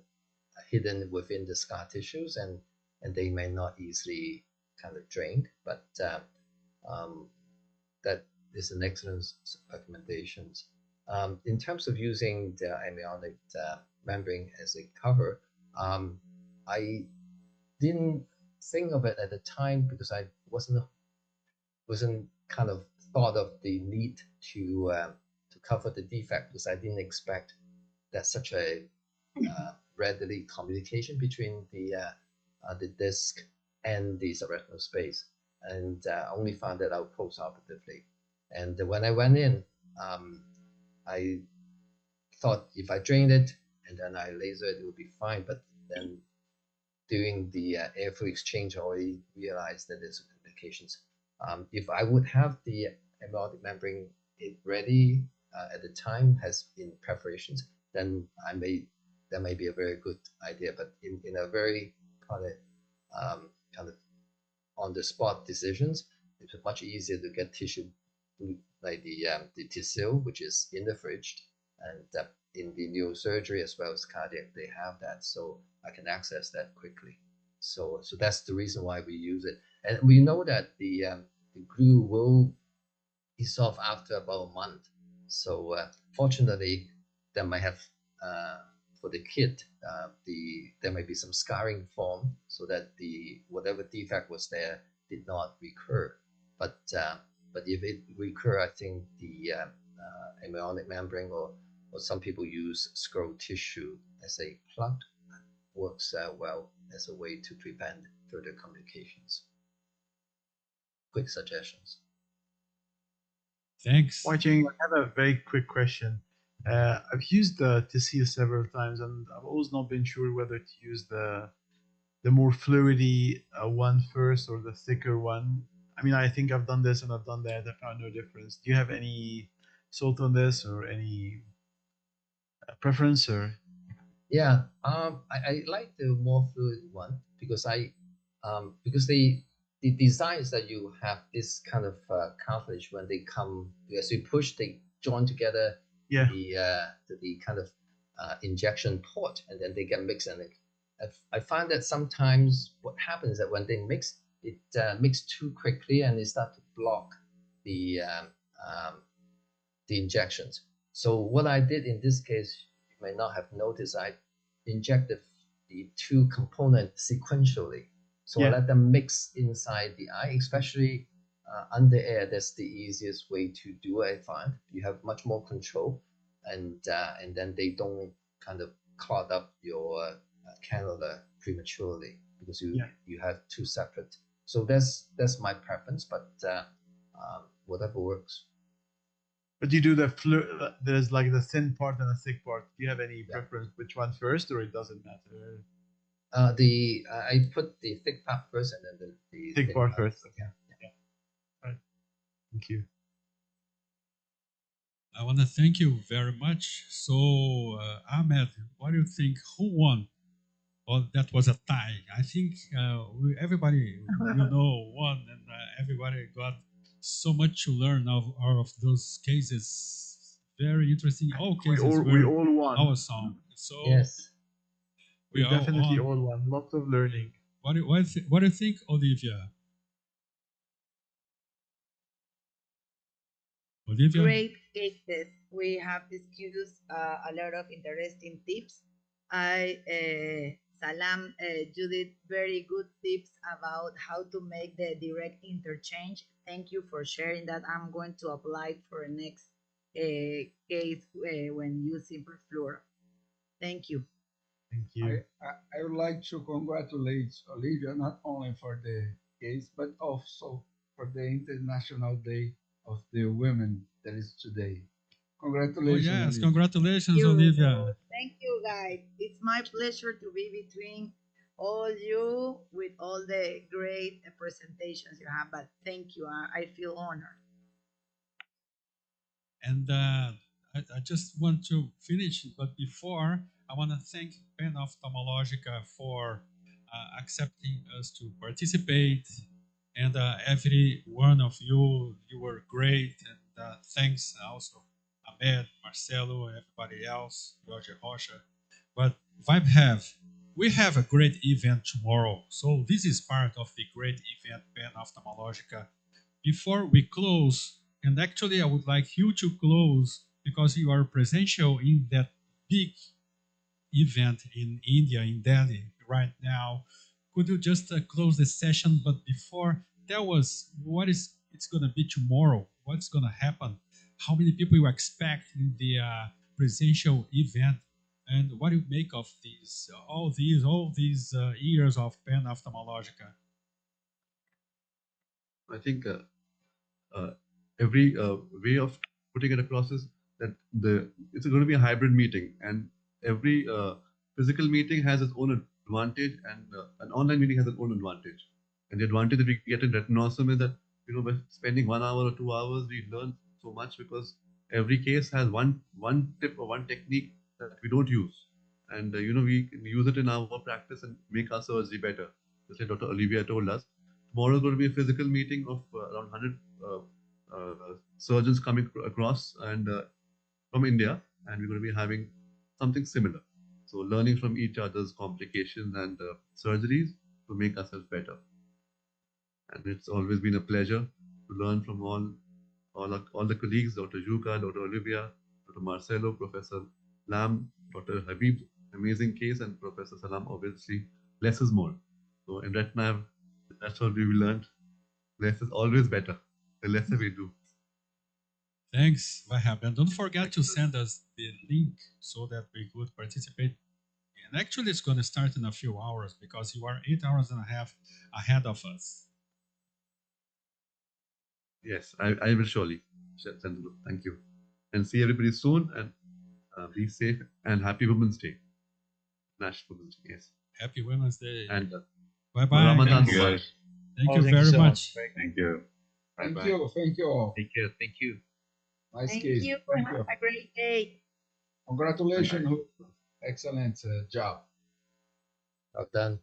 hidden within the scar tissues, and they may not easily kind of drain. But that is an excellent recommendation. In terms of using the amniotic membrane as a cover, I didn't think of it at the time because I wasn't kind of thought of the need to cover the defect, because I didn't expect that such a readily communication between the disc and the subretinal space, and only found that out post-operatively. And when I went in, I thought if I drained it and then I laser it, it would be fine. But then during the airflow exchange, I already realized that there's complications. If I would have the amniotic membrane ready at the time, has in preparations, then that may be a very good idea. But in a very kind of on the spot decisions, it's much easier to get tissue like the tissue, which is in the fridge, and in the neurosurgery as well as cardiac, they have that, so I can access that quickly. So that's the reason why we use it. And we know that the glue will dissolve after about a month. So fortunately, that might have for the kid, there may be some scarring form, so that whatever defect was there did not recur. But if it recur, I think the amniotic membrane or some people use scroll tissue as a plug works well as a way to prevent further complications. Quick suggestions. Thanks. Wai-Ching, I have a very quick question. I've used the Tessil several times, and I've always not been sure whether to use the more fluidy one first or the thicker one. I mean, I think I've done this and I've done that. I found no difference. Do you have any thought on this or any preference? Or yeah, I like the more fluid one because the design is that you have this kind of cartilage when they come, as you push, they join together. Yeah. The kind of injection port, and then they get mixed. And I find that sometimes what happens is that when they mix, it mixes too quickly and they start to block the injections. So what I did in this case, you may not have noticed, I injected the two components sequentially. So I let them mix inside the eye, especially under air. That's the easiest way to do it, I find. You have much more control, and then they don't kind of clog up your cannula prematurely because you have two separate. So that's my preference, but whatever works. But you do there's like the thin part and the thick part. Do you have any preference which one first, or it doesn't matter? I put the thick part first, and then the thick part first. Okay. Yeah. Right. Thank you. I want to thank you very much. So, Ahmed, what do you think? Who won? Well, that was a tie. I think everybody won, and everybody got so much to learn out of those cases. Very interesting. All cases we all won. Awesome. So yes, we definitely all won. Lots of learning. What do you think, Olivia? Olivia? Great cases. We have discussed a lot of interesting tips. I Salam, you did very good tips about how to make the direct interchange. Thank you for sharing that. I'm going to apply it for next case when using perfluoro. Thank you. Thank I, you. I would like to congratulate Olivia not only for the case, but also for the International Day of the Women that is today. Oh Congratulations, yes, Olivia. congratulations, You. Olivia. Thank you, guys. It's my pleasure to be between all you with all the great presentations you have. But thank you. I feel honored. And I just want to finish, but before, I want to thank PanOphthalmologica for accepting us to participate. And every one of you, you were great. And thanks also Ahmed, Marcelo, everybody else, Roger Rocha. But we have a great event tomorrow. So this is part of the great event PanOphthalmologica. Before we close, and actually I would like you to close because you are presential in that big event in India, in Delhi, right now. Could you just close the session? But before, tell us what is it's going to be tomorrow. What's going to happen? How many people you expect in the presential event? And what do you make of these all these years of PanOphthalmologica? I think every way of putting it across is that it's going to be a hybrid meeting, and every physical meeting has its own advantage, and an online meeting has its own advantage. And the advantage that we get in Retinawesome is that by spending 1 hour or 2 hours, we learn so much because every case has one tip or one technique that we don't use, and we can use it in our practice and make our surgery better. Just like Dr. Olivia told us, tomorrow is going to be a physical meeting of around 100 surgeons coming across and from India, and we're going to be having something similar. So learning from each other's complications and surgeries to make ourselves better. And it's always been a pleasure to learn from all the colleagues, Dr. Juka, Dr. Olivia, Dr. Marcelo, Professor Lam, Dr. Habib, amazing case, and Professor Salam, obviously, less is more. So in Retina, that's what we learned. Less is always better. The lesser we do. Thanks, Vaibhav. And don't forget to send us the link so that we could participate. And actually, it's going to start in a few hours because you are 8 hours and a half ahead of us. Yes, I will surely send the link. Thank you. And see everybody soon, and be safe, and happy Women's Day. National Women's Day, yes. Happy Women's Day. And bye-bye. Ramadan Thank you, Mubarak. guys. Thank Oh, you thank you very so much. Thank you. Thank Bye-bye. you. Thank you all. Thank you. Thank you. Nice Thank case. you. Thank Have you. a great day. Congratulations. Excellent job. Well done.